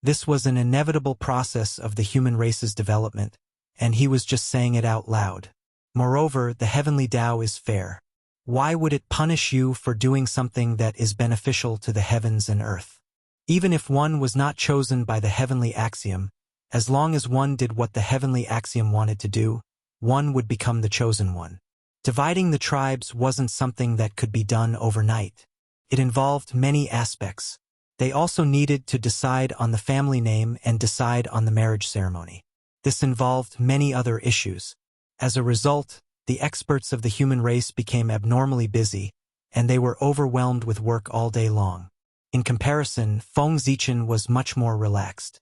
This was an inevitable process of the human race's development, and he was just saying it out loud. Moreover, the heavenly Tao is fair. Why would it punish you for doing something that is beneficial to the heavens and earth? Even if one was not chosen by the heavenly axiom, as long as one did what the heavenly axiom wanted to do, one would become the chosen one. Dividing the tribes wasn't something that could be done overnight. It involved many aspects. They also needed to decide on the family name and decide on the marriage ceremony. This involved many other issues. As a result, the experts of the human race became abnormally busy, and they were overwhelmed with work all day long. In comparison, Feng Zichen was much more relaxed.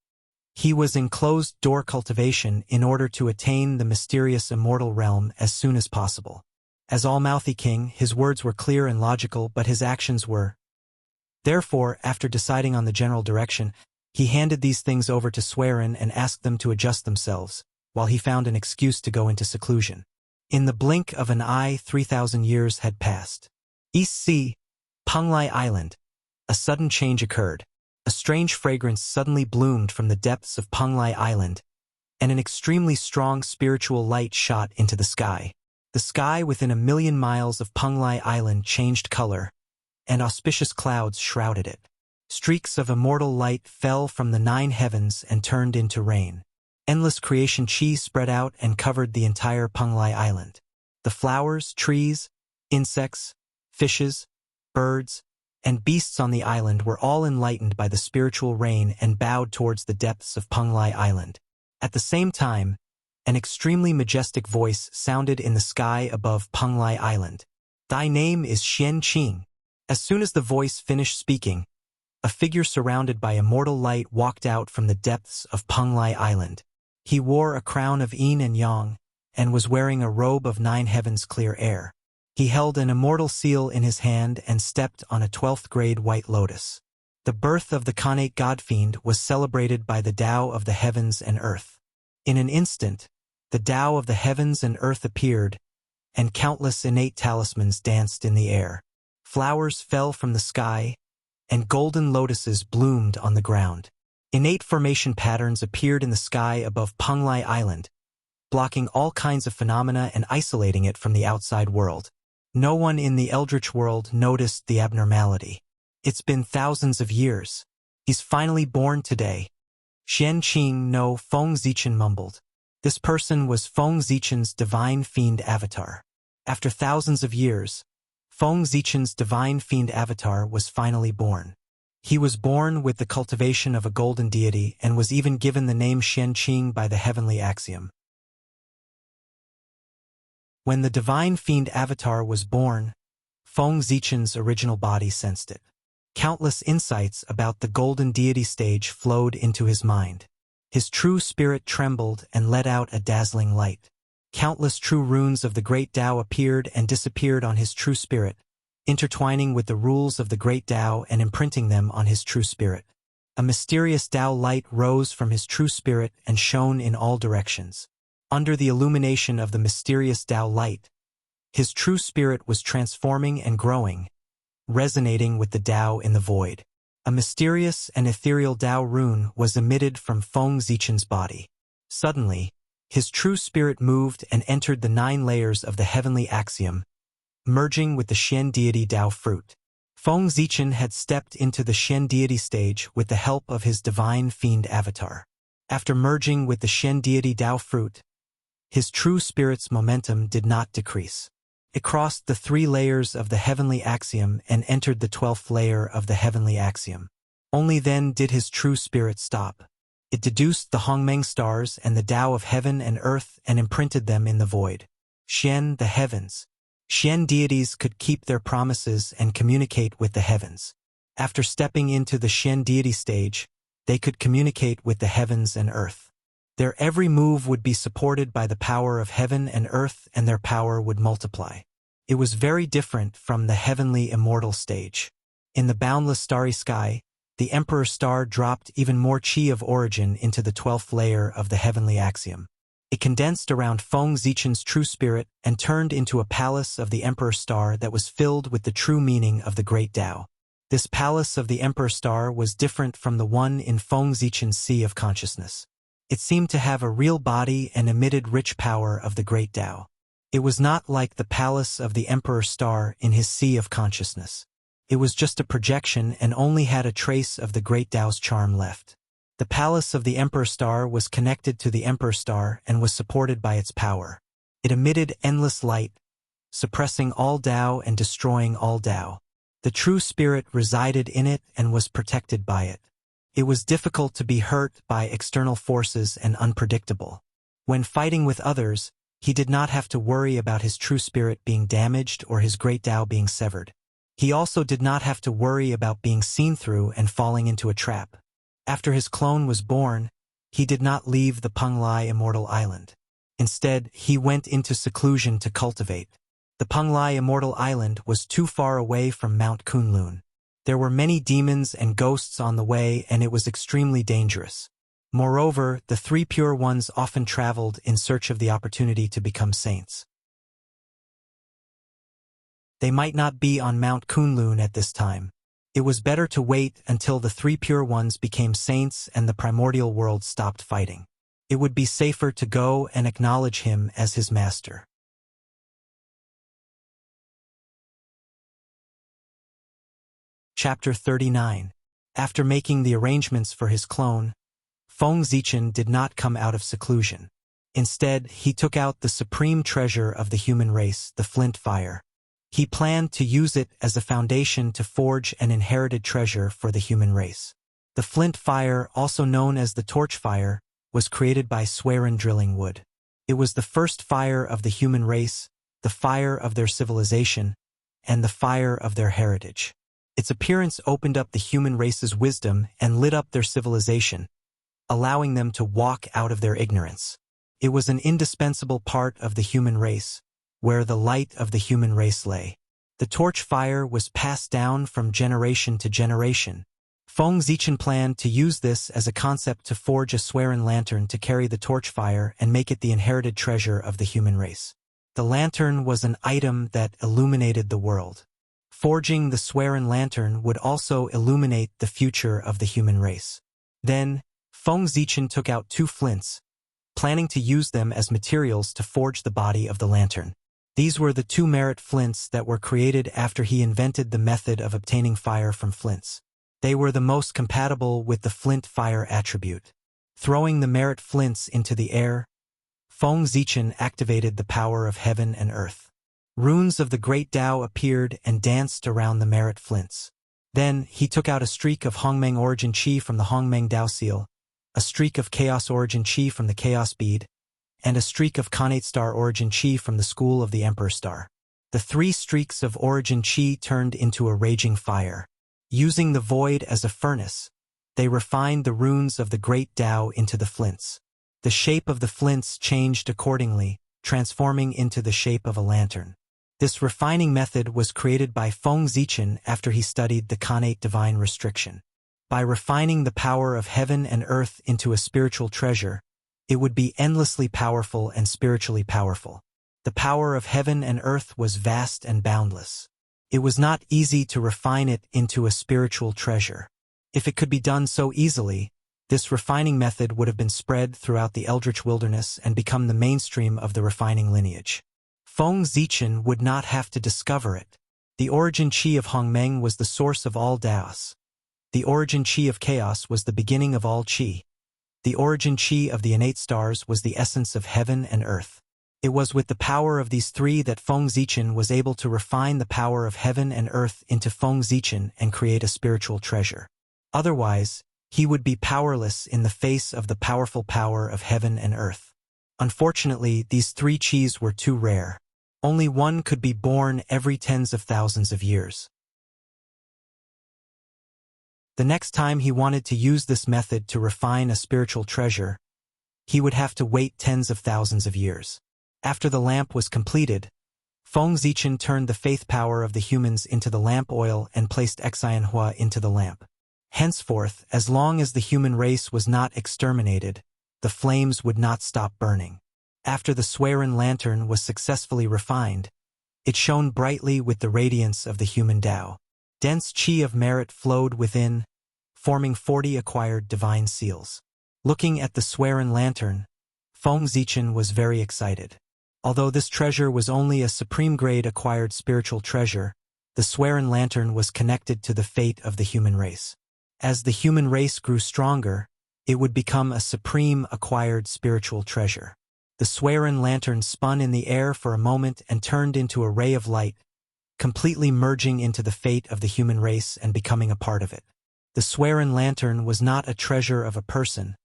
He was in closed-door cultivation in order to attain the mysterious immortal realm as soon as possible. As All-Mouthy King, his words were clear and logical, but his actions were. Therefore, after deciding on the general direction, he handed these things over to Swearen and asked them to adjust themselves, while he found an excuse to go into seclusion. In the blink of an eye, 3,000 years had passed. East Sea, Penglai Island. A sudden change occurred. A a strange fragrance suddenly bloomed from the depths of Penglai Island, and an extremely strong spiritual light shot into the sky. The sky within 1,000,000 miles of Penglai Island changed color, and auspicious clouds shrouded it. Streaks of immortal light fell from the 9 heavens and turned into rain. Endless creation chi spread out and covered the entire Penglai Island. The flowers, trees, insects, fishes, birds, and beasts on the island were all enlightened by the spiritual rain and bowed towards the depths of Penglai Island. At the same time, an extremely majestic voice sounded in the sky above Penglai Island. "Thy name is Xian Qing." As soon as the voice finished speaking, a figure surrounded by immortal light walked out from the depths of Penglai Island. He wore a crown of yin and yang, and was wearing a robe of 9 heavens clear air. He held an immortal seal in his hand and stepped on a 12th-grade white lotus. The birth of the Khanate Godfiend was celebrated by the Tao of the heavens and earth. In an instant, the Tao of the heavens and earth appeared, and countless innate talismans danced in the air. Flowers fell from the sky, and golden lotuses bloomed on the ground. Innate formation patterns appeared in the sky above Penglai Island, blocking all kinds of phenomena and isolating it from the outside world. No one in the Eldritch world noticed the abnormality. "It's been thousands of years. He's finally born today." Xian Qing no Feng Zichen mumbled. This person was Feng Zichen's divine fiend avatar. After thousands of years, Feng Zichen's divine fiend avatar was finally born. He was born with the cultivation of a golden deity and was even given the name Xian Qing by the heavenly axiom. When the divine fiend avatar was born, Feng Zichen's original body sensed it. Countless insights about the golden deity stage flowed into his mind. His true spirit trembled and let out a dazzling light. Countless true runes of the great Tao appeared and disappeared on his true spirit, intertwining with the rules of the great Tao and imprinting them on his true spirit. A mysterious Tao light rose from his true spirit and shone in all directions. Under the illumination of the mysterious Tao light, his true spirit was transforming and growing, resonating with the Tao in the void. A mysterious and ethereal Tao rune was emitted from Feng Zichen's body. Suddenly, his true spirit moved and entered the 9 layers of the heavenly axiom, merging with the Xian deity Tao fruit. Feng Zichen had stepped into the Xian deity stage with the help of his divine fiend avatar. After merging with the Xian deity Tao fruit, his true spirit's momentum did not decrease. It crossed the 3 layers of the heavenly axiom and entered the 12th layer of the heavenly axiom. Only then did his true spirit stop. It deduced the Hongmeng stars and the Tao of heaven and earth and imprinted them in the void. Xian, the heavens. Xian deities could keep their promises and communicate with the heavens. After stepping into the Xian deity stage, they could communicate with the heavens and earth. Their every move would be supported by the power of heaven and earth, and their power would multiply. It was very different from the heavenly immortal stage. In the boundless starry sky, the Emperor Star dropped even more chi of origin into the 12th layer of the heavenly axiom. It condensed around Feng Zichen's true spirit and turned into a palace of the Emperor Star that was filled with the true meaning of the great Tao. This palace of the Emperor Star was different from the one in Feng Zichen's Sea of Consciousness. It seemed to have a real body and emitted rich power of the great Tao. It was not like the palace of the Emperor Star in his Sea of Consciousness. It was just a projection and only had a trace of the great Tao's charm left. The palace of the Emperor Star was connected to the Emperor Star and was supported by its power. It emitted endless light, suppressing all Tao and destroying all Tao. The true spirit resided in it and was protected by it. It was difficult to be hurt by external forces and unpredictable. When fighting with others, he did not have to worry about his true spirit being damaged or his great Tao being severed. He also did not have to worry about being seen through and falling into a trap. After his clone was born, he did not leave the Penglai Immortal Island. Instead, he went into seclusion to cultivate. The Penglai Immortal Island was too far away from Mount Kunlun. There were many demons and ghosts on the way, and it was extremely dangerous. Moreover, the 3 pure ones often traveled in search of the opportunity to become saints. They might not be on Mount Kunlun at this time. It It was better to wait until the three pure ones became saints and the primordial world stopped fighting. It would be safer to go and acknowledge him as his master. Chapter 39. After making the arrangements for his clone, Feng Zichen did not come out of seclusion. Instead, he took out the supreme treasure of the human race, the flint fire. He planned to use it as a foundation to forge an inherited treasure for the human race. The flint fire, also known as the torch fire, was created by Swerin drilling wood. It was the first fire of the human race, the fire of their civilization, and the fire of their heritage. Its appearance opened up the human race's wisdom and lit up their civilization, allowing them to walk out of their ignorance. It was an indispensable part of the human race, where the light of the human race lay. The torch fire was passed down from generation to generation. Feng Zichen planned to use this as a concept to forge a Swerin lantern to carry the torch fire and make it the inherited treasure of the human race. The lantern was an item that illuminated the world. Forging the Swerin lantern would also illuminate the future of the human race. Then, Feng Zichen took out 2 flints, planning to use them as materials to forge the body of the lantern. These were the 2 merit flints that were created after he invented the method of obtaining fire from flints. They were the most compatible with the flint fire attribute. Throwing the merit flints into the air, Feng Zichen activated the power of heaven and earth. Runes of the Great Tao appeared and danced around the merit flints. Then, he took out a streak of Hongmeng origin chi from the Hongmeng Tao seal, a streak of Chaos origin chi from the Chaos bead, and a streak of Khanate star origin chi from the School of the Emperor star. The 3 streaks of origin chi turned into a raging fire. Using the void as a furnace, they refined the runes of the Great Tao into the flints. The shape of the flints changed accordingly, transforming into the shape of a lantern. This refining method was created by Feng Zichen after he studied the Khanate divine restriction. By refining the power of heaven and earth into a spiritual treasure, it would be endlessly powerful and spiritually powerful. The power of heaven and earth was vast and boundless. It was not easy to refine it into a spiritual treasure. If it could be done so easily, this refining method would have been spread throughout the Eldritch wilderness and become the mainstream of the refining lineage. Feng Zichen would not have to discover it. The origin chi of Hongmeng was the source of all Daos. The origin chi of chaos was the beginning of all chi. The origin chi of the innate stars was the essence of heaven and earth. It was with the power of these 3 that Feng Zichen was able to refine the power of heaven and earth into Feng Zichen and create a spiritual treasure. Otherwise, he would be powerless in the face of the powerful power of heaven and earth. Unfortunately, these 3 chis were too rare. Only one could be born every tens of thousands of years. The next time he wanted to use this method to refine a spiritual treasure, he would have to wait tens of thousands of years. After the lamp was completed, Feng Zichen turned the faith power of the humans into the lamp oil and placed Xianhua into the lamp. Henceforth, as long as the human race was not exterminated, the flames would not stop burning. After the Swerin lantern was successfully refined, it shone brightly with the radiance of the human Tao. Dense chi of merit flowed within, forming 40 acquired divine seals. Looking at the Swerin lantern, Feng Zichen was very excited. Although this treasure was only a supreme-grade acquired spiritual treasure, the Swerin lantern was connected to the fate of the human race. As the human race grew stronger, it would become a supreme acquired spiritual treasure. The Swerin lantern spun in the air for a moment and turned into a ray of light, completely merging into the fate of the human race and becoming a part of it. The Swerin lantern was not a treasure of a person,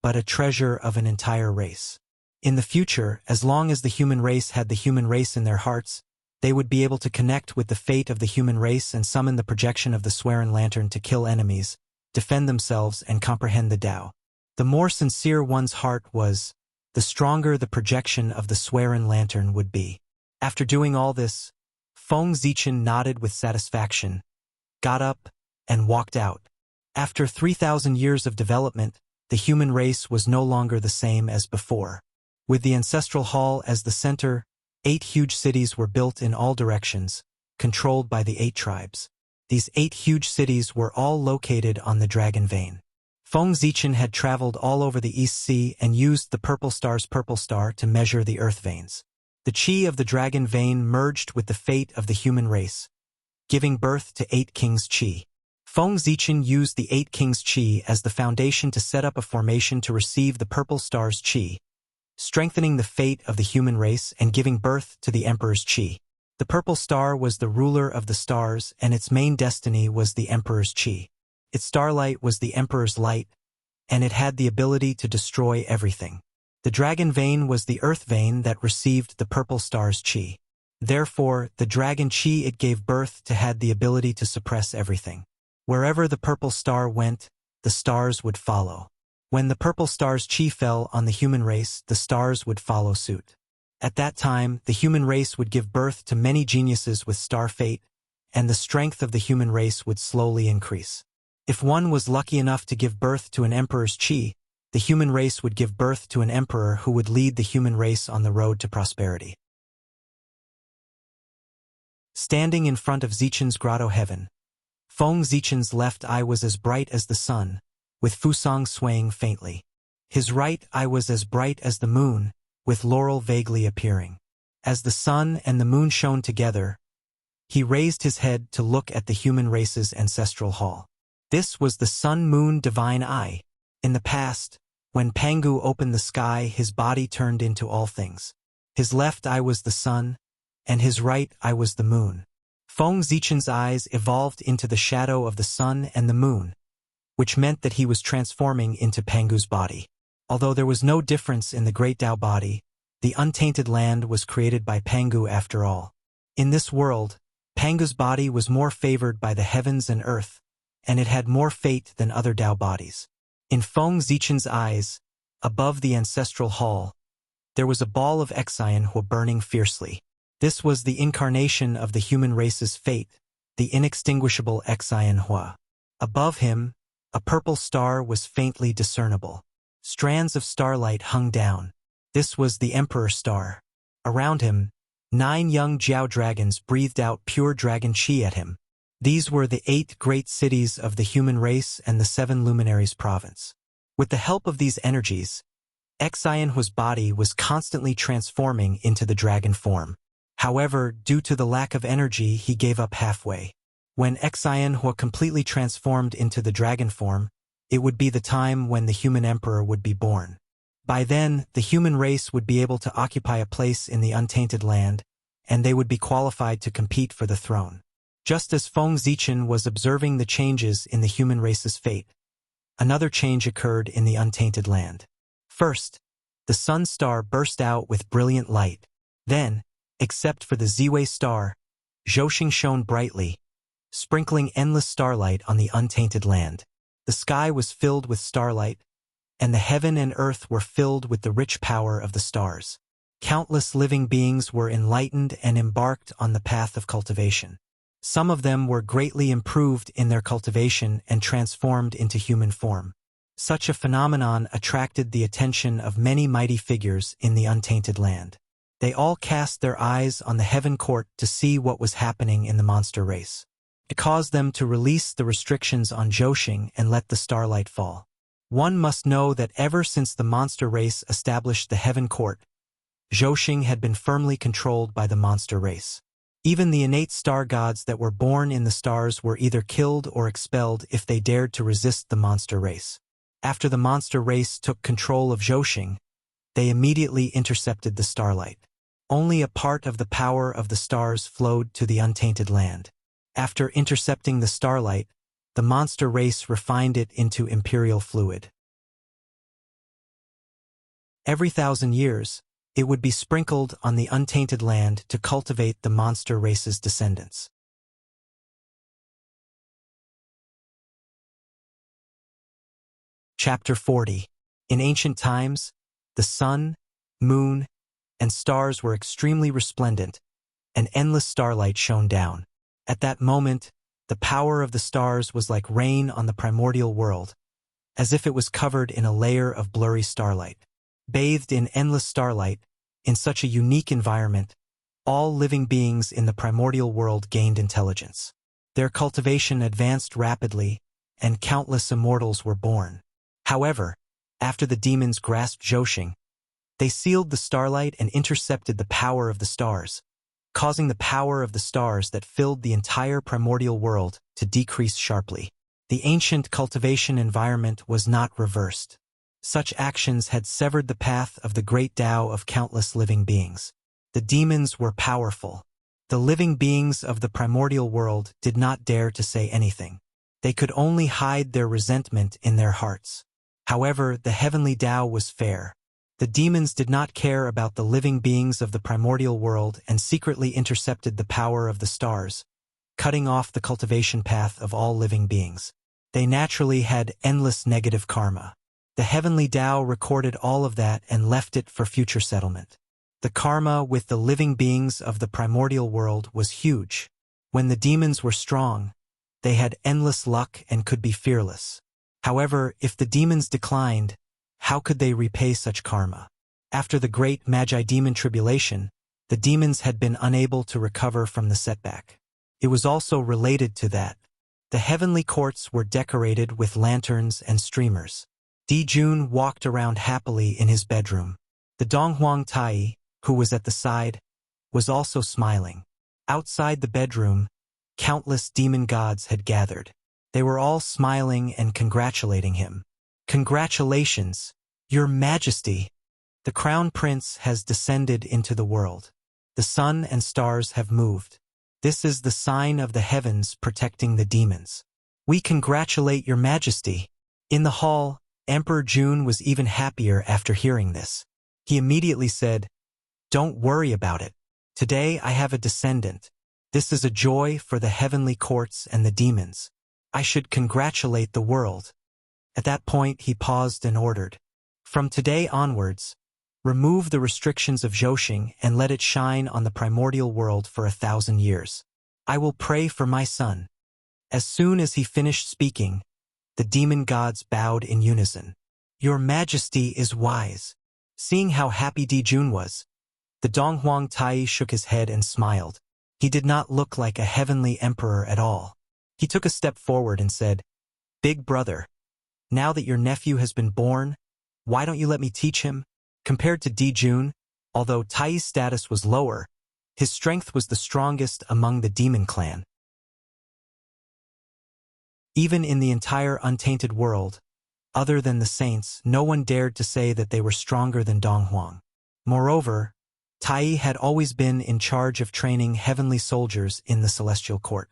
but a treasure of an entire race. In the future, as long as the human race had the human race in their hearts, they would be able to connect with the fate of the human race and summon the projection of the Swerin lantern to kill enemies, defend themselves, and comprehend the Tao. The more sincere one's heart was, the stronger the projection of the Swerin lantern would be. After doing all this, Feng Zichen nodded with satisfaction, got up, and walked out. After 3,000 years of development, the human race was no longer the same as before. With the ancestral hall as the center, 8 huge cities were built in all directions, controlled by the 8 tribes. These 8 huge cities were all located on the Dragon Vein. Feng Zichen had traveled all over the East Sea and used the purple star to measure the earth veins. The chi of the Dragon Vein merged with the fate of the human race, giving birth to 8 kings' chi. Feng Zichen used the 8 kings' chi as the foundation to set up a formation to receive the purple star's chi, strengthening the fate of the human race and giving birth to the emperor's chi. The purple star was the ruler of the stars, and its main destiny was the emperor's chi. Its starlight was the emperor's light, and it had the ability to destroy everything. The Dragon Vein was the earth vein that received the purple star's chi. Therefore, the dragon chi it gave birth to had the ability to suppress everything. Wherever the purple star went, the stars would follow. When the purple star's chi fell on the human race, the stars would follow suit. At that time, the human race would give birth to many geniuses with star fate, and the strength of the human race would slowly increase. If one was lucky enough to give birth to an emperor's chi, the human race would give birth to an emperor who would lead the human race on the road to prosperity. Standing in front of Zichen's grotto heaven, Feng Zichen's left eye was as bright as the sun, with Fusang swaying faintly. His right eye was as bright as the moon, with Laurel vaguely appearing. As the sun and the moon shone together, he raised his head to look at the human race's ancestral hall. This was the sun-moon divine eye. In the past, when Pangu opened the sky, his body turned into all things. His left eye was the sun, and his right eye was the moon. Feng Zichen's eyes evolved into the shadow of the sun and the moon, which meant that he was transforming into Pangu's body. Although there was no difference in the Great Tao body, the untainted land was created by Pangu after all. In this world, Pangu's body was more favored by the heavens and earth, and it had more fate than other Tao bodies. In Feng Zichen's eyes, above the ancestral hall, there was a ball of Xianhua burning fiercely. This was the incarnation of the human race's fate, the inextinguishable Xianhua. Above him, a purple star was faintly discernible. Strands of starlight hung down. This was the Emperor Star. Around him, 9 young Jiao dragons breathed out pure dragon chi at him. These were the 8 great cities of the human race and the 7 luminaries province. With the help of these energies, Xianhua's body was constantly transforming into the dragon form. However, due to the lack of energy, he gave up halfway. When Xianhua completely transformed into the dragon form, it would be the time when the human emperor would be born. By then, the human race would be able to occupy a place in the untainted land, and they would be qualified to compete for the throne. Just as Feng Zichen was observing the changes in the human race's fate, another change occurred in the untainted land. First, the sun star burst out with brilliant light. Then, except for the Ziwei star, Zhouxing shone brightly, sprinkling endless starlight on the untainted land. The sky was filled with starlight, and the heaven and earth were filled with the rich power of the stars. Countless living beings were enlightened and embarked on the path of cultivation. Some of them were greatly improved in their cultivation and transformed into human form. Such a phenomenon attracted the attention of many mighty figures in the untainted land. They all cast their eyes on the heaven court to see what was happening in the monster race. It caused them to release the restrictions on Zhouxing and let the starlight fall. One must know that ever since the monster race established the heaven court, Zhouxing had been firmly controlled by the monster race. Even the innate star gods that were born in the stars were either killed or expelled if they dared to resist the monster race. After the monster race took control of Zhouxing, they immediately intercepted the starlight. Only a part of the power of the stars flowed to the untainted land. After intercepting the starlight, the monster race refined it into imperial fluid. Every 1,000 years, it would be sprinkled on the untainted land to cultivate the monster race's descendants. Chapter 40. In ancient times, the sun, moon, and stars were extremely resplendent, and endless starlight shone down. At that moment, the power of the stars was like rain on the primordial world, as if it was covered in a layer of blurry starlight. Bathed in endless starlight, in such a unique environment, all living beings in the primordial world gained intelligence. Their cultivation advanced rapidly, and countless immortals were born. However, after the demons grasped Zhouxing, they sealed the starlight and intercepted the power of the stars, causing the power of the stars that filled the entire primordial world to decrease sharply. The ancient cultivation environment was not reversed. Such actions had severed the path of the great Tao of countless living beings. The demons were powerful. The living beings of the primordial world did not dare to say anything. They could only hide their resentment in their hearts. However, the heavenly Tao was fair. The demons did not care about the living beings of the primordial world and secretly intercepted the power of the stars, cutting off the cultivation path of all living beings. They naturally had endless negative karma. The heavenly Tao recorded all of that and left it for future settlement. The karma with the living beings of the primordial world was huge. When the demons were strong, they had endless luck and could be fearless. However, if the demons declined, how could they repay such karma? After the great Magi-demon tribulation, the demons had been unable to recover from the setback. It was also related to that. The heavenly courts were decorated with lanterns and streamers. Dijun walked around happily in his bedroom. The Donghuang Tai, who was at the side, was also smiling. Outside the bedroom, countless demon gods had gathered. They were all smiling and congratulating him. "Congratulations, Your Majesty! The Crown Prince has descended into the world. The sun and stars have moved. This is the sign of the heavens protecting the demons. We congratulate Your Majesty." In the hall, Emperor Jun was even happier after hearing this. He immediately said, "Don't worry about it. Today I have a descendant. This is a joy for the heavenly courts and the demons. I should congratulate the world." At that point he paused and ordered, "From today onwards, remove the restrictions of Zhouxing and let it shine on the primordial world for 1,000 years. I will pray for my son." As soon as he finished speaking, the demon gods bowed in unison. "Your Majesty is wise." Seeing how happy Dijun was, the Donghuang Tai shook his head and smiled. He did not look like a heavenly emperor at all. He took a step forward and said, "Big brother, now that your nephew has been born, why don't you let me teach him?" Compared to Dijun, although Tai's status was lower, his strength was the strongest among the demon clan. Even in the entire untainted world, other than the saints, no one dared to say that they were stronger than Donghuang. Moreover, Tai had always been in charge of training heavenly soldiers in the celestial court.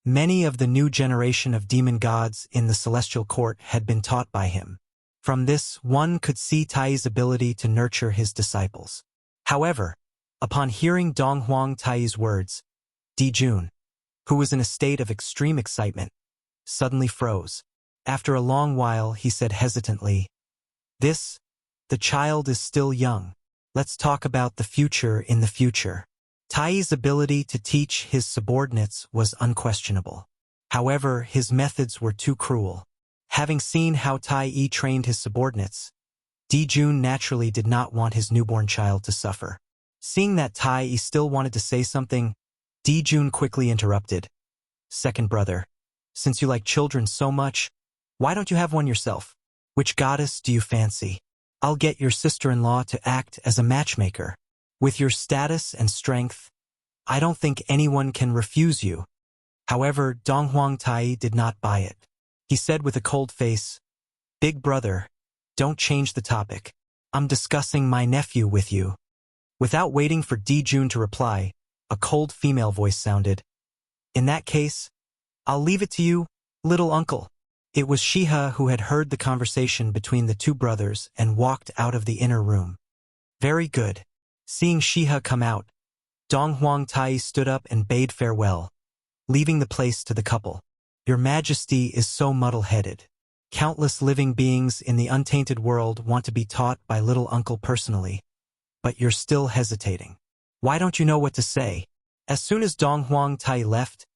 Many of the new generation of demon gods in the celestial court had been taught by him. From this, one could see Tai's ability to nurture his disciples. However, upon hearing Donghuang Tai's words, Dijun, who was in a state of extreme excitement, suddenly froze. After a long while, he said hesitantly, "The child is still young. Let's talk about the future in the future." Tai's ability to teach his subordinates was unquestionable. However, his methods were too cruel. Having seen how Tai trained his subordinates, Dijun naturally did not want his newborn child to suffer. Seeing that Tai still wanted to say something, Dijun quickly interrupted. "Second brother, since you like children so much, why don't you have one yourself? Which goddess do you fancy? I'll get your sister-in-law to act as a matchmaker. With your status and strength, I don't think anyone can refuse you." However, Donghuang Tai did not buy it. He said with a cold face, "Big brother, don't change the topic. I'm discussing my nephew with you." Without waiting for Dijun to reply, a cold female voice sounded. "In that case, I'll leave it to you, little uncle." It was Shiha who had heard the conversation between the two brothers and walked out of the inner room. "Very good." Seeing Shiha come out, Donghuang Tai stood up and bade farewell, leaving the place to the couple. "Your Majesty is so muddle-headed. Countless living beings in the untainted world want to be taught by little uncle personally, but you're still hesitating. Why don't you know what to say?" As soon as Donghuang Tai left,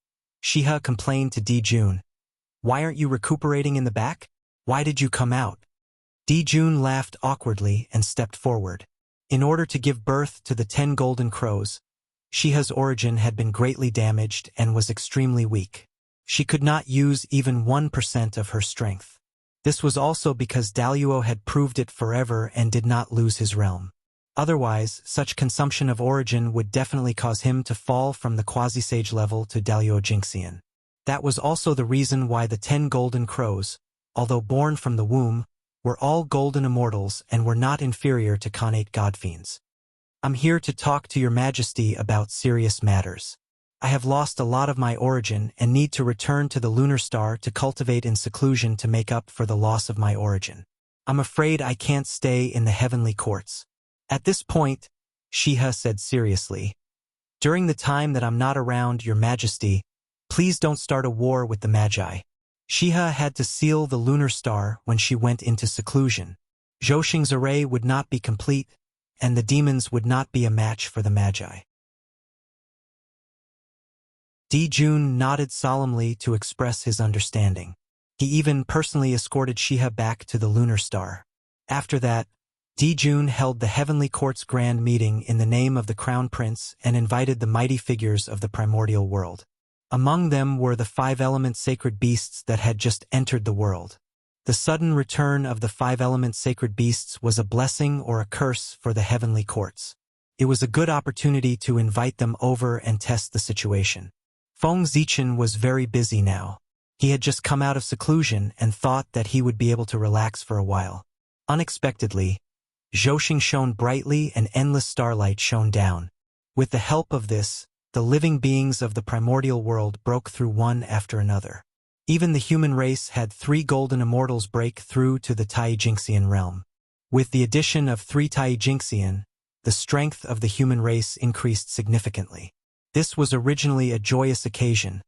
Shiha complained to Dijun, "Why aren't you recuperating in the back? Why did you come out?" Dijun laughed awkwardly and stepped forward. In order to give birth to the 10 golden crows, Shiha's origin had been greatly damaged and was extremely weak. She could not use even 1% of her strength. This was also because Daluo had proved it forever and did not lose his realm. Otherwise, such consumption of origin would definitely cause him to fall from the quasi-sage level to Daluo Jinxian. That was also the reason why the 10 golden crows, although born from the womb, were all golden immortals and were not inferior to Khanate godfiends. I'm here to talk to your majesty about serious matters. I have lost a lot of my origin and need to return to the lunar star to cultivate in seclusion to make up for the loss of my origin. I'm afraid I can't stay in the heavenly courts. At this point, Shiha said seriously, during the time that I'm not around, your majesty, please don't start a war with the Magi. Shiha had to seal the lunar star when she went into seclusion. Zhouxing's array would not be complete, and the demons would not be a match for the Magi. Dijun nodded solemnly to express his understanding. He even personally escorted Shiha back to the lunar star. After that, Dijun held the Heavenly Court's grand meeting in the name of the Crown Prince and invited the mighty figures of the primordial world. Among them were the 5-element sacred beasts that had just entered the world. The sudden return of the 5-element sacred beasts was a blessing or a curse for the heavenly courts. It was a good opportunity to invite them over and test the situation. Feng Zichen was very busy now. He had just come out of seclusion and thought that he would be able to relax for a while. Unexpectedly, Zhouxing shone brightly and endless starlight shone down. With the help of this, the living beings of the primordial world broke through one after another. Even the human race had 3 golden immortals break through to the Tai-Jinxian realm. With the addition of 3 Tai-Jinxian, the strength of the human race increased significantly. This was originally a joyous occasion,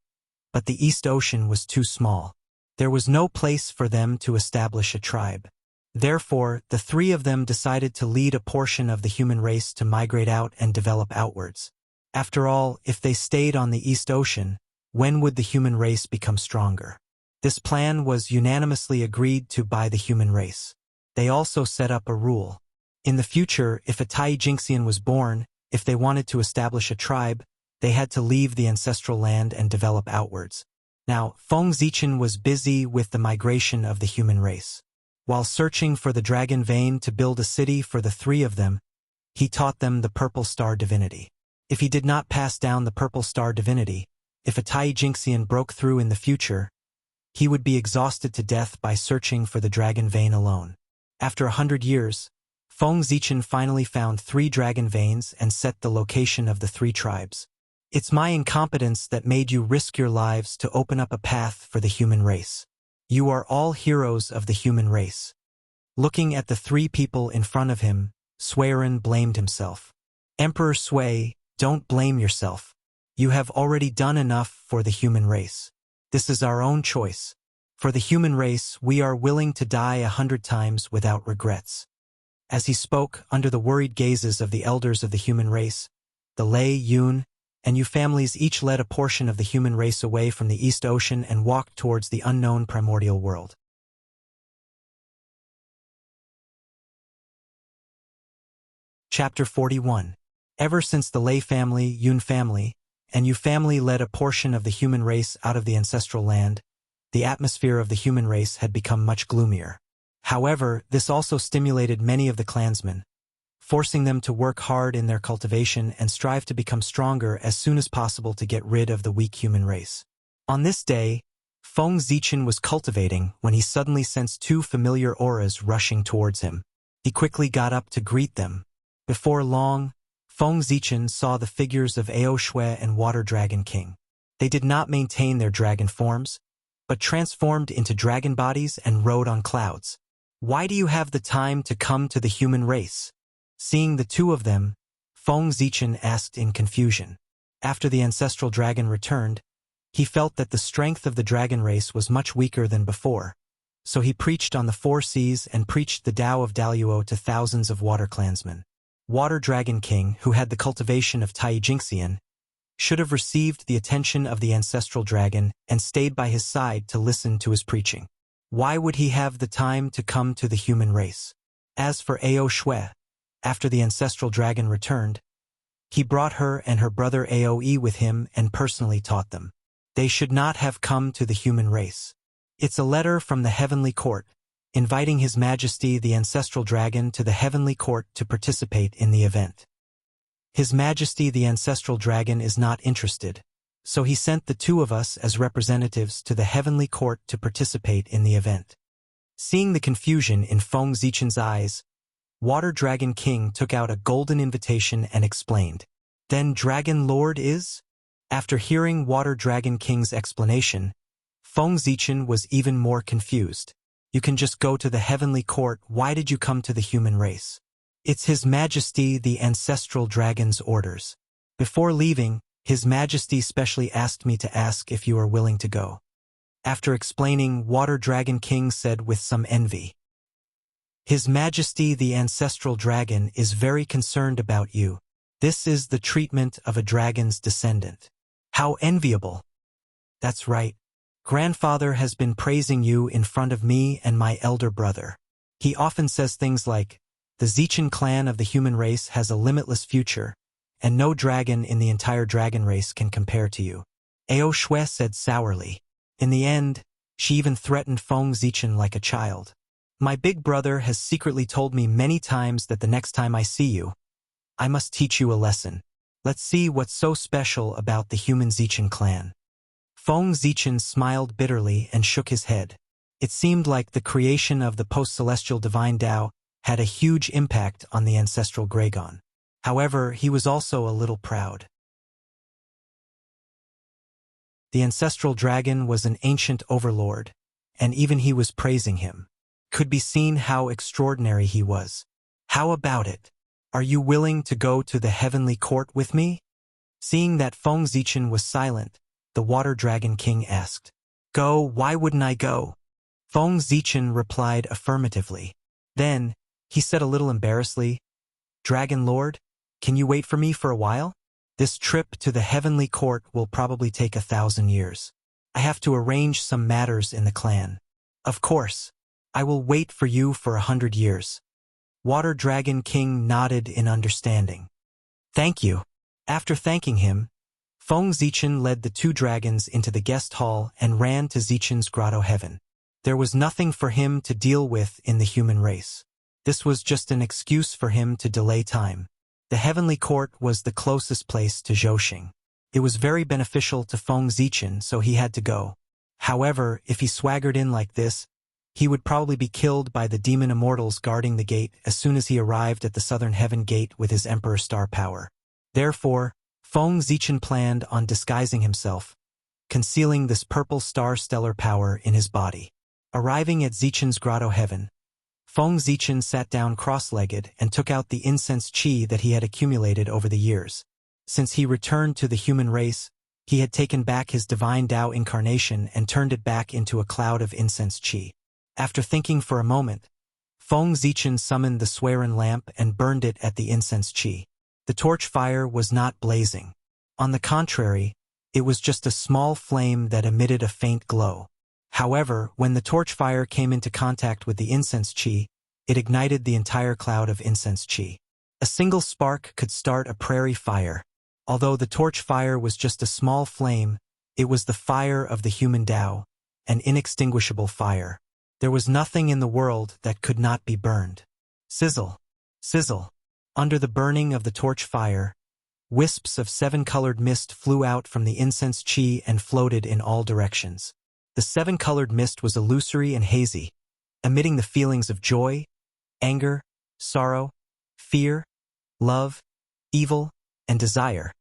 but the East Ocean was too small. There was no place for them to establish a tribe. Therefore, the 3 of them decided to lead a portion of the human race to migrate out and develop outwards. After all, if they stayed on the East Ocean, when would the human race become stronger? This plan was unanimously agreed to by the human race. They also set up a rule. In the future, if a Tai-Jinxian was born, if they wanted to establish a tribe, they had to leave the ancestral land and develop outwards. Now, Feng Zichen was busy with the migration of the human race. While searching for the dragon vein to build a city for the 3 of them, he taught them the purple star divinity. If he did not pass down the purple star divinity, if a Tai-Jinxian broke through in the future, he would be exhausted to death by searching for the dragon vein alone. After 100 years, Feng Zichen finally found 3 dragon veins and set the location of the 3 tribes. It's my incompetence that made you risk your lives to open up a path for the human race. You are all heroes of the human race. Looking at the 3 people in front of him, Suiren blamed himself. Emperor Sui, don't blame yourself. You have already done enough for the human race. This is our own choice. For the human race, we are willing to die 100 times without regrets. As he spoke, under the worried gazes of the elders of the human race, the Lei, Yun, and Yu families each led a portion of the human race away from the East Ocean and walked towards the unknown primordial world. Chapter 41. Ever since the Lei family, Yun family, and Yu family led a portion of the human race out of the ancestral land, the atmosphere of the human race had become much gloomier. However, this also stimulated many of the clansmen, forcing them to work hard in their cultivation and strive to become stronger as soon as possible to get rid of the weak human race. On this day, Feng Zichen was cultivating when he suddenly sensed 2 familiar auras rushing towards him. He quickly got up to greet them. Before long, Feng Zichen saw the figures of Ao Shui and Water Dragon King. They did not maintain their dragon forms, but transformed into dragon bodies and rode on clouds. Why do you have the time to come to the human race? Seeing the 2 of them, Feng Zichen asked in confusion. After the ancestral dragon returned, he felt that the strength of the dragon race was much weaker than before, so he preached on the 4 seas and preached the Tao of Daluo to thousands of water clansmen. Water Dragon King, who had the cultivation of Tai-Jinxian, should have received the attention of the ancestral dragon and stayed by his side to listen to his preaching. Why would he have the time to come to the human race? As for Ao Shui, after the ancestral dragon returned, he brought her and her brother Aoe with him and personally taught them. They should not have come to the human race. It's a letter from the heavenly court, inviting His Majesty the Ancestral Dragon to the heavenly court to participate in the event. His Majesty the Ancestral Dragon is not interested, so he sent the two of us as representatives to the heavenly court to participate in the event. Seeing the confusion in Feng Zichen's eyes, Water Dragon King took out a golden invitation and explained. Then Dragon Lord is? After hearing Water Dragon King's explanation, Feng Zichen was even more confused. You can just go to the heavenly court, why did you come to the human race? It's His Majesty the Ancestral Dragon's orders. Before leaving, His Majesty specially asked me to ask if you are willing to go. After explaining, Water Dragon King said with some envy. His Majesty the Ancestral Dragon is very concerned about you. This is the treatment of a dragon's descendant. How enviable. That's right. Grandfather has been praising you in front of me and my elder brother. He often says things like, the Zichen clan of the human race has a limitless future, and no dragon in the entire dragon race can compare to you. Ao Shui said sourly. In the end, she even threatened Feng Zichen like a child. My big brother has secretly told me many times that the next time I see you, I must teach you a lesson. Let's see what's so special about the human Zichen clan. Feng Zichen smiled bitterly and shook his head. It seemed like the creation of the post-celestial divine Tao had a huge impact on the ancestral Gragon. However, he was also a little proud. The ancestral dragon was an ancient overlord, and even he was praising him. Could be seen how extraordinary he was. How about it? Are you willing to go to the heavenly court with me? Seeing that Feng Zichen was silent, the Water Dragon King asked. Go, why wouldn't I go? Feng Zichen replied affirmatively. Then, he said a little embarrassedly, Dragon Lord, can you wait for me for a while? This trip to the heavenly court will probably take 1,000 years. I have to arrange some matters in the clan. Of course, I will wait for you for 100 years. Water Dragon King nodded in understanding. Thank you. After thanking him, Feng Zichen led the two dragons into the guest hall and ran to Zichen's grotto heaven. There was nothing for him to deal with in the human race. This was just an excuse for him to delay time. The heavenly court was the closest place to Zhouxing. It was very beneficial to Feng Zichen, so he had to go. However, if he swaggered in like this, he would probably be killed by the demon immortals guarding the gate as soon as he arrived at the southern heaven gate with his Emperor Star power. Therefore, Feng Zichen planned on disguising himself, concealing this purple star stellar power in his body. Arriving at Zichen's grotto heaven, Feng Zichen sat down cross-legged and took out the incense qi that he had accumulated over the years. Since he returned to the human race, he had taken back his divine Tao incarnation and turned it back into a cloud of incense qi. After thinking for a moment, Feng Zichen summoned the Swerin lamp and burned it at the incense qi. The torch fire was not blazing. On the contrary, it was just a small flame that emitted a faint glow. However, when the torch fire came into contact with the incense qi, it ignited the entire cloud of incense qi. A single spark could start a prairie fire. Although the torch fire was just a small flame, it was the fire of the human Tao, an inextinguishable fire. There was nothing in the world that could not be burned. Sizzle, sizzle. Under the burning of the torch fire, wisps of 7-colored mist flew out from the incense qi and floated in all directions. The 7-colored mist was illusory and hazy, emitting the feelings of joy, anger, sorrow, fear, love, evil, and desire,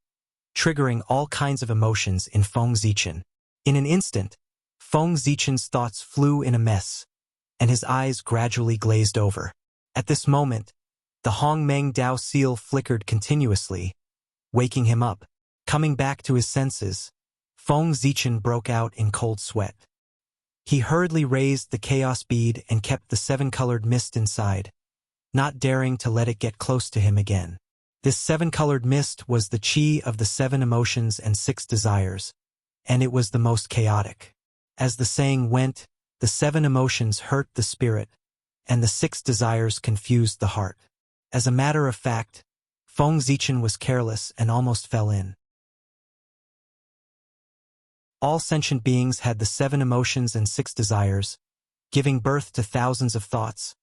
triggering all kinds of emotions in Feng Zichen. In an instant, Feng Zichen's thoughts flew in a mess, and his eyes gradually glazed over. At this moment, the Hongmeng Dao seal flickered continuously, waking him up. Coming back to his senses, Feng Zichen broke out in cold sweat. He hurriedly raised the chaos bead and kept the 7-colored mist inside, not daring to let it get close to him again. This 7-colored mist was the qi of the 7 emotions and 6 desires, and it was the most chaotic. As the saying went, the 7 emotions hurt the spirit, and the 6 desires confused the heart. As a matter of fact, Feng Zichen was careless and almost fell in. All sentient beings had the 7 emotions and 6 desires, giving birth to thousands of thoughts,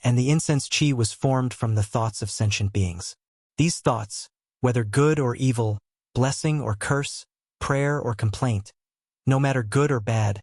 and the incense chi was formed from the thoughts of sentient beings. These thoughts, whether good or evil, blessing or curse, prayer or complaint, no matter good or bad,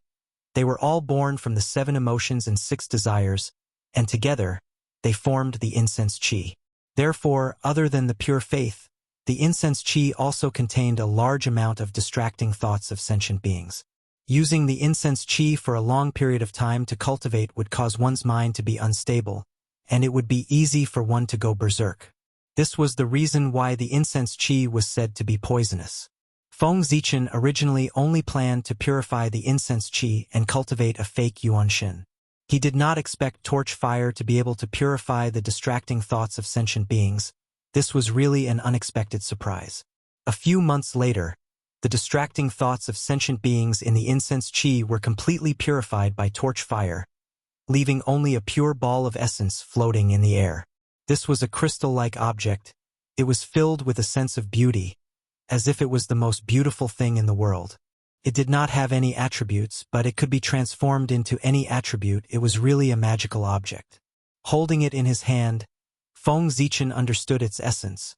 they were all born from the 7 emotions and 6 desires, and together, they formed the incense chi. Therefore, other than the pure faith, the incense chi also contained a large amount of distracting thoughts of sentient beings. Using the incense chi for a long period of time to cultivate would cause one's mind to be unstable, and it would be easy for one to go berserk. This was the reason why the incense chi was said to be poisonous. Feng Zichen originally only planned to purify the incense chi and cultivate a fake yuanshin. He did not expect torch fire to be able to purify the distracting thoughts of sentient beings. This was really an unexpected surprise. A few months later, the distracting thoughts of sentient beings in the incense chi were completely purified by torch fire, leaving only a pure ball of essence floating in the air. This was a crystal-like object. It was filled with a sense of beauty, as if it was the most beautiful thing in the world. It did not have any attributes, but it could be transformed into any attribute. It was really a magical object. Holding it in his hand, Feng Zichen understood its essence.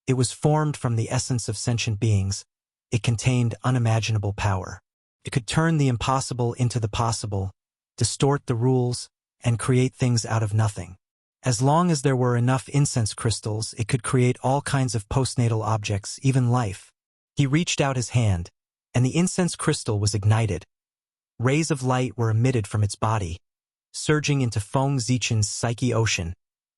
It was formed from the essence of sentient beings. It contained unimaginable power. It could turn the impossible into the possible, distort the rules, and create things out of nothing. As long as there were enough incense crystals, it could create all kinds of postnatal objects, even life. He reached out his hand, and the incense crystal was ignited. Rays of light were emitted from its body, surging into Feng Zichen's psyche ocean,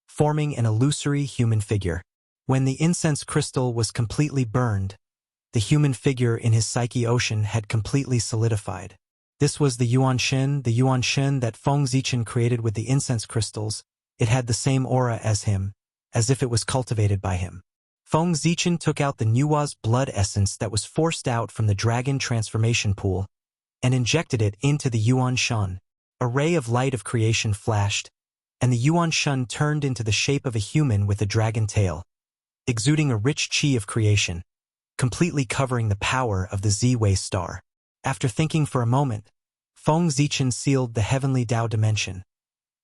forming an illusory human figure. When the incense crystal was completely burned, the human figure in his psyche ocean had completely solidified. This was the yuanshin that Feng Zichen created with the incense crystals. It had the same aura as him, as if it was cultivated by him. Feng Zichen took out the Nuwa's blood essence that was forced out from the dragon transformation pool and injected it into the Yuan Shun. A ray of light of creation flashed, and the Yuan Shun turned into the shape of a human with a dragon tail, exuding a rich chi of creation, completely covering the power of the Z-Wei star. After thinking for a moment, Feng Zichen sealed the heavenly Tao dimension,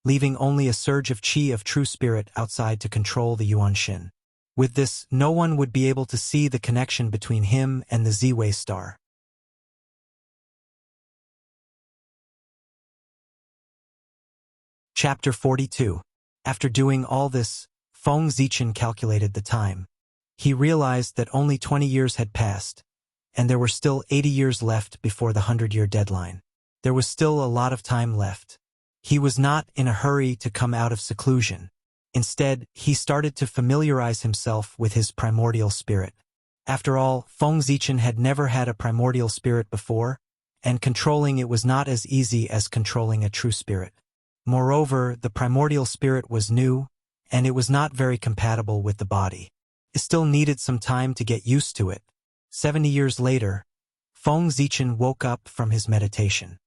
leaving only a surge of chi of true spirit outside to control the Yuan Shin. With this, no one would be able to see the connection between him and the Z-Wei star. Chapter 42. After doing all this, Feng Zichen calculated the time. He realized that only 20 years had passed, and there were still 80 years left before the 100-year deadline. There was still a lot of time left. He was not in a hurry to come out of seclusion. Instead, he started to familiarize himself with his primordial spirit. After all, Feng Zichen had never had a primordial spirit before, and controlling it was not as easy as controlling a true spirit. Moreover, the primordial spirit was new, and it was not very compatible with the body. It still needed some time to get used to it. 70 years later, Feng Zichen woke up from his meditation.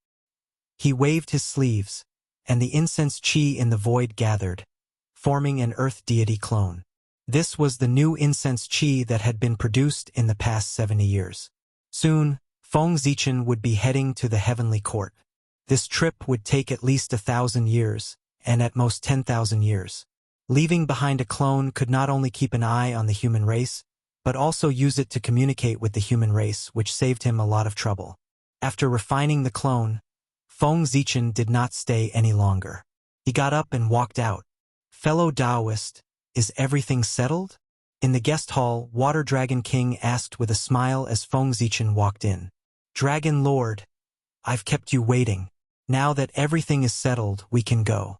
He waved his sleeves, and the incense chi in the void gathered, forming an earth deity clone. This was the new incense chi that had been produced in the past 70 years. Soon, Feng Zichen would be heading to the heavenly court. This trip would take at least 1,000 years, and at most 10,000 years. Leaving behind a clone could not only keep an eye on the human race, but also use it to communicate with the human race, which saved him a lot of trouble. After refining the clone, Feng Zichen did not stay any longer. He got up and walked out. Fellow Taoist, is everything settled? In the guest hall, Water Dragon King asked with a smile as Feng Zichen walked in. Dragon Lord, I've kept you waiting. Now that everything is settled, we can go.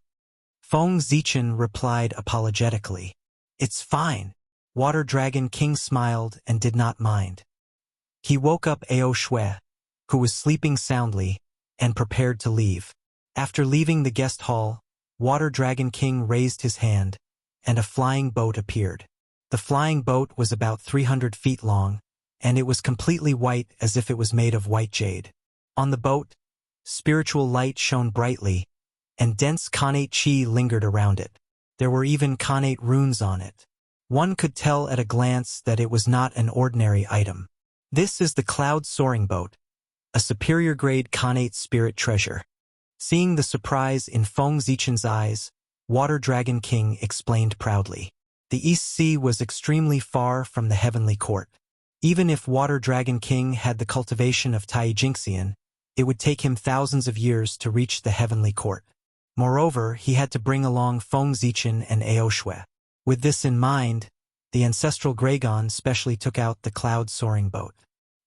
Feng Zichen replied apologetically. It's fine. Water Dragon King smiled and did not mind. He woke up Ao Shui, who was sleeping soundly, and prepared to leave. After leaving the guest hall, Water Dragon King raised his hand, and a flying boat appeared. The flying boat was about 300 feet long, and it was completely white as if it was made of white jade. On the boat, spiritual light shone brightly, and dense Khanate chi lingered around it. There were even Khanate runes on it. One could tell at a glance that it was not an ordinary item. This is the Cloud Soaring Boat. a superior-grade Khanate spirit treasure. Seeing the surprise in Feng Zichen's eyes, Water Dragon King explained proudly. The East Sea was extremely far from the Heavenly Court. Even if Water Dragon King had the cultivation of Tai Jingxian, it would take him thousands of years to reach the Heavenly Court. Moreover, he had to bring along Feng Zichen and Ao Shui. With this in mind, the ancestral Gragon specially took out the cloud-soaring boat.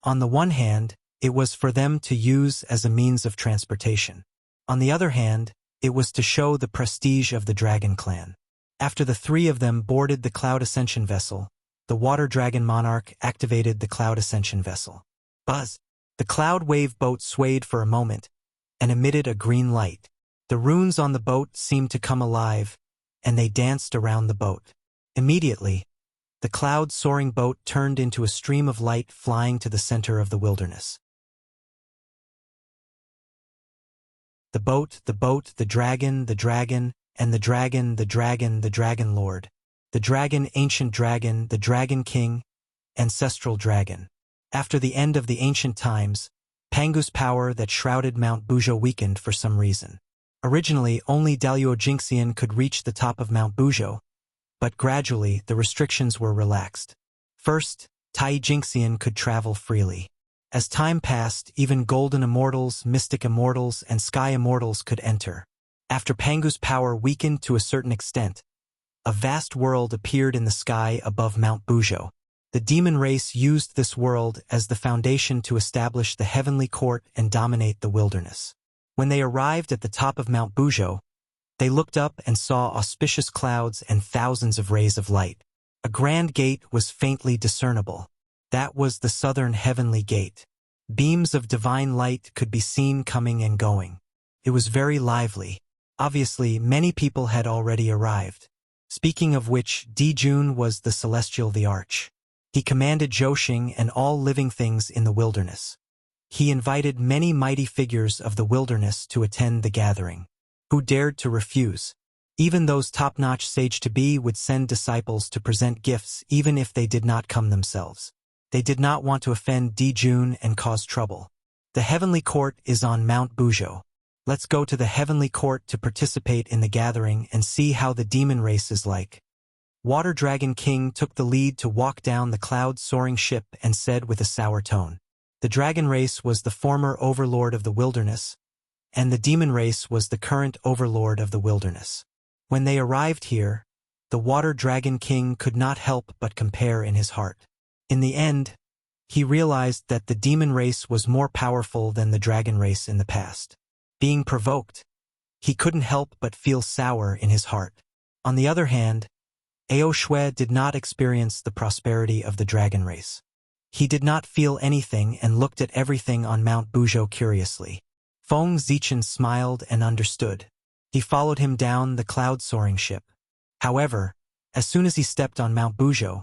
On the one hand, it was for them to use as a means of transportation. On the other hand, it was to show the prestige of the Dragon Clan. After the three of them boarded the Cloud Ascension vessel, the Water Dragon Monarch activated the Cloud Ascension vessel. Buzz! The Cloud Wave boat swayed for a moment and emitted a green light. The runes on the boat seemed to come alive, and they danced around the boat. Immediately, the cloud-soaring boat turned into a stream of light flying to the center of the wilderness. The boat, the dragon, and the dragon lord, the dragon ancient dragon, the dragon king, ancestral dragon. After the end of the ancient times, Pangu's power that shrouded Mount Buzhou weakened for some reason. Originally, only Daluo Jingxian could reach the top of Mount Buzhou, but gradually the restrictions were relaxed. First, Tai Jingxian could travel freely. As time passed, even Golden Immortals, Mystic Immortals, and Sky Immortals could enter. After Pangu's power weakened to a certain extent, a vast world appeared in the sky above Mount Buzhou. The demon race used this world as the foundation to establish the Heavenly Court and dominate the wilderness. When they arrived at the top of Mount Buzhou, they looked up and saw auspicious clouds and thousands of rays of light. A grand gate was faintly discernible. That was the southern heavenly gate. Beams of divine light could be seen coming and going. It was very lively. Obviously, many people had already arrived. Speaking of which, Dijun was the celestial the arch. He commanded Zhouxing and all living things in the wilderness. He invited many mighty figures of the wilderness to attend the gathering. Who dared to refuse? Even those top-notch sage-to-be would send disciples to present gifts even if they did not come themselves. They did not want to offend Dijun and cause trouble. The Heavenly Court is on Mount Buzhou. Let's go to the Heavenly Court to participate in the gathering and see how the demon race is like. Water Dragon King took the lead to walk down the cloud-soaring ship and said with a sour tone. The dragon race was the former overlord of the wilderness, and the demon race was the current overlord of the wilderness. When they arrived here, the Water Dragon King could not help but compare in his heart. In the end, he realized that the demon race was more powerful than the dragon race in the past. Being provoked, he couldn't help but feel sour in his heart. On the other hand, Ao Shui did not experience the prosperity of the dragon race. He did not feel anything and looked at everything on Mount Buzhou curiously. Feng Zichen smiled and understood. He followed him down the cloud-soaring ship. However, as soon as he stepped on Mount Buzhou,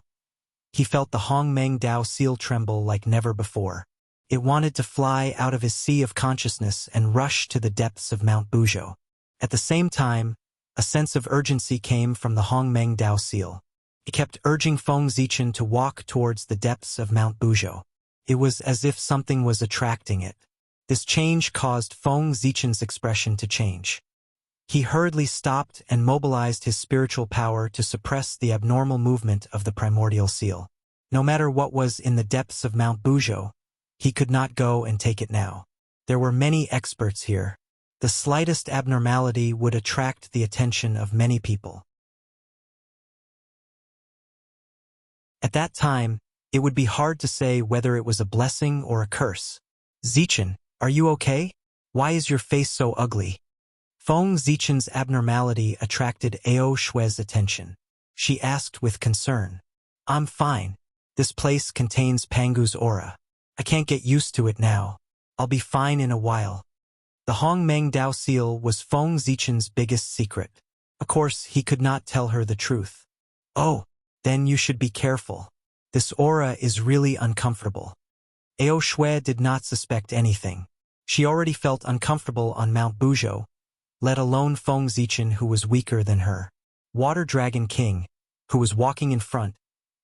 he felt the Hongmeng Dao seal tremble like never before. It wanted to fly out of his sea of consciousness and rush to the depths of Mount Buzhou. At the same time, a sense of urgency came from the Hongmeng Dao seal. It kept urging Feng Zichen to walk towards the depths of Mount Buzhou. It was as if something was attracting it. This change caused Feng Zichen's expression to change. He hurriedly stopped and mobilized his spiritual power to suppress the abnormal movement of the primordial seal. No matter what was in the depths of Mount Buzhou, he could not go and take it now. There were many experts here. The slightest abnormality would attract the attention of many people. At that time, it would be hard to say whether it was a blessing or a curse. Zichen, are you okay? Why is your face so ugly? Feng Zichen's abnormality attracted Ao Shui's attention. She asked with concern. I'm fine. This place contains Pangu's aura. I can't get used to it now. I'll be fine in a while. The Hongmeng Dao seal was Feng Zichen's biggest secret. Of course, he could not tell her the truth. Oh, then you should be careful. This aura is really uncomfortable. Ao Shui did not suspect anything. She already felt uncomfortable on Mount Buzhou, let alone Feng Zichen, who was weaker than her. Water Dragon King, who was walking in front,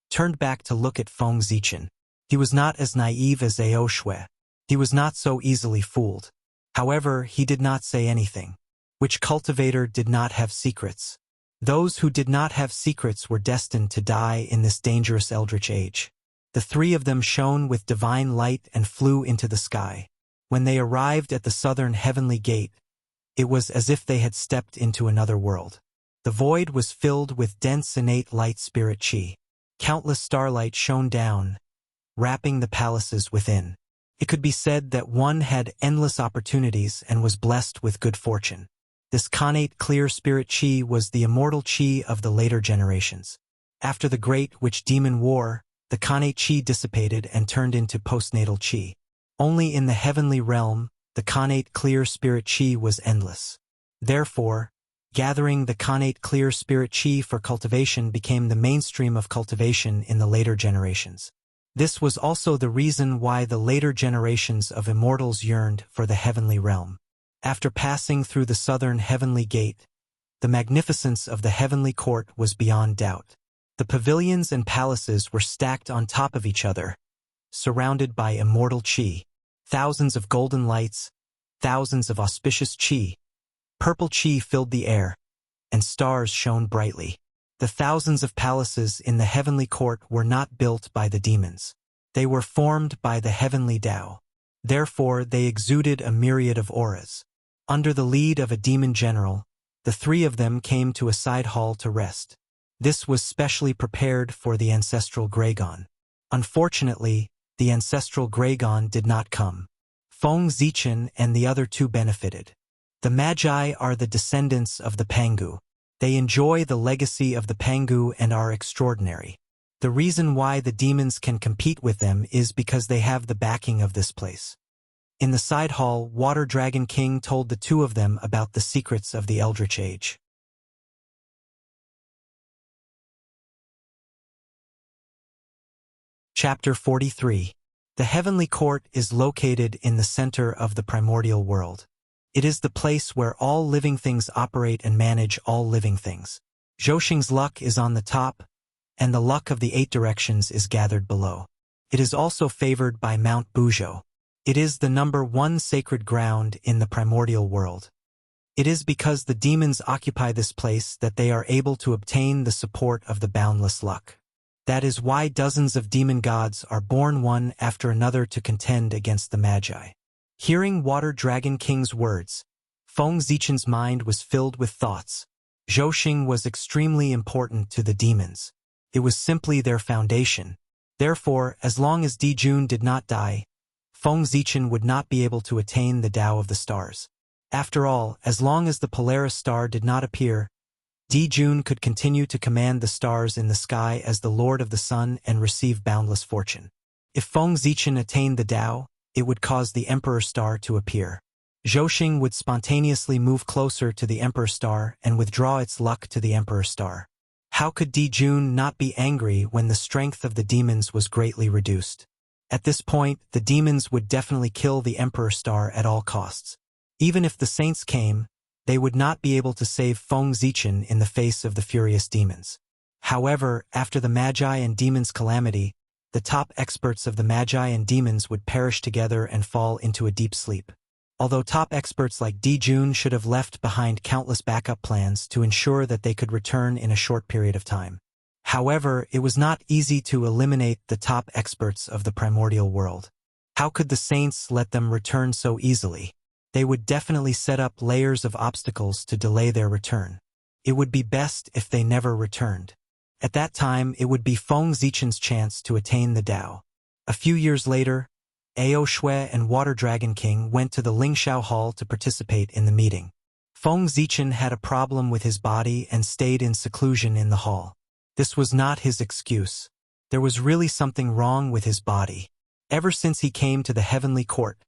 turned back to look at Feng Zichen. He was not as naive as Ao Shui. He was not so easily fooled. However, he did not say anything. Which cultivator did not have secrets? Those who did not have secrets were destined to die in this dangerous eldritch age. The three of them shone with divine light and flew into the sky. When they arrived at the southern heavenly gate, it was as if they had stepped into another world. The void was filled with dense innate light spirit chi. Countless starlight shone down, wrapping the palaces within. It could be said that one had endless opportunities and was blessed with good fortune. This connate clear spirit chi was the immortal chi of the later generations. After the Great Witch Demon War, the connate chi dissipated and turned into postnatal chi. Only in the heavenly realm, the connate clear spirit chi was endless. Therefore, gathering the connate clear spirit chi for cultivation became the mainstream of cultivation in the later generations. This was also the reason why the later generations of immortals yearned for the heavenly realm. After passing through the southern heavenly gate, the magnificence of the heavenly court was beyond doubt. The pavilions and palaces were stacked on top of each other, surrounded by immortal chi. Thousands of golden lights, thousands of auspicious chi. Purple chi filled the air, and stars shone brightly. The thousands of palaces in the heavenly court were not built by the demons. They were formed by the heavenly Tao. Therefore, they exuded a myriad of auras. Under the lead of a demon general, the three of them came to a side hall to rest. This was specially prepared for the ancestral Gragon. Unfortunately, the ancestral Gragon did not come. Feng Zichen and the other two benefited. The Magi are the descendants of the Pangu. They enjoy the legacy of the Pangu and are extraordinary. The reason why the demons can compete with them is because they have the backing of this place. In the side hall, Water Dragon King told the two of them about the secrets of the Eldritch Age. Chapter 43. The Heavenly Court is located in the center of the primordial world. It is the place where all living things operate and manage all living things. Zhouxing's luck is on the top, and the luck of the 8 directions is gathered below. It is also favored by Mount Buzhou. It is the number 1 sacred ground in the primordial world. It is because the demons occupy this place that they are able to obtain the support of the boundless luck. That is why dozens of demon gods are born one after another to contend against the Magi. Hearing Water Dragon King's words, Feng Zichen's mind was filled with thoughts. Zhouxing was extremely important to the demons. It was simply their foundation. Therefore, as long as Di Jun did not die, Feng Zichen would not be able to attain the Tao of the stars. After all, as long as the Polaris star did not appear, Di Jun could continue to command the stars in the sky as the Lord of the Sun and receive boundless fortune. If Feng Zichen attained the Tao, it would cause the Emperor Star to appear. Zhouxing would spontaneously move closer to the Emperor Star and withdraw its luck to the Emperor Star. How could Di Jun not be angry when the strength of the demons was greatly reduced? At this point, the demons would definitely kill the Emperor Star at all costs. Even if the saints came, they would not be able to save Feng Zichen in the face of the furious demons. However, after the Magi and demons' calamity, the top experts of the Magi and demons would perish together and fall into a deep sleep. Although top experts like Di Jun should have left behind countless backup plans to ensure that they could return in a short period of time. However, it was not easy to eliminate the top experts of the primordial world. How could the saints let them return so easily? They would definitely set up layers of obstacles to delay their return. It would be best if they never returned. At that time, it would be Feng Zichen's chance to attain the Tao. A few years later, Ao Shui and Water Dragon King went to the Lingshao Hall to participate in the meeting. Feng Zichen had a problem with his body and stayed in seclusion in the hall. This was not his excuse. There was really something wrong with his body. Ever since he came to the heavenly court,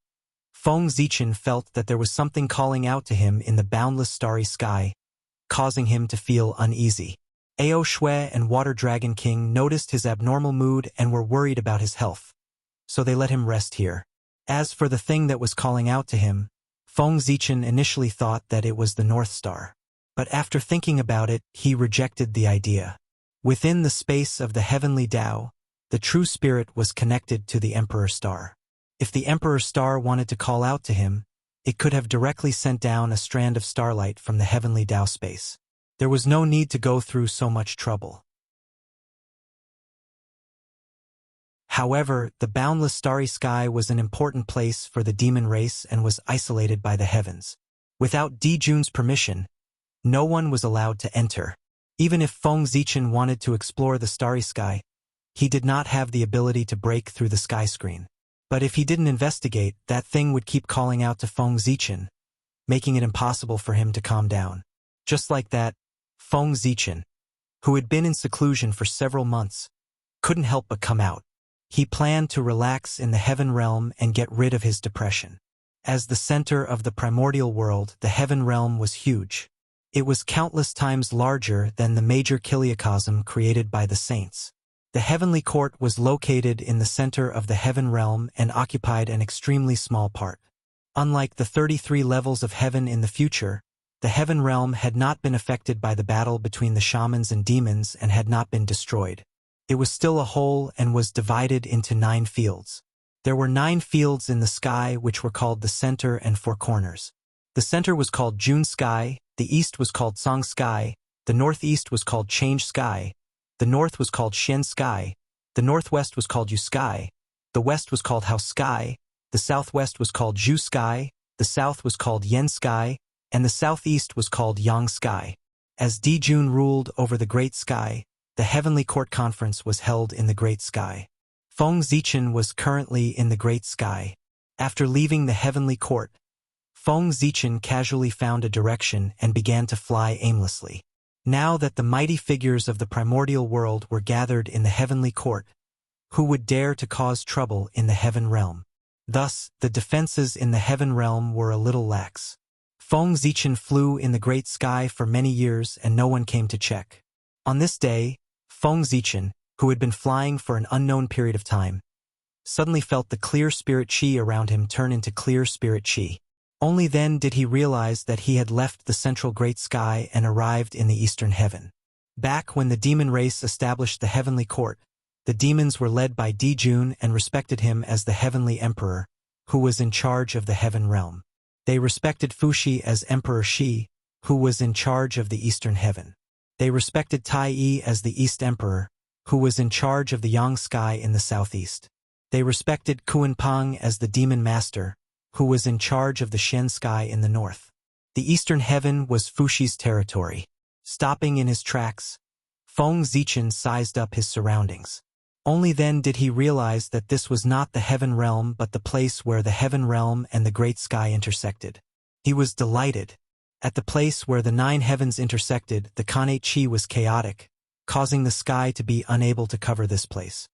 Feng Zichen felt that there was something calling out to him in the boundless starry sky, causing him to feel uneasy. Ao Shui and Water Dragon King noticed his abnormal mood and were worried about his health, so they let him rest here. As for the thing that was calling out to him, Feng Zichen initially thought that it was the North Star. But after thinking about it, he rejected the idea. Within the space of the heavenly Tao, the true spirit was connected to the Emperor Star. If the Emperor's star wanted to call out to him, it could have directly sent down a strand of starlight from the heavenly Tao space. There was no need to go through so much trouble. However, the boundless starry sky was an important place for the demon race and was isolated by the heavens. Without Di Jun's permission, no one was allowed to enter. Even if Feng Zichen wanted to explore the starry sky, he did not have the ability to break through the sky screen. But if he didn't investigate, that thing would keep calling out to Feng Zichen, making it impossible for him to calm down. Just like that, Feng Zichen, who had been in seclusion for several months, couldn't help but come out. He planned to relax in the heaven realm and get rid of his depression. As the center of the primordial world, the heaven realm was huge. It was countless times larger than the major kiliacosm created by the saints. The heavenly court was located in the center of the heaven realm and occupied an extremely small part. Unlike the 33 levels of heaven in the future, the heaven realm had not been affected by the battle between the shamans and demons and had not been destroyed. It was still a whole and was divided into 9 fields. There were 9 fields in the sky which were called the center and 4 corners. The center was called June Sky, the east was called Song Sky, the northeast was called Change Sky, the north was called Shen Sky, the northwest was called Yu Sky, the west was called Hao Sky, the southwest was called Zhu Sky, the south was called Yen Sky, and the southeast was called Yang Sky. As Di Jun ruled over the Great Sky, the Heavenly Court Conference was held in the Great Sky. Feng Zichen was currently in the Great Sky. After leaving the Heavenly Court, Feng Zichen casually found a direction and began to fly aimlessly. Now that the mighty figures of the primordial world were gathered in the heavenly court, who would dare to cause trouble in the heaven realm? Thus, the defenses in the heaven realm were a little lax. Feng Zichen flew in the great sky for many years and no one came to check. On this day, Feng Zichen, who had been flying for an unknown period of time, suddenly felt the clear spirit chi around him turn into clear spirit chi. Only then did he realize that he had left the central great sky and arrived in the eastern heaven. Back when the demon race established the heavenly court, the demons were led by Di Jun and respected him as the heavenly emperor, who was in charge of the heaven realm. They respected Fuxi as Emperor Shi, who was in charge of the eastern heaven. They respected Tai Yi as the east emperor, who was in charge of the yang sky in the southeast. They respected Kuan Pang as the demon master, who was in charge of the Shen sky in the north. The eastern heaven was Fuxi's territory. Stopping in his tracks, Feng Zichen sized up his surroundings. Only then did he realize that this was not the heaven realm but the place where the heaven realm and the great sky intersected. He was delighted. At the place where the 9 heavens intersected, the Khanate Chi was chaotic, causing the sky to be unable to cover this place.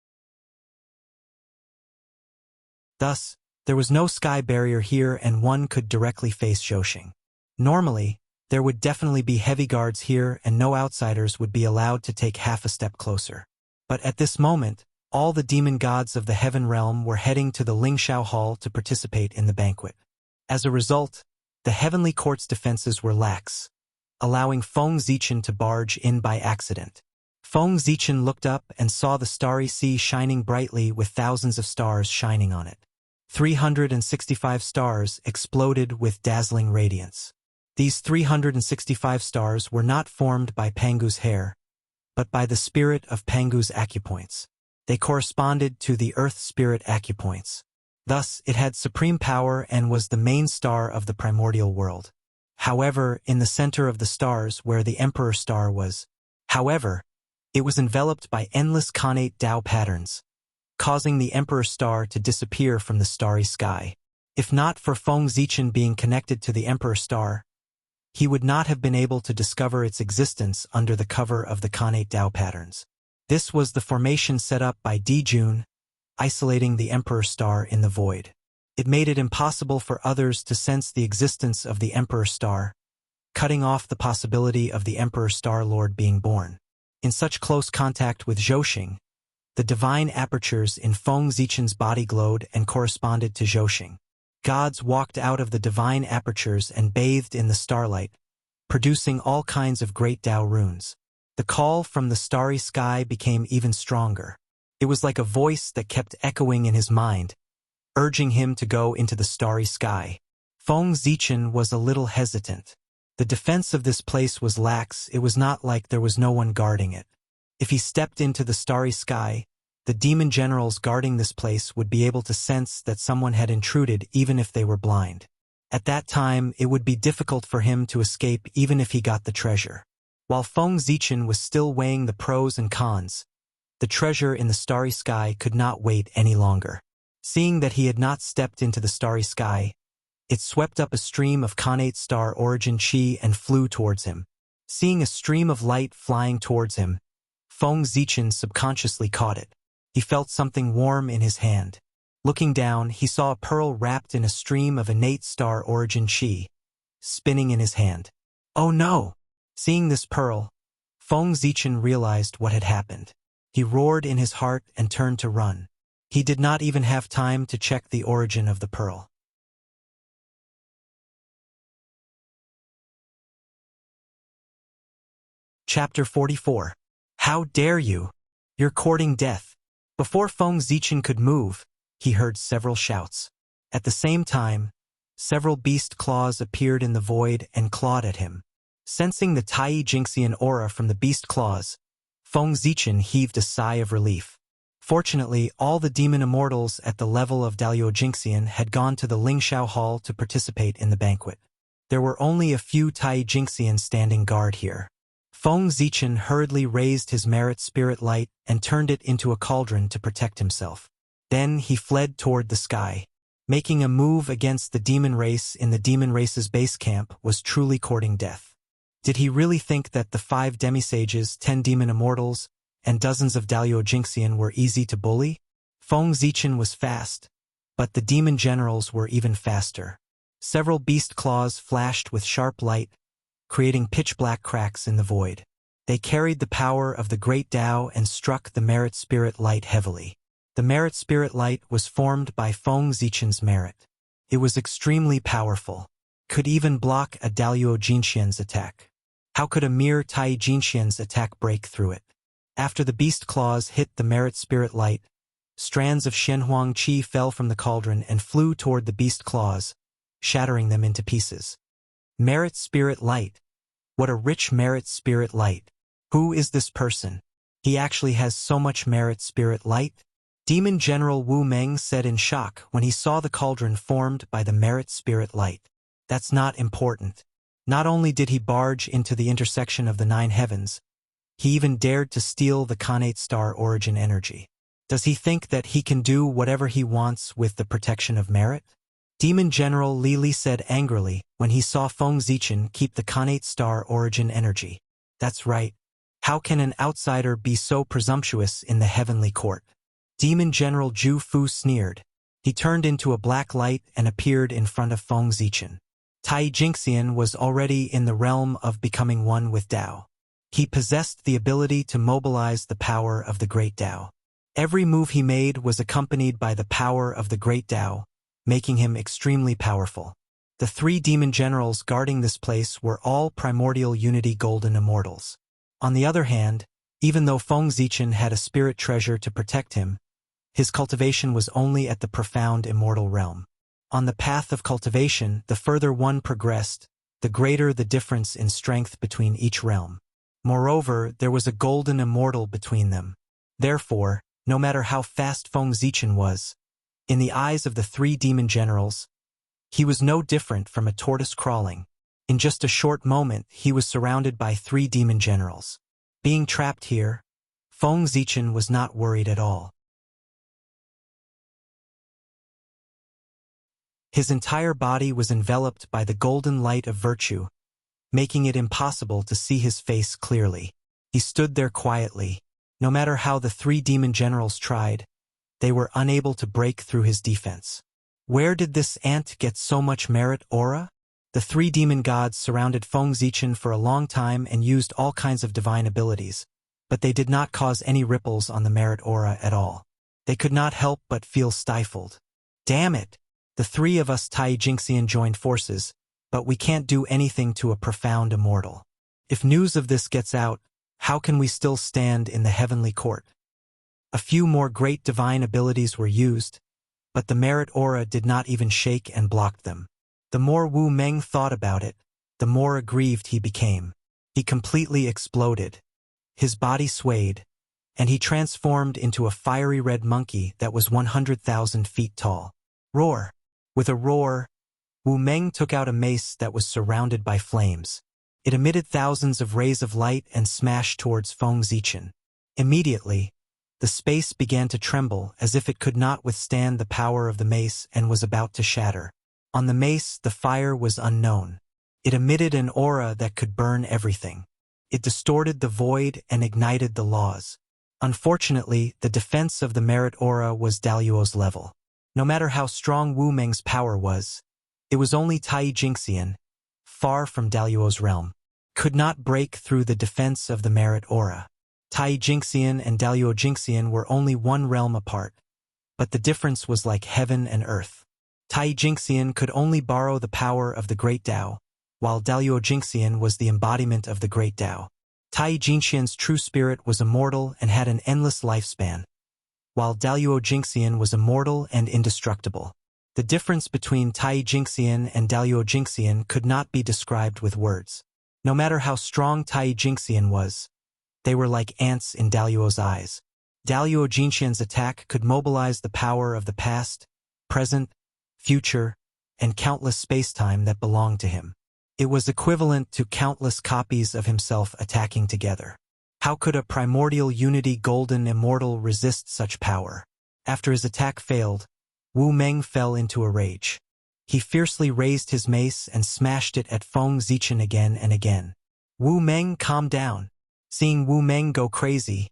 Thus, there was no sky barrier here and one could directly face Zhousing. Normally, there would definitely be heavy guards here and no outsiders would be allowed to take half a step closer. But at this moment, all the demon gods of the heaven realm were heading to the Lingshao Hall to participate in the banquet. As a result, the heavenly court's defenses were lax, allowing Feng Zichen to barge in by accident. Feng Zichen looked up and saw the starry sea shining brightly with thousands of stars shining on it. 365 stars exploded with dazzling radiance. These 365 stars were not formed by Pangu's hair, but by the spirit of Pangu's acupoints. They corresponded to the earth spirit acupoints. Thus, it had supreme power and was the main star of the primordial world. However, in the center of the stars where the Emperor star was, it was enveloped by endless Khanate Tao patterns, causing the Emperor star to disappear from the starry sky. If not for Feng Zichen being connected to the Emperor star, he would not have been able to discover its existence under the cover of the Khanate Tao patterns. This was the formation set up by Di Jun, isolating the Emperor star in the void. It made it impossible for others to sense the existence of the Emperor star, cutting off the possibility of the Emperor Star Lord being born. In such close contact with Zhousing, the divine apertures in Feng Zichen's body glowed and corresponded to Zhousing. Gods walked out of the divine apertures and bathed in the starlight, producing all kinds of great Tao runes. The call from the starry sky became even stronger. It was like a voice that kept echoing in his mind, urging him to go into the starry sky. Feng Zichen was a little hesitant. The defense of this place was lax. It was not like there was no one guarding it. If he stepped into the starry sky, the demon generals guarding this place would be able to sense that someone had intruded even if they were blind. At that time, it would be difficult for him to escape even if he got the treasure. While Feng Zichen was still weighing the pros and cons, the treasure in the starry sky could not wait any longer. Seeing that he had not stepped into the starry sky, it swept up a stream of Khanate star origin chi and flew towards him. Seeing a stream of light flying towards him, Feng Zichen subconsciously caught it. He felt something warm in his hand. Looking down, he saw a pearl wrapped in a stream of innate star origin chi, spinning in his hand. Oh no! Seeing this pearl, Feng Zichen realized what had happened. He roared in his heart and turned to run. He did not even have time to check the origin of the pearl. Chapter 44. How dare you! You're courting death. Before Feng Zichen could move, he heard several shouts. At the same time, several beast claws appeared in the void and clawed at him. Sensing the Tai Jinxian aura from the beast claws, Feng Zichen heaved a sigh of relief. Fortunately, all the demon immortals at the level of Dalio Jinxian had gone to the Lingxiao Hall to participate in the banquet. There were only a few Tai Jinxian standing guard here. Feng Zichen hurriedly raised his merit spirit light and turned it into a cauldron to protect himself. Then he fled toward the sky. Making a move against the demon race in the demon race's base camp was truly courting death. Did he really think that the 5 demisages, 10 demon immortals, and dozens of Dalio Jinxian were easy to bully? Feng Zichen was fast, but the demon generals were even faster. Several beast claws flashed with sharp light, creating pitch-black cracks in the void. They carried the power of the great Tao and struck the merit spirit light heavily. The merit spirit light was formed by Feng Zichen's merit. It was extremely powerful, could even block a Dalio Jinxian's attack. How could a mere Tai Jinxian's attack break through it? After the beast claws hit the merit spirit light, strands of Shenhuang Qi fell from the cauldron and flew toward the beast claws, shattering them into pieces. Merit spirit light. What a rich merit spirit light. Who is this person? He actually has so much merit spirit light? Demon General Wu Meng said in shock when he saw the cauldron formed by the merit spirit light. That's not important. Not only did he barge into the intersection of the 9 heavens, he even dared to steal the Khanate star origin energy. Does he think that he can do whatever he wants with the protection of merit? Demon General Li Li said angrily when he saw Feng Zichen keep the Khanate star origin energy. That's right. How can an outsider be so presumptuous in the heavenly court? Demon General Zhu Fu sneered. He turned into a black light and appeared in front of Feng Zichen. Tai Jinxian was already in the realm of becoming one with Tao. He possessed the ability to mobilize the power of the great Tao. Every move he made was accompanied by the power of the great Tao, making him extremely powerful. The 3 demon generals guarding this place were all primordial unity golden immortals. On the other hand, even though Feng Zichen had a spirit treasure to protect him, his cultivation was only at the profound immortal realm. On the path of cultivation, the further one progressed, the greater the difference in strength between each realm. Moreover, there was a golden immortal between them. Therefore, no matter how fast Feng Zichen was, in the eyes of the 3 demon generals, he was no different from a tortoise crawling. In just a short moment, he was surrounded by 3 demon generals. Being trapped here, Feng Zichen was not worried at all. His entire body was enveloped by the golden light of virtue, making it impossible to see his face clearly. He stood there quietly. No matter how the 3 demon generals tried, they were unable to break through his defense. Where did this ant get so much merit aura? The 3 demon gods surrounded Feng Zichen for a long time and used all kinds of divine abilities, but they did not cause any ripples on the merit aura at all. They could not help but feel stifled. Damn it! The 3 of us Tai Jinxian joined forces, but we can't do anything to a profound immortal. If news of this gets out, how can we still stand in the heavenly court? A few more great divine abilities were used, but the merit aura did not even shake and blocked them. The more Wu Meng thought about it, the more aggrieved he became. He completely exploded. His body swayed, and he transformed into a fiery red monkey that was 100,000 feet tall. Roar! With a roar, Wu Meng took out a mace that was surrounded by flames. It emitted thousands of rays of light and smashed towards Feng Zichen. Immediately, the space began to tremble as if it could not withstand the power of the mace and was about to shatter. On the mace, the fire was unknown. It emitted an aura that could burn everything. It distorted the void and ignited the laws. Unfortunately, the defense of the merit aura was Daluo's level. No matter how strong Wu Meng's power was, it was only Tai Jingxian, far from Daluo's realm, could not break through the defense of the merit aura. Tai Jingxian and Daluo Jingxian were only one realm apart, but the difference was like heaven and earth. Tai Jingxian could only borrow the power of the Great Tao, while Daluo Jingxian was the embodiment of the Great Tao. Tai Jingxian's true spirit was immortal and had an endless lifespan, while Daluo Jingxian was immortal and indestructible. The difference between Tai Jingxian and Daluo Jingxian could not be described with words. No matter how strong Tai Jingxian was, they were like ants in Daluo's eyes. Daluo Jingxian's attack could mobilize the power of the past, present, future, and countless space-time that belonged to him. It was equivalent to countless copies of himself attacking together. How could a primordial unity golden immortal resist such power? After his attack failed, Wu Meng fell into a rage. He fiercely raised his mace and smashed it at Feng Zichen again and again. Wu Meng, calm down. Seeing Wu Meng go crazy,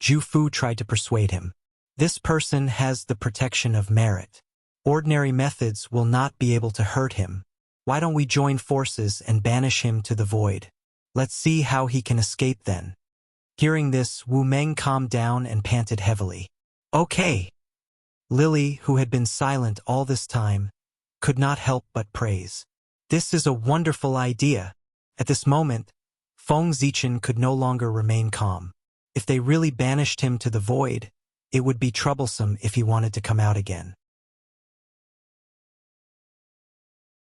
Zhu Fu tried to persuade him. This person has the protection of merit. Ordinary methods will not be able to hurt him. Why don't we join forces and banish him to the void? Let's see how he can escape then. Hearing this, Wu Meng calmed down and panted heavily. Okay. Lily, who had been silent all this time, could not help but praise. This is a wonderful idea. At this moment, Feng Zichen could no longer remain calm. If they really banished him to the void, it would be troublesome if he wanted to come out again.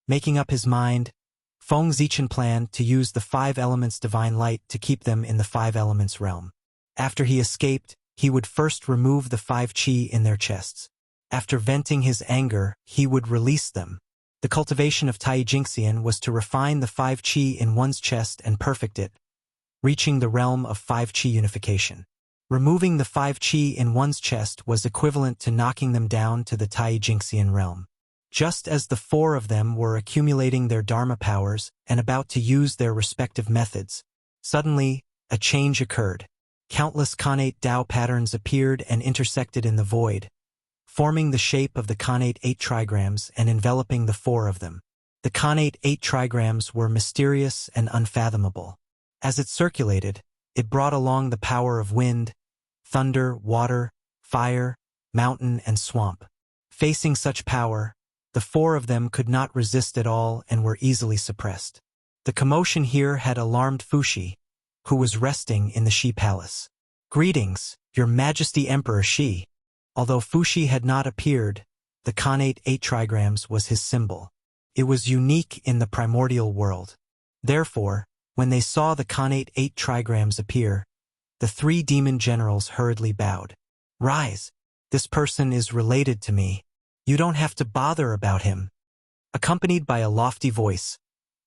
Making up his mind, Feng Zichen planned to use the 5 elements divine light to keep them in the 5 elements realm. After he escaped, he would first remove the 5 qi in their chests. After venting his anger, he would release them. The cultivation of Tai Jingxian was to refine the 5 qi in one's chest and perfect it, reaching the realm of 5 qi unification. Removing the 5 qi in one's chest was equivalent to knocking them down to the Tai Jingxian realm. Just as the 4 of them were accumulating their Dharma powers and about to use their respective methods, suddenly, a change occurred. Countless connate Tao patterns appeared and intersected in the void, forming the shape of the connate 8 trigrams and enveloping the 4 of them. The connate 8 trigrams were mysterious and unfathomable. As it circulated, it brought along the power of wind, thunder, water, fire, mountain, and swamp. Facing such power, the 4 of them could not resist at all and were easily suppressed. The commotion here had alarmed Fuxi, who was resting in the Shi Palace. "Greetings, Your Majesty Emperor Shi." Although Fuxi had not appeared, the connate 8 trigrams was his symbol. It was unique in the primordial world. Therefore, when they saw the connate 8 trigrams appear, the 3 demon generals hurriedly bowed. "Rise. This person is related to me. You don't have to bother about him." Accompanied by a lofty voice,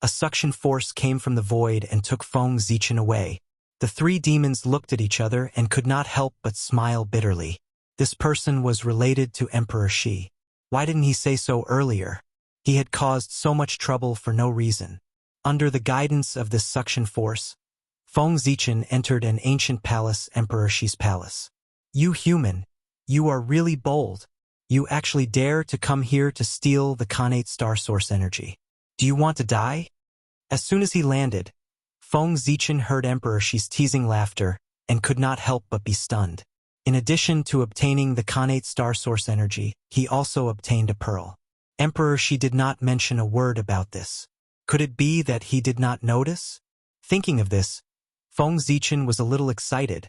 a suction force came from the void and took Feng Zichen away. The 3 demons looked at each other and could not help but smile bitterly. This person was related to Emperor Shi. Why didn't he say so earlier? He had caused so much trouble for no reason. Under the guidance of this suction force, Feng Zichen entered an ancient palace, Emperor Shi's palace. "You human, you are really bold. You actually dare to come here to steal the connate star source energy. Do you want to die?" As soon as he landed, Feng Zichen heard Emperor Shi's teasing laughter and could not help but be stunned. In addition to obtaining the connate star source energy, he also obtained a pearl. Emperor Shi did not mention a word about this. Could it be that he did not notice? Thinking of this, Feng Zichen was a little excited.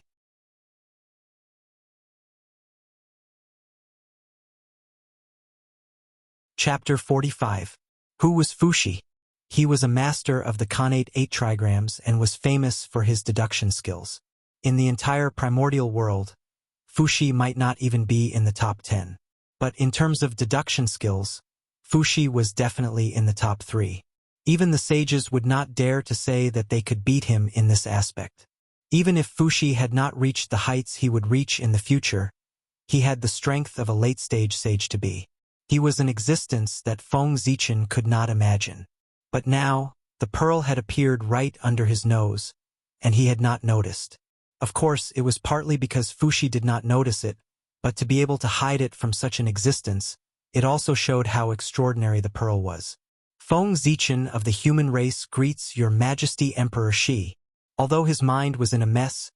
Chapter 45. Who was Fuxi? He was a master of the Khanate 8 trigrams and was famous for his deduction skills. In the entire primordial world, Fuxi might not even be in the top 10. But in terms of deduction skills, Fuxi was definitely in the top 3. Even the sages would not dare to say that they could beat him in this aspect. Even if Fuxi had not reached the heights he would reach in the future, he had the strength of a late-stage sage to be. He was an existence that Feng Zichen could not imagine. But now, the pearl had appeared right under his nose, and he had not noticed. Of course, it was partly because Fuxi did not notice it, but to be able to hide it from such an existence, it also showed how extraordinary the pearl was. Feng Zichen of the human race greets Your Majesty Emperor Shi. Although his mind was in a mess,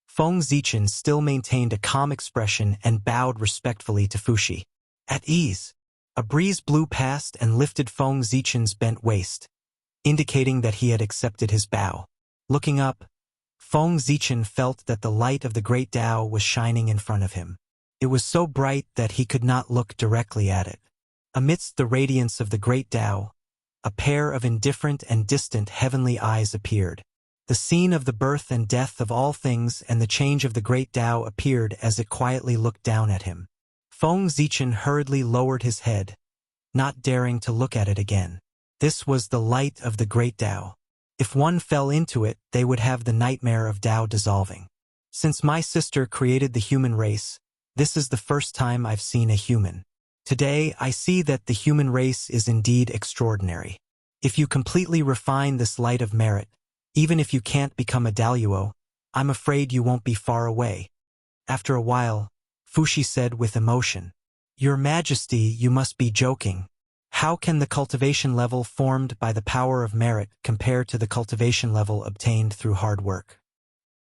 Feng Zichen still maintained a calm expression and bowed respectfully to Fuxi. At ease, a breeze blew past and lifted Feng Zichen's bent waist, indicating that he had accepted his bow. Looking up, Feng Zichen felt that the light of the great Tao was shining in front of him. It was so bright that he could not look directly at it. Amidst the radiance of the great Tao, a pair of indifferent and distant heavenly eyes appeared. The scene of the birth and death of all things and the change of the great Tao appeared as it quietly looked down at him. Feng Zichen hurriedly lowered his head, not daring to look at it again. This was the light of the great Tao. If one fell into it, they would have the nightmare of Tao dissolving. Since my sister created the human race, this is the first time I've seen a human. Today, I see that the human race is indeed extraordinary. If you completely refine this light of merit, even if you can't become a Daluo, I'm afraid you won't be far away. After a while, Fuxi said with emotion, Your Majesty, you must be joking. How can the cultivation level formed by the power of merit compare to the cultivation level obtained through hard work?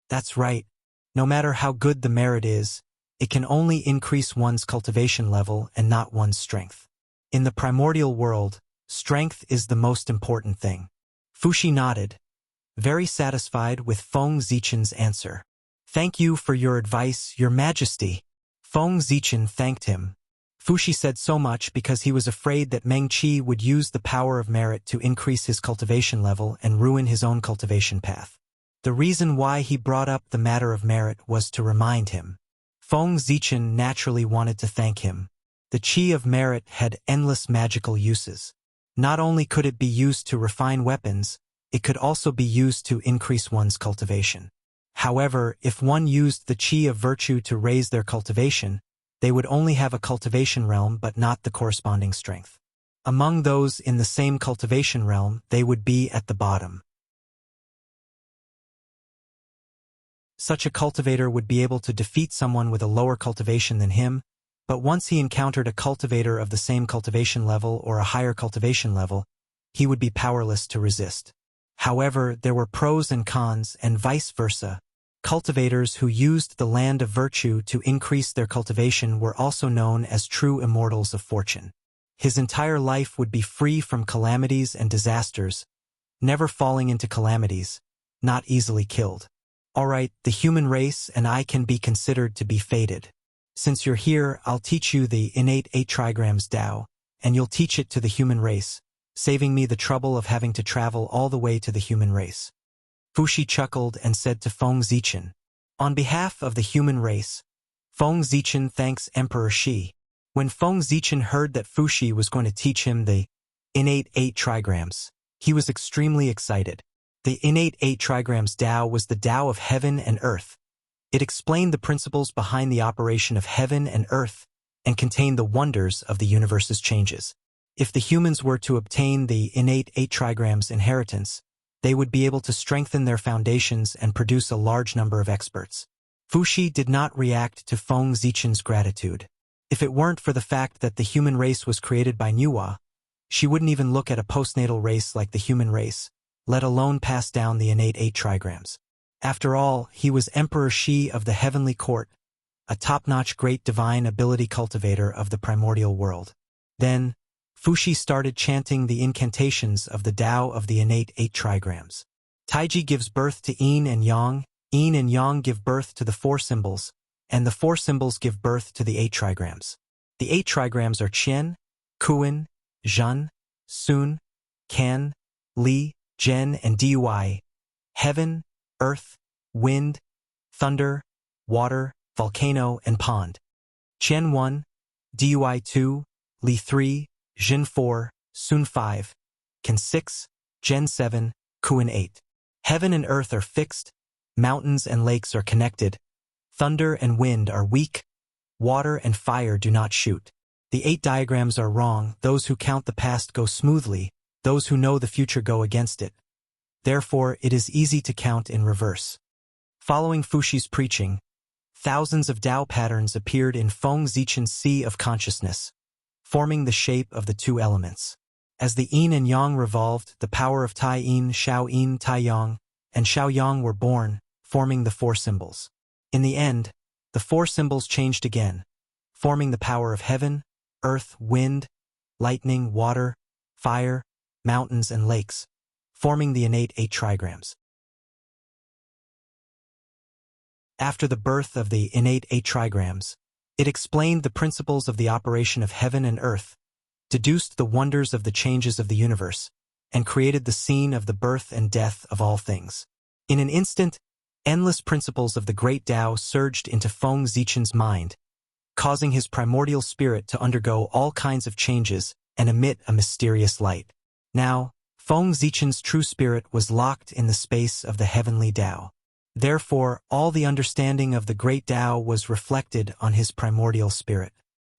That's right. No matter how good the merit is, it can only increase one's cultivation level and not one's strength. In the primordial world, strength is the most important thing. Fuxi nodded, very satisfied with Feng Zichen's answer. Thank you for your advice, Your Majesty. Feng Zichen thanked him. Fuxi said so much because he was afraid that Meng Qi would use the power of merit to increase his cultivation level and ruin his own cultivation path. The reason why he brought up the matter of merit was to remind him. Feng Zichen naturally wanted to thank him. The qi of merit had endless magical uses. Not only could it be used to refine weapons, it could also be used to increase one's cultivation. However, if one used the qi of virtue to raise their cultivation, they would only have a cultivation realm but not the corresponding strength. Among those in the same cultivation realm, they would be at the bottom. Such a cultivator would be able to defeat someone with a lower cultivation than him, but once he encountered a cultivator of the same cultivation level or a higher cultivation level, he would be powerless to resist. However, there were pros and cons and vice versa. Cultivators who used the land of virtue to increase their cultivation were also known as true immortals of fortune. His entire life would be free from calamities and disasters, never falling into calamities, not easily killed. Alright, the human race and I can be considered to be fated. Since you're here, I'll teach you the innate 8 trigrams Tao, and you'll teach it to the human race, saving me the trouble of having to travel all the way to the human race. Fuxi chuckled and said to Feng Zichen, On behalf of the human race, Feng Zichen thanks Emperor Shi. When Feng Zichen heard that Fuxi was going to teach him the innate 8 trigrams, he was extremely excited. The innate 8 trigrams Tao was the Tao of heaven and earth. It explained the principles behind the operation of heaven and earth and contained the wonders of the universe's changes. If the humans were to obtain the innate 8 trigrams inheritance, they would be able to strengthen their foundations and produce a large number of experts. Fuxi did not react to Feng Zichen's gratitude. If it weren't for the fact that the human race was created by Nuwa, she wouldn't even look at a postnatal race like the human race, let alone pass down the innate 8 trigrams. After all, he was Emperor Shi of the Heavenly Court, a top-notch great divine ability cultivator of the primordial world. Then, Fuxi started chanting the incantations of the Tao of the innate 8 trigrams. Taiji gives birth to Yin and Yang give birth to the 4 symbols, and the 4 symbols give birth to the 8 trigrams. The 8 trigrams are Qian, Kuan, Zhen, Sun, Can, Li, Zhen, and Dui. Heaven, earth, wind, thunder, water, volcano, and pond. Qian 1, Dui 2, Li 3, Zhen 4, Sun 5, Can 6, Zhen 7, Kuan 8. Heaven and earth are fixed, mountains and lakes are connected, thunder and wind are weak, water and fire do not shoot. The 8 diagrams are wrong. Those who count the past go smoothly, those who know the future go against it. Therefore, it is easy to count in reverse. Following Fuxi's preaching, thousands of Tao patterns appeared in Feng Zichen's sea of consciousness, forming the shape of the 2 elements. As the yin and yang revolved, the power of Tai Yin, Shao Yin, Tai Yang, and Shao Yang were born, forming the 4 symbols. In the end, the 4 symbols changed again, forming the power of heaven, earth, wind, lightning, water, fire, mountains, and lakes, forming the innate 8 trigrams. After the birth of the innate 8 trigrams, it explained the principles of the operation of heaven and earth, deduced the wonders of the changes of the universe, and created the scene of the birth and death of all things. In an instant, endless principles of the great Tao surged into Feng Zichen's mind, causing his primordial spirit to undergo all kinds of changes and emit a mysterious light. Now, Feng Zichen's true spirit was locked in the space of the heavenly Tao. Therefore, all the understanding of the great Tao was reflected on his primordial spirit.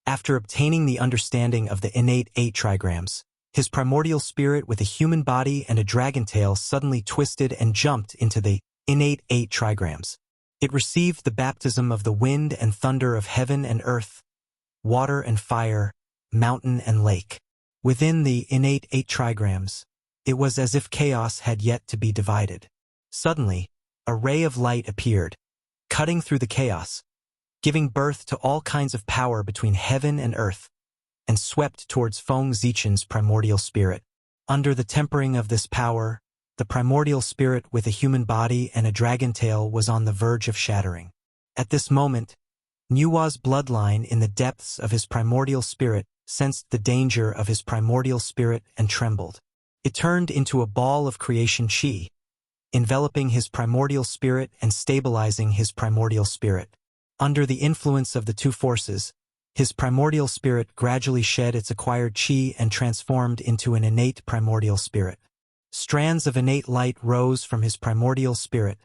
After obtaining the understanding of the innate 8 trigrams, his primordial spirit with a human body and a dragon tail suddenly twisted and jumped into the innate 8 trigrams. It received the baptism of the wind and thunder of heaven and earth, water and fire, mountain and lake. Within the innate 8 trigrams, it was as if chaos had yet to be divided. Suddenly, a ray of light appeared, cutting through the chaos, giving birth to all kinds of power between heaven and earth, and swept towards Feng Zichen's primordial spirit. Under the tempering of this power, the primordial spirit with a human body and a dragon tail was on the verge of shattering. At this moment, Nua's bloodline in the depths of his primordial spirit sensed the danger of his primordial spirit and trembled. It turned into a ball of creation chi, enveloping his primordial spirit and stabilizing his primordial spirit. Under the influence of the 2 forces, his primordial spirit gradually shed its acquired chi and transformed into an innate primordial spirit. Strands of innate light rose from his primordial spirit,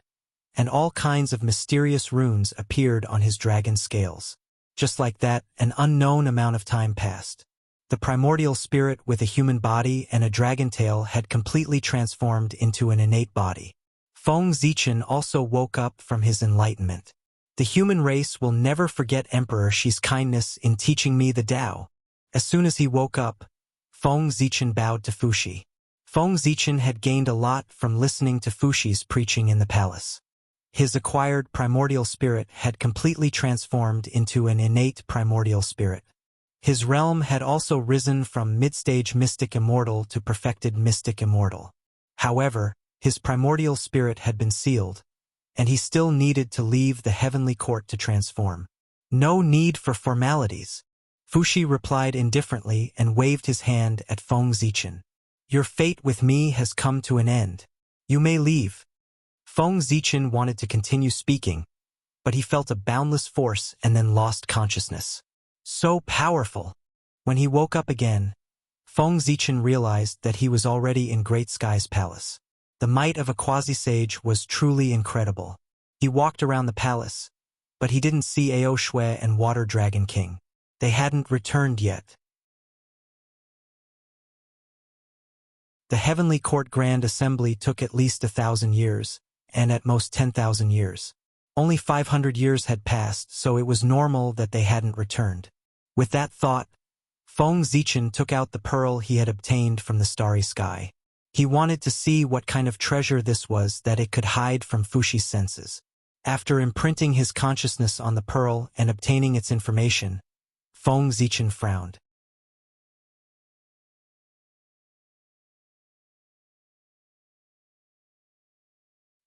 and all kinds of mysterious runes appeared on his dragon scales. Just like that, an unknown amount of time passed. The primordial spirit with a human body and a dragon tail had completely transformed into an innate body. Feng Zichen also woke up from his enlightenment. The human race will never forget Emperor Shi's kindness in teaching me the Tao. As soon as he woke up, Feng Zichen bowed to Fuxi. Feng Zichen had gained a lot from listening to Fuxi's preaching in the palace. His acquired primordial spirit had completely transformed into an innate primordial spirit. His realm had also risen from mid-stage mystic immortal to perfected mystic immortal. However, his primordial spirit had been sealed, and he still needed to leave the heavenly court to transform. No need for formalities. Fuxi replied indifferently and waved his hand at Feng Zichen. Your fate with me has come to an end. You may leave. Feng Zichen wanted to continue speaking, but he felt a boundless force and then lost consciousness. So powerful! When he woke up again, Feng Zichen realized that he was already in Great Sky's palace. The might of a quasi-sage was truly incredible. He walked around the palace, but he didn't see Ao Shui and Water Dragon King. They hadn't returned yet. The Heavenly Court Grand Assembly took at least 1,000 years, and at most 10,000 years. Only 500 years had passed, so it was normal that they hadn't returned. With that thought, Feng Zichen took out the pearl he had obtained from the starry sky. He wanted to see what kind of treasure this was that it could hide from Fuxi's senses. After imprinting his consciousness on the pearl and obtaining its information, Feng Zichen frowned.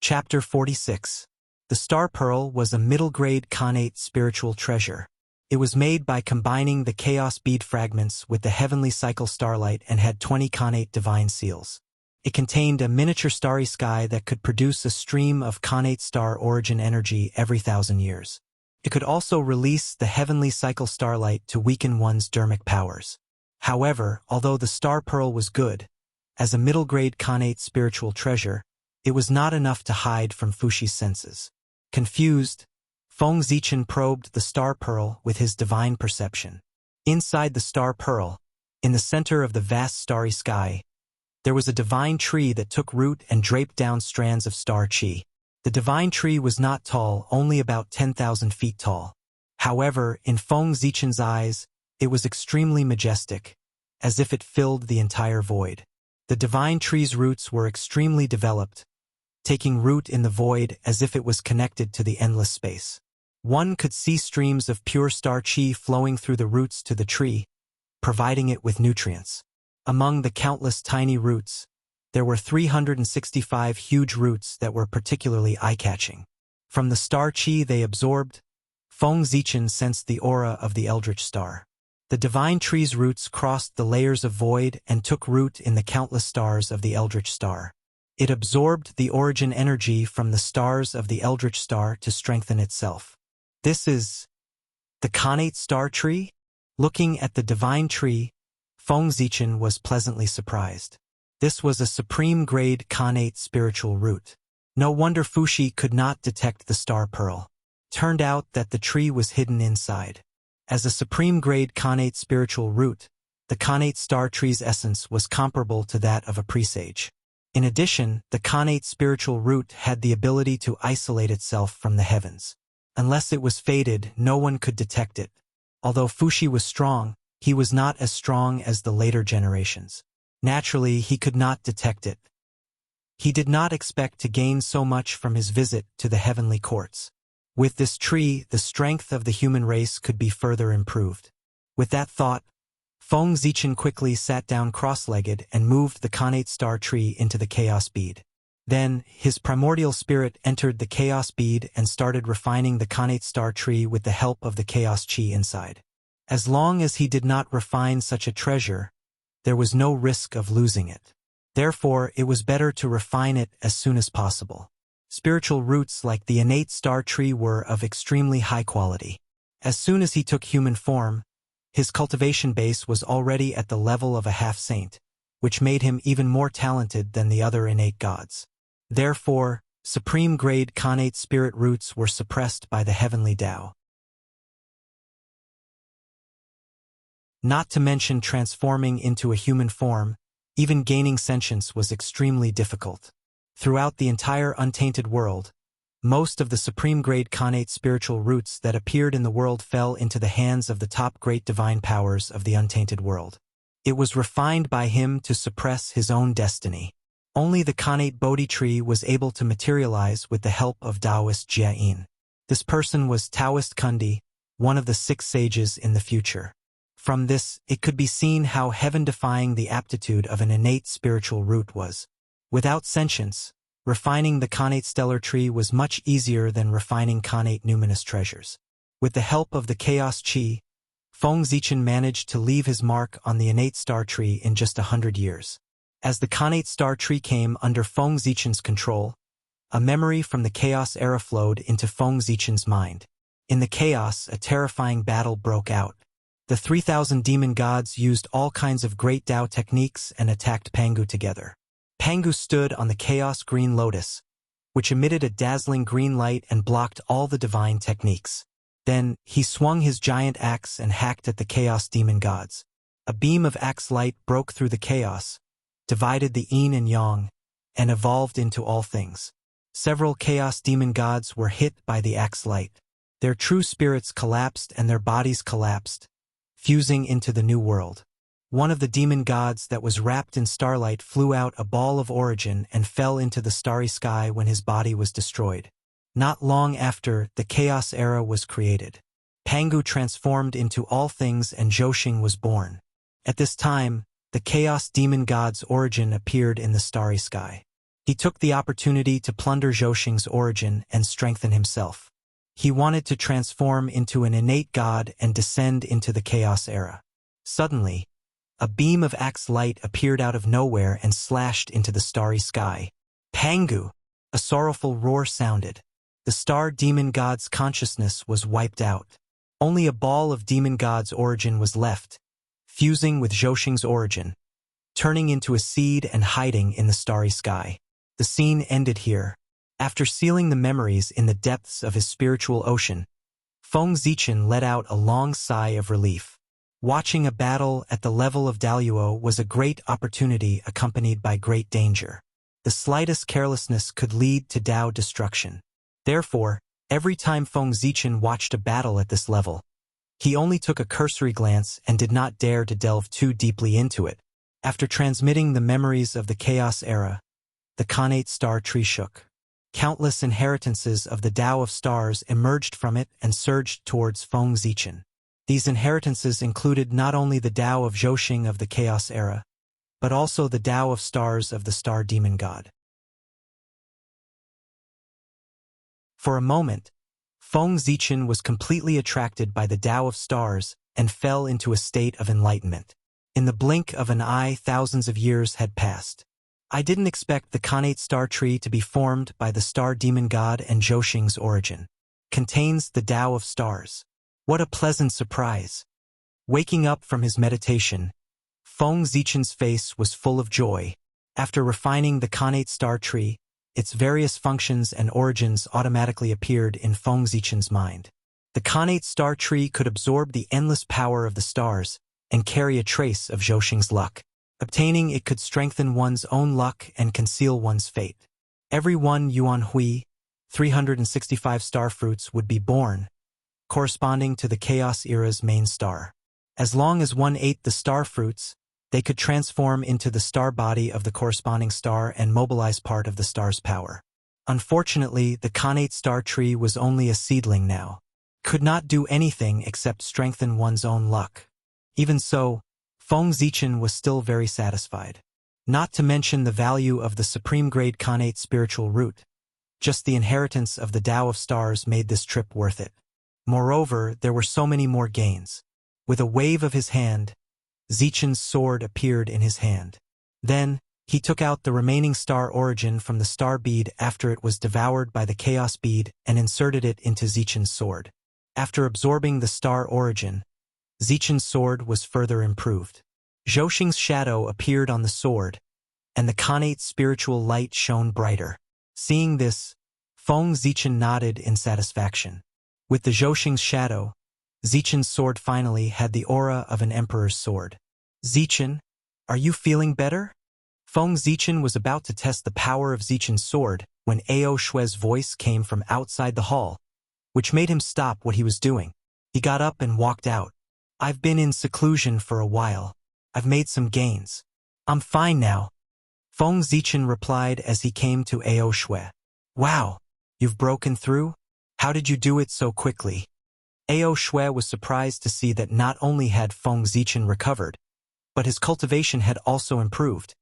Chapter 46. The Star Pearl was a middle-grade connate spiritual treasure. It was made by combining the chaos bead fragments with the heavenly cycle starlight and had 20 connate divine seals. It contained a miniature starry sky that could produce a stream of connate star origin energy every 1,000 years. It could also release the heavenly cycle starlight to weaken one's dermic powers. However, although the star pearl was good, as a middle-grade connate spiritual treasure, it was not enough to hide from Fushi's senses. Confused, Feng Zichen probed the star pearl with his divine perception. Inside the star pearl, in the center of the vast starry sky, there was a divine tree that took root and draped down strands of star chi. The divine tree was not tall, only about 10,000 feet tall. However, in Feng Zichen's eyes, it was extremely majestic, as if it filled the entire void. The divine tree's roots were extremely developed, taking root in the void as if it was connected to the endless space. One could see streams of pure star chi flowing through the roots to the tree, providing it with nutrients. Among the countless tiny roots, there were 365 huge roots that were particularly eye-catching. From the star chi they absorbed, Feng Zichen sensed the aura of the eldritch star. The divine tree's roots crossed the layers of void and took root in the countless stars of the eldritch star. It absorbed the origin energy from the stars of the eldritch star to strengthen itself. This is the connate star tree? Looking at the divine tree, Feng Zichen was pleasantly surprised. This was a supreme-grade connate spiritual root. No wonder Fushi could not detect the star pearl. Turned out that the tree was hidden inside. As a supreme-grade connate spiritual root, the connate star tree's essence was comparable to that of a presage. In addition, the connate spiritual root had the ability to isolate itself from the heavens. Unless it was faded, no one could detect it. Although Fushi was strong, he was not as strong as the later generations. Naturally, he could not detect it. He did not expect to gain so much from his visit to the heavenly courts. With this tree, the strength of the human race could be further improved. With that thought, Feng Zichen quickly sat down cross-legged and moved the connate star tree into the chaos bead. Then, his primordial spirit entered the chaos bead and started refining the connate star tree with the help of the chaos chi inside. As long as he did not refine such a treasure, there was no risk of losing it. Therefore, it was better to refine it as soon as possible. Spiritual roots like the innate star tree were of extremely high quality. As soon as he took human form, his cultivation base was already at the level of a half-saint, which made him even more talented than the other innate gods. Therefore, supreme-grade connate spirit roots were suppressed by the heavenly Tao. Not to mention transforming into a human form, even gaining sentience was extremely difficult. Throughout the entire untainted world, most of the supreme-grade connate spiritual roots that appeared in the world fell into the hands of the top great divine powers of the untainted world. It was refined by him to suppress his own destiny. Only the connate Bodhi tree was able to materialize with the help of Taoist Jia-in. This person was Taoist Kundi, one of the 6 sages in the future. From this, it could be seen how heaven-defying the aptitude of an innate spiritual root was. Without sentience, refining the connate stellar tree was much easier than refining connate numinous treasures. With the help of the chaos chi, Feng Zichen managed to leave his mark on the innate star tree in just 100 years. As the connate star tree came under Feng Zichen's control, a memory from the chaos era flowed into Feng Zichen's mind. In the chaos, a terrifying battle broke out. The 3,000 demon gods used all kinds of great Tao techniques and attacked Pangu together. Pangu stood on the chaos green lotus, which emitted a dazzling green light and blocked all the divine techniques. Then, he swung his giant axe and hacked at the chaos demon gods. A beam of axe light broke through the chaos, divided the yin and yang, and evolved into all things. Several chaos demon gods were hit by the axe light. Their true spirits collapsed and their bodies collapsed, fusing into the new world. One of the demon gods that was wrapped in starlight flew out a ball of origin and fell into the starry sky when his body was destroyed. Not long after, the chaos era was created. Pangu transformed into all things and Zhouxing was born. At this time, the chaos demon god's origin appeared in the starry sky. He took the opportunity to plunder Zhouxing's origin and strengthen himself. He wanted to transform into an innate god and descend into the Chaos era. Suddenly, a beam of axe light appeared out of nowhere and slashed into the starry sky. Pangu! A sorrowful roar sounded. The star demon god's consciousness was wiped out. Only a ball of demon god's origin was left, fusing with Zhouxing's origin, turning into a seed and hiding in the starry sky. The scene ended here. After sealing the memories in the depths of his spiritual ocean, Feng Zichen let out a long sigh of relief. Watching a battle at the level of Daluo was a great opportunity accompanied by great danger. The slightest carelessness could lead to Dao destruction. Therefore, every time Feng Zichen watched a battle at this level, he only took a cursory glance and did not dare to delve too deeply into it. After transmitting the memories of the Chaos era, the Khanate star tree shook. Countless inheritances of the Tao of stars emerged from it and surged towards Feng Zichen. These inheritances included not only the Tao of Zhouxing of the Chaos era, but also the Tao of stars of the star demon god. For a moment, Feng Zichen was completely attracted by the Tao of stars and fell into a state of enlightenment. In the blink of an eye, thousands of years had passed. I didn't expect the Khanate star tree to be formed by the star demon god and Zhouxing's origin. Contains the Tao of stars. What a pleasant surprise. Waking up from his meditation, Feng Zichen's face was full of joy. After refining the Khanate star tree, its various functions and origins automatically appeared in Feng Zichen's mind. The Khanate star tree could absorb the endless power of the stars and carry a trace of Zhouxing's luck. Obtaining it could strengthen one's own luck and conceal one's fate. Every one Yuan Hui, 365 star fruits would be born, corresponding to the Chaos era's main star. As long as one ate the star fruits, they could transform into the star body of the corresponding star and mobilize part of the star's power. Unfortunately, the Khanate star tree was only a seedling now. Could not do anything except strengthen one's own luck. Even so, Feng Zichen was still very satisfied. Not to mention the value of the supreme-grade Khanate spiritual root. Just the inheritance of the Tao of stars made this trip worth it. Moreover, there were so many more gains. With a wave of his hand, Zichen's sword appeared in his hand. Then, he took out the remaining star origin from the star bead after it was devoured by the chaos bead and inserted it into Zichen's sword. After absorbing the star origin, Zichen's sword was further improved. Zhouxing's shadow appeared on the sword, and the Khanate spiritual light shone brighter. Seeing this, Feng Zichen nodded in satisfaction. With the Zhouxing's shadow, Zichen's sword finally had the aura of an emperor's sword. Zichen, are you feeling better? Feng Zichen was about to test the power of Zichen's sword when Ao Shue's voice came from outside the hall, which made him stop what he was doing. He got up and walked out. I've been in seclusion for a while. I've made some gains. I'm fine now. Feng Zichen replied as he came to Ao Shue. Wow, you've broken through? How did you do it so quickly? Ao Shue was surprised to see that not only had Feng Zichen recovered, but his cultivation had also improved.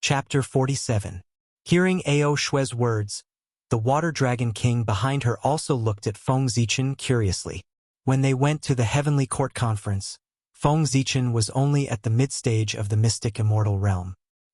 Chapter 47. Hearing Ao Shue's words, the Water Dragon King behind her also looked at Feng Zichen curiously. When they went to the Heavenly Court Conference, Feng Zichen was only at the mid-stage of the mystic immortal realm.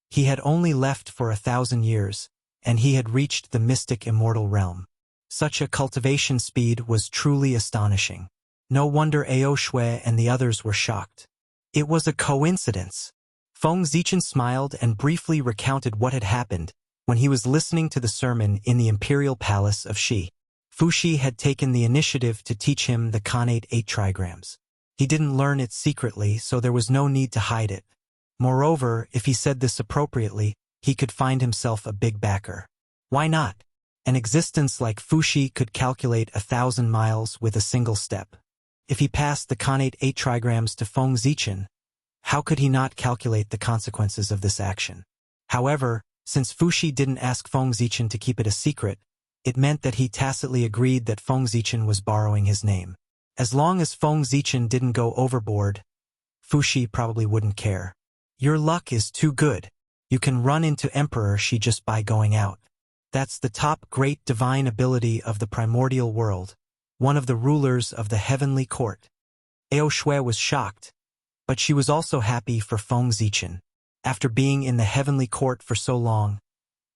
He had only left for 1,000 years, and he had reached the mystic immortal realm. Such a cultivation speed was truly astonishing. No wonder Ao Shue and the others were shocked. It was a coincidence. Feng Zichen smiled and briefly recounted what had happened when he was listening to the sermon in the imperial palace of Shi. Fuxi had taken the initiative to teach him the Khanate 8 trigrams. He didn't learn it secretly, so there was no need to hide it. Moreover, if he said this appropriately, he could find himself a big backer. Why not? An existence like Fuxi could calculate 1,000 miles with a single step. If he passed the Khanate 8 trigrams to Feng Zichen, how could he not calculate the consequences of this action? However, since Fuxi didn't ask Feng Zichen to keep it a secret, it meant that he tacitly agreed that Feng Zichen was borrowing his name. As long as Feng Zichen didn't go overboard, Fuxi probably wouldn't care. Your luck is too good. You can run into Emperor Shi just by going out. That's the top great divine ability of the primordial world, one of the rulers of the heavenly court. Ao Shui was shocked, but she was also happy for Feng Zichen. After being in the heavenly court for so long,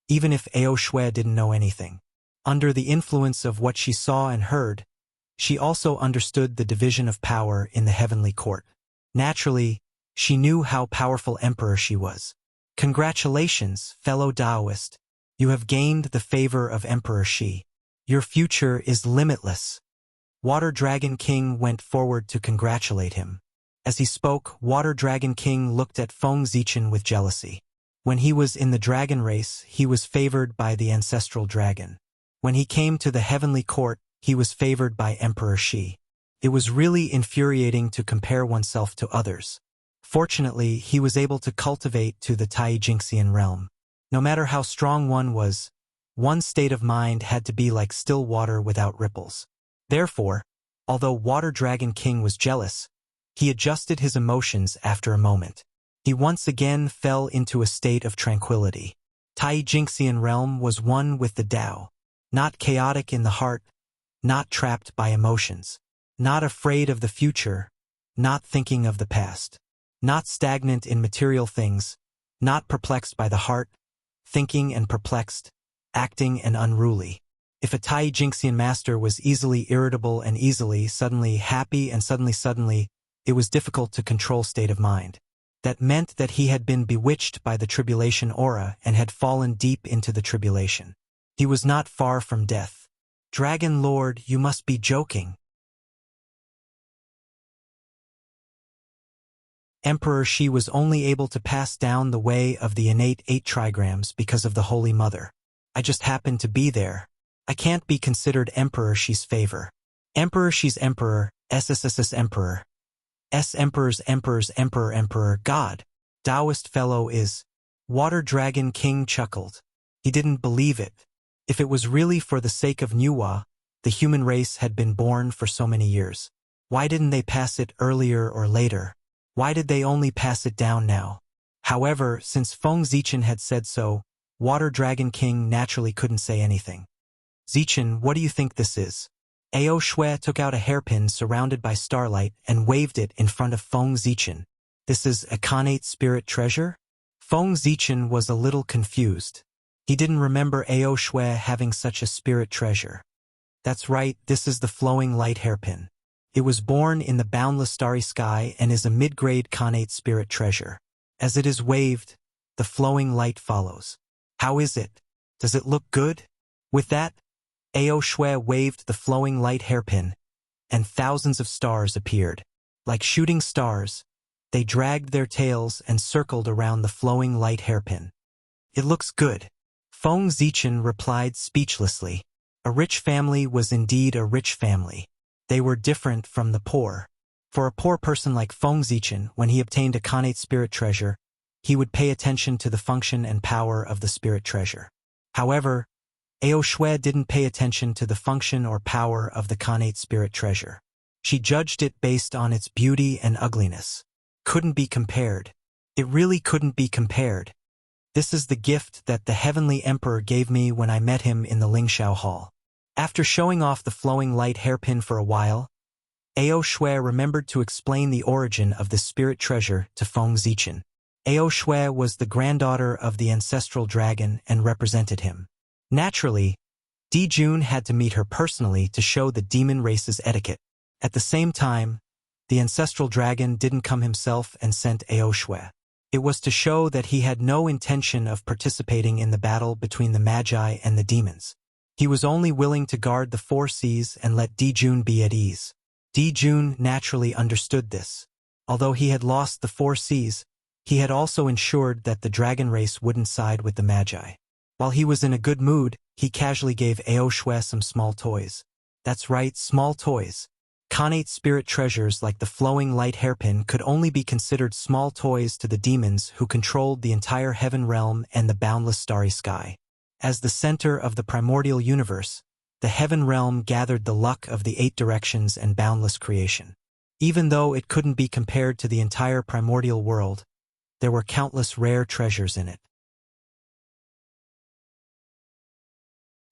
even if Ao Shui didn't know anything, under the influence of what she saw and heard, she also understood the division of power in the heavenly court. Naturally, she knew how powerful Emperor Shi was. Congratulations, fellow Taoist. You have gained the favor of Emperor Shi. Your future is limitless. Water Dragon King went forward to congratulate him. As he spoke, Water Dragon King looked at Feng Zichen with jealousy. When he was in the dragon race, he was favored by the ancestral dragon. When he came to the heavenly court, he was favored by Emperor Shi. It was really infuriating to compare oneself to others. Fortunately, he was able to cultivate to the Tai-Jinxian realm. No matter how strong one was, one's state of mind had to be like still water without ripples. Therefore, although Water Dragon King was jealous, he adjusted his emotions after a moment. He once again fell into a state of tranquility. Tai-Jinxian realm was one with the Tao, not chaotic in the heart, not trapped by emotions, not afraid of the future, not thinking of the past, not stagnant in material things, not perplexed by the heart, thinking and perplexed, acting and unruly. If a Tai-Jinxian master was easily irritable and easily suddenly happy and suddenly, it was difficult to control state of mind. That meant that he had been bewitched by the tribulation aura and had fallen deep into the tribulation. He was not far from death. Dragon Lord, you must be joking. Emperor Shi was only able to pass down the way of the innate 8 trigrams because of the Holy Mother. I just happened to be there. I can't be considered Emperor Shi's favor. Emperor Shi's Emperor, SSSS Emperor. S Emperor's Emperor's Emperor Emperor God. Taoist fellow is. Water Dragon King chuckled. He didn't believe it. If it was really for the sake of Nuwa, the human race had been born for so many years. Why didn't they pass it earlier or later? Why did they only pass it down now? However, since Feng Zichen had said so, Water Dragon King naturally couldn't say anything. Zichen, what do you think this is? Ao Shui took out a hairpin surrounded by starlight and waved it in front of Feng Zichen. This is a Khanate spirit treasure? Feng Zichen was a little confused. He didn't remember Ao Shui having such a spirit treasure. That's right, this is the flowing light hairpin. It was born in the boundless starry sky and is a mid-grade Khanate spirit treasure. As it is waved, the flowing light follows. How is it? Does it look good? With that, Ao Shui waved the flowing light hairpin, and thousands of stars appeared. Like shooting stars, they dragged their tails and circled around the flowing light hairpin. It looks good. Feng Zichen replied speechlessly. A rich family was indeed a rich family. They were different from the poor. For a poor person like Feng Zichen, when he obtained a Khanate spirit treasure, he would pay attention to the function and power of the spirit treasure. However, Ao Shui didn't pay attention to the function or power of the Khanate spirit treasure. She judged it based on its beauty and ugliness. Couldn't be compared. It really couldn't be compared. This is the gift that the Heavenly Emperor gave me when I met him in the Lingshao Hall. After showing off the flowing light hairpin for a while, Ao Shui remembered to explain the origin of the spirit treasure to Feng Zichen. Ao Shui was the granddaughter of the ancestral dragon and represented him. Naturally, Di Jun had to meet her personally to show the demon race's etiquette. At the same time, the ancestral dragon didn't come himself and sent Ao Shui. It was to show that he had no intention of participating in the battle between the Magi and the demons. He was only willing to guard the 4 seas and let Di Jun be at ease. Di Jun naturally understood this. Although he had lost the 4 seas, he had also ensured that the dragon race wouldn't side with the Magi. While he was in a good mood, he casually gave Ao Shui some small toys. That's right, small toys. Khanate spirit treasures like the flowing light hairpin could only be considered small toys to the demons who controlled the entire heaven realm and the boundless starry sky. As the center of the primordial universe, the heaven realm gathered the luck of the 8 directions and boundless creation. Even though it couldn't be compared to the entire primordial world, there were countless rare treasures in it.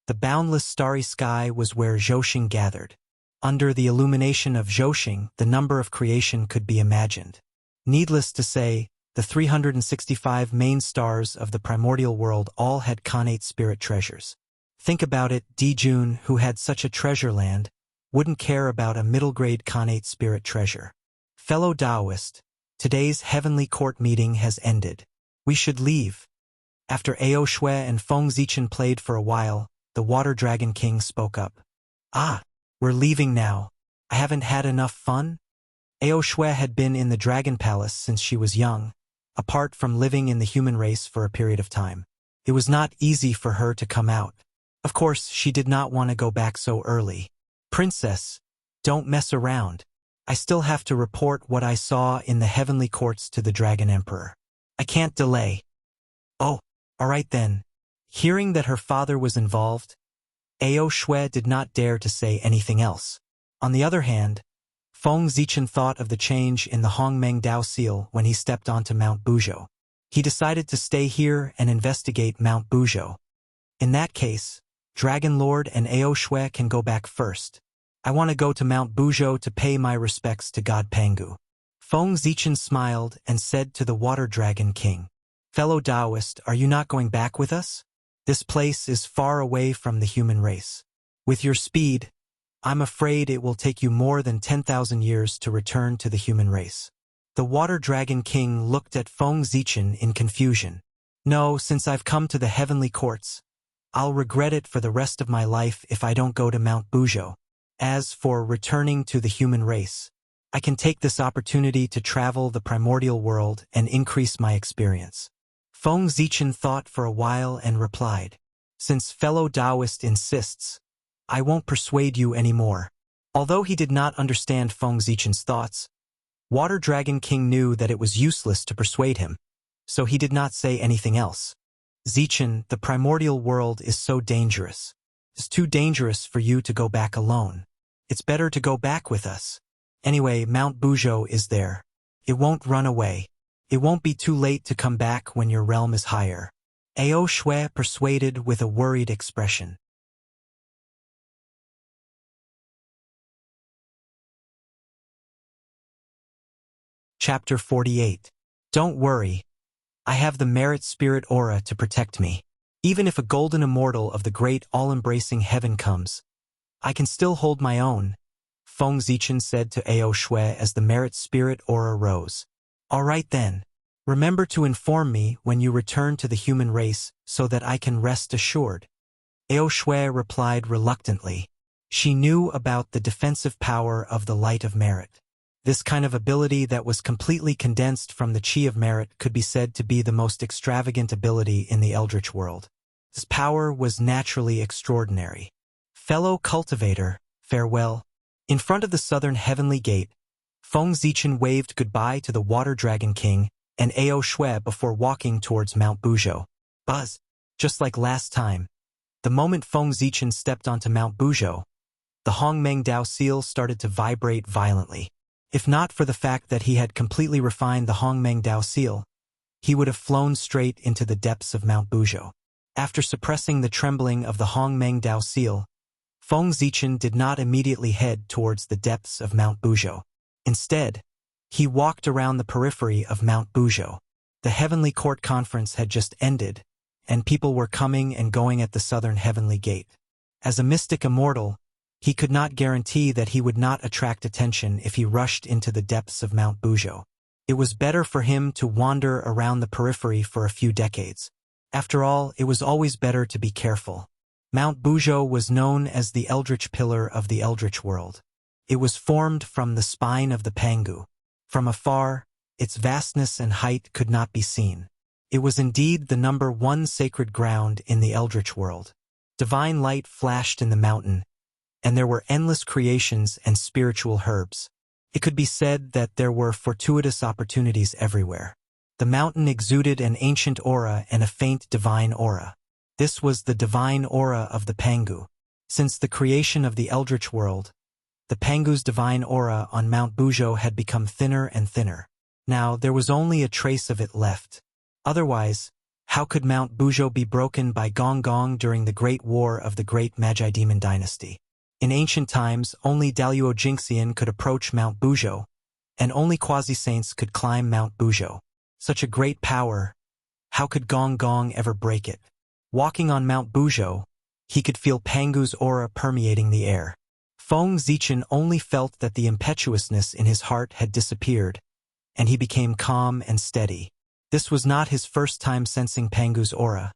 The boundless starry sky was where Zhousing gathered. Under the illumination of Zhousing, the number of creation could be imagined. Needless to say, the 365 main stars of the primordial world all had connate spirit treasures. Think about it, Dijun, who had such a treasure land, wouldn't care about a middle-grade connate spirit treasure. Fellow Taoist, today's heavenly court meeting has ended. We should leave. After Ao Shui and Feng Zichen played for a while, the Water Dragon King spoke up. Ah, we're leaving now. I haven't had enough fun? Ao Shui had been in the Dragon Palace since she was young, apart from living in the human race for a period of time. It was not easy for her to come out. Of course, she did not want to go back so early. Princess, don't mess around. I still have to report what I saw in the heavenly courts to the Dragon Emperor. I can't delay. Oh, all right then. Hearing that her father was involved, Ao Shui did not dare to say anything else. On the other hand, Feng Zichen thought of the change in the Hongmeng Dao seal when he stepped onto Mount Buzhou. He decided to stay here and investigate Mount Buzhou. In that case, Dragon Lord and Ao Shui can go back first. I want to go to Mount Buzhou to pay my respects to God Pangu. Feng Zichen smiled and said to the Water Dragon King, Fellow Taoist, are you not going back with us? This place is far away from the human race. With your speed, I'm afraid it will take you more than 10,000 years to return to the human race. The Water Dragon King looked at Feng Zichen in confusion. No, since I've come to the heavenly courts, I'll regret it for the rest of my life if I don't go to Mount Buzhou. As for returning to the human race, I can take this opportunity to travel the primordial world and increase my experience. Feng Zichen thought for a while and replied, Since fellow Taoist insists, I won't persuade you anymore. Although he did not understand Feng Zichen's thoughts, Water Dragon King knew that it was useless to persuade him, so he did not say anything else. Zichen, the primordial world is so dangerous. It's too dangerous for you to go back alone. It's better to go back with us. Anyway, Mount Buzhou is there. It won't run away. It won't be too late to come back when your realm is higher. Ao Shui persuaded with a worried expression. Chapter 48. Don't worry. I have the merit spirit aura to protect me. Even if a golden immortal of the great all-embracing heaven comes, I can still hold my own, Feng Zichen said to Ao Shui as the merit spirit aura rose. All right then. Remember to inform me when you return to the human race so that I can rest assured. Ao Shui replied reluctantly. She knew about the defensive power of the light of merit. This kind of ability that was completely condensed from the chi of merit could be said to be the most extravagant ability in the Eldritch world. This power was naturally extraordinary. Fellow cultivator, farewell. In front of the southern heavenly gate, Feng Zichen waved goodbye to the Water Dragon King and Ao Shui before walking towards Mount Buzhou. Buzz, just like last time. The moment Feng Zichen stepped onto Mount Buzhou, the Hongmeng Dao seal started to vibrate violently. If not for the fact that he had completely refined the Hongmeng Dao seal, he would have flown straight into the depths of Mount Buzhou. After suppressing the trembling of the Hongmeng Dao seal, Feng Zichen did not immediately head towards the depths of Mount Buzhou. Instead, he walked around the periphery of Mount Buzhou. The Heavenly Court Conference had just ended, and people were coming and going at the southern heavenly gate. As a mystic immortal, he could not guarantee that he would not attract attention if he rushed into the depths of Mount Buzhou. It was better for him to wander around the periphery for a few decades. After all, it was always better to be careful. Mount Buzhou was known as the Eldritch Pillar of the Eldritch world. It was formed from the spine of the Pangu. From afar, its vastness and height could not be seen. It was indeed the number one sacred ground in the Eldritch world. Divine light flashed in the mountain, and there were endless creations and spiritual herbs. It could be said that there were fortuitous opportunities everywhere. The mountain exuded an ancient aura and a faint divine aura. This was the divine aura of the Pangu. Since the creation of the Eldritch world, the Pangu's divine aura on Mount Buzhou had become thinner and thinner. Now there was only a trace of it left. Otherwise, How could Mount Buzhou be broken by Gong Gong during the Great War of the Great Magi Demon Dynasty? In ancient times, only Daluo Jingxian could approach Mount Buzhou, and only quasi-saints could climb Mount Buzhou. Such a great power, how could Gong Gong ever break it? Walking on Mount Buzhou, he could feel Pangu's aura permeating the air. Feng Zichen only felt that the impetuousness in his heart had disappeared, and he became calm and steady. This was not his first time sensing Pangu's aura,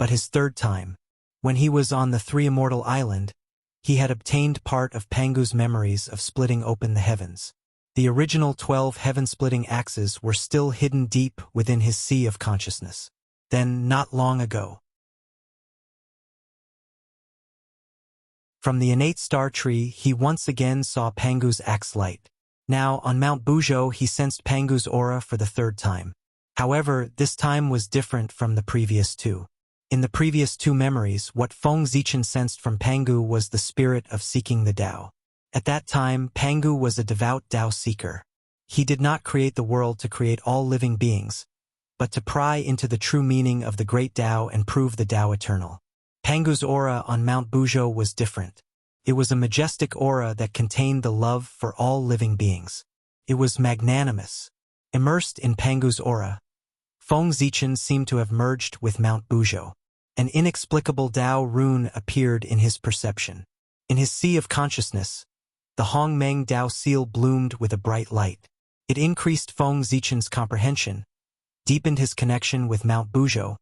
but his third time. When he was on the Three Immortal Island, he had obtained part of Pangu's memories of splitting open the heavens. The original 12 heaven-splitting axes were still hidden deep within his sea of consciousness. Then, not long ago, from the innate star tree, he once again saw Pangu's axe light. Now, on Mount Buzhou, he sensed Pangu's aura for the third time. However, this time was different from the previous two. In the previous two memories, what Feng Zichen sensed from Pangu was the spirit of seeking the Tao. At that time, Pangu was a devout Tao seeker. He did not create the world to create all living beings, but to pry into the true meaning of the great Tao and prove the Tao eternal. Pangu's aura on Mount Buzhou was different. It was a majestic aura that contained the love for all living beings. It was magnanimous. Immersed in Pangu's aura, Feng Zichen seemed to have merged with Mount Buzhou. An inexplicable Tao rune appeared in his perception. In his sea of consciousness, the Hongmeng Tao seal bloomed with a bright light. It increased Feng Zichen's comprehension, deepened his connection with Mount Buzhou,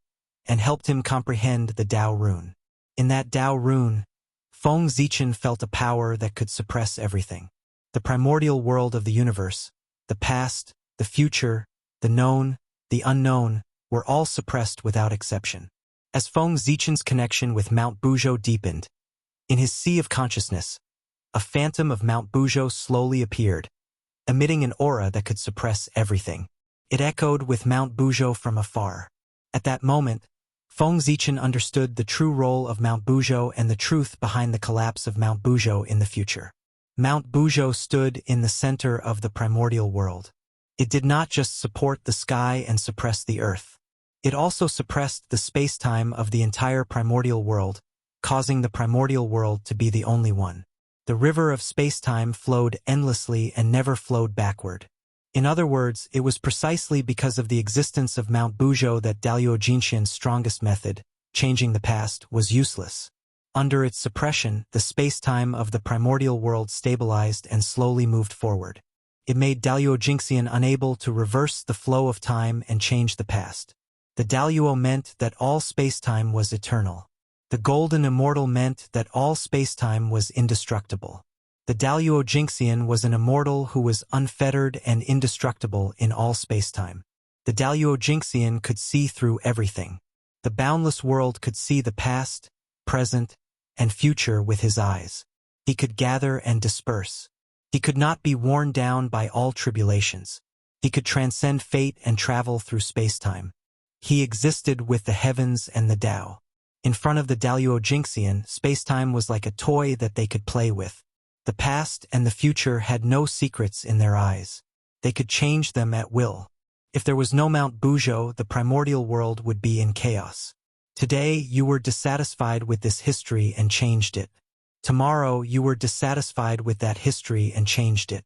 and helped him comprehend the Tao rune. In that Tao rune, Feng Zichen felt a power that could suppress everything. The primordial world of the universe, the past, the future, the known, the unknown, were all suppressed without exception. As Feng Zichen's connection with Mount Buzhou deepened, in his sea of consciousness, a phantom of Mount Buzhou slowly appeared, emitting an aura that could suppress everything. It echoed with Mount Buzhou from afar. At that moment, Feng Zichen understood the true role of Mount Buzhou and the truth behind the collapse of Mount Buzhou in the future. Mount Buzhou stood in the center of the primordial world. It did not just support the sky and suppress the earth. It also suppressed the space-time of the entire primordial world, causing the primordial world to be the only one. The river of space-time flowed endlessly and never flowed backward. In other words, it was precisely because of the existence of Mount Buzhou that Daluo Jingxian's strongest method, changing the past, was useless. Under its suppression, the space-time of the primordial world stabilized and slowly moved forward. It made Daluo Jingxian unable to reverse the flow of time and change the past. The Daluo meant that all space-time was eternal. The golden immortal meant that all space-time was indestructible. The Daluo Jingxian was an immortal who was unfettered and indestructible in all space-time. The Daluo Jingxian could see through everything. The boundless world could see the past, present, and future with his eyes. He could gather and disperse. He could not be worn down by all tribulations. He could transcend fate and travel through space-time. He existed with the heavens and the Tao. In front of the Daluo Jingxian, space-time was like a toy that they could play with. The past and the future had no secrets in their eyes. They could change them at will. If there was no Mount Buzhou, the primordial world would be in chaos. Today, you were dissatisfied with this history and changed it. Tomorrow, you were dissatisfied with that history and changed it.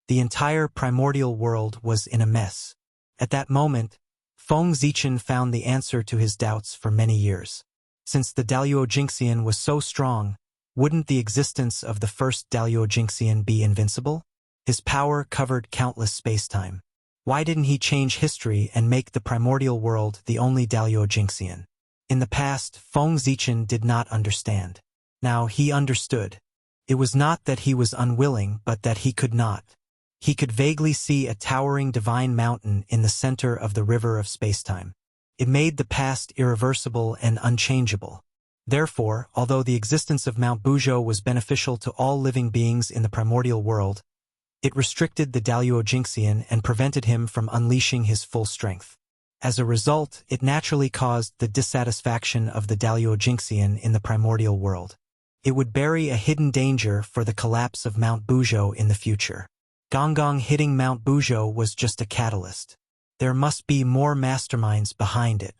The entire primordial world was in a mess. At that moment, Feng Zichen found the answer to his doubts for many years. Since the Daluo Jingxian was so strong, wouldn't the existence of the first Daluo Jingxian be invincible? His power covered countless space-time. Why didn't he change history and make the primordial world the only Daluo Jingxian? In the past, Feng Zichen did not understand. Now he understood. It was not that he was unwilling, but that he could not. He could vaguely see a towering divine mountain in the center of the river of spacetime. It made the past irreversible and unchangeable. Therefore, although the existence of Mount Buzhou was beneficial to all living beings in the primordial world, it restricted the Daluo Jingxian and prevented him from unleashing his full strength. As a result, it naturally caused the dissatisfaction of the Daluo Jingxian in the primordial world. It would bury a hidden danger for the collapse of Mount Buzhou in the future. Gong Gong hitting Mount Buzhou was just a catalyst. There must be more masterminds behind it.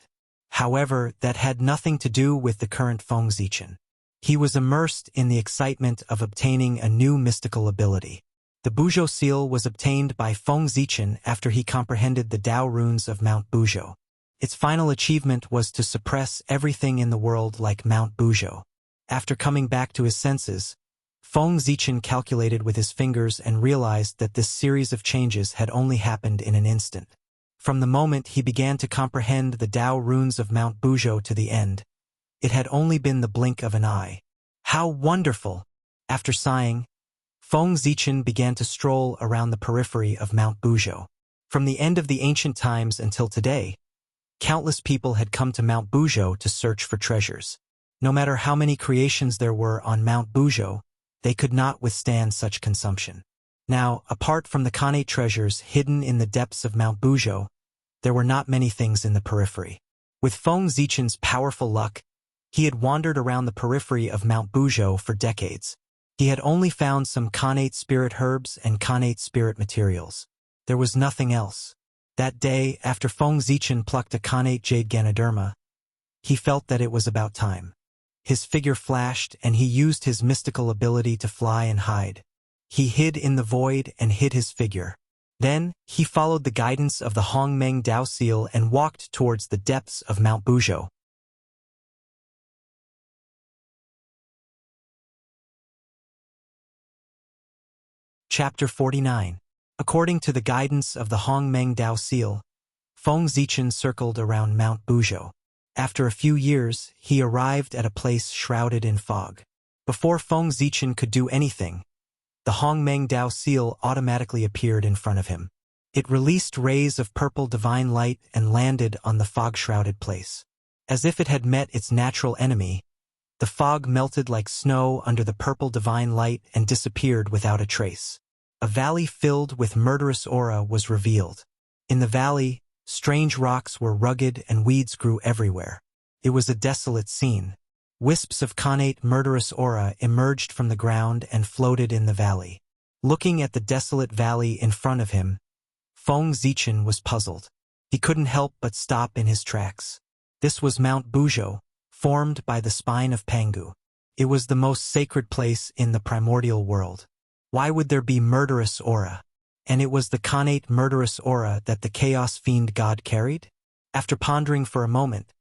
However, that had nothing to do with the current Feng Zichen. He was immersed in the excitement of obtaining a new mystical ability. The Buzhou seal was obtained by Feng Zichen after he comprehended the Tao runes of Mount Buzhou. Its final achievement was to suppress everything in the world like Mount Buzhou. After coming back to his senses, Feng Zichen calculated with his fingers and realized that this series of changes had only happened in an instant. From the moment he began to comprehend the Tao runes of Mount Buzhou to the end, it had only been the blink of an eye. How wonderful! After sighing, Feng Zichen began to stroll around the periphery of Mount Buzhou. From the end of the ancient times until today, countless people had come to Mount Buzhou to search for treasures. No matter how many creations there were on Mount Buzhou, they could not withstand such consumption. Now, apart from the Khanate treasures hidden in the depths of Mount Buzhou, there were not many things in the periphery. With Feng Zichen's powerful luck, he had wandered around the periphery of Mount Buzhou for decades. He had only found some Khanate spirit herbs and Khanate spirit materials. There was nothing else. That day, after Feng Zichen plucked a Khanate jade Ganoderma, he felt that it was about time. His figure flashed and he used his mystical ability to fly and hide. He hid in the void and hid his figure. Then, he followed the guidance of the Hongmeng Dao seal and walked towards the depths of Mount Buzhou. Chapter 49. According to the guidance of the Hongmeng Dao seal, Feng Zichen circled around Mount Buzhou. After a few years, he arrived at a place shrouded in fog. Before Feng Zichen could do anything, the Hongmeng Dao seal automatically appeared in front of him. It released rays of purple divine light and landed on the fog-shrouded place. As if it had met its natural enemy, the fog melted like snow under the purple divine light and disappeared without a trace. A valley filled with murderous aura was revealed. In the valley, strange rocks were rugged and weeds grew everywhere. It was a desolate scene. Wisps of Khanate murderous aura emerged from the ground and floated in the valley. Looking at the desolate valley in front of him, Feng Zichen was puzzled. He couldn't help but stop in his tracks. This was Mount Buzhou, formed by the spine of Pangu. It was the most sacred place in the primordial world. Why would there be murderous aura? And it was the Khanate murderous aura that the Chaos Fiend God carried? After pondering for a moment,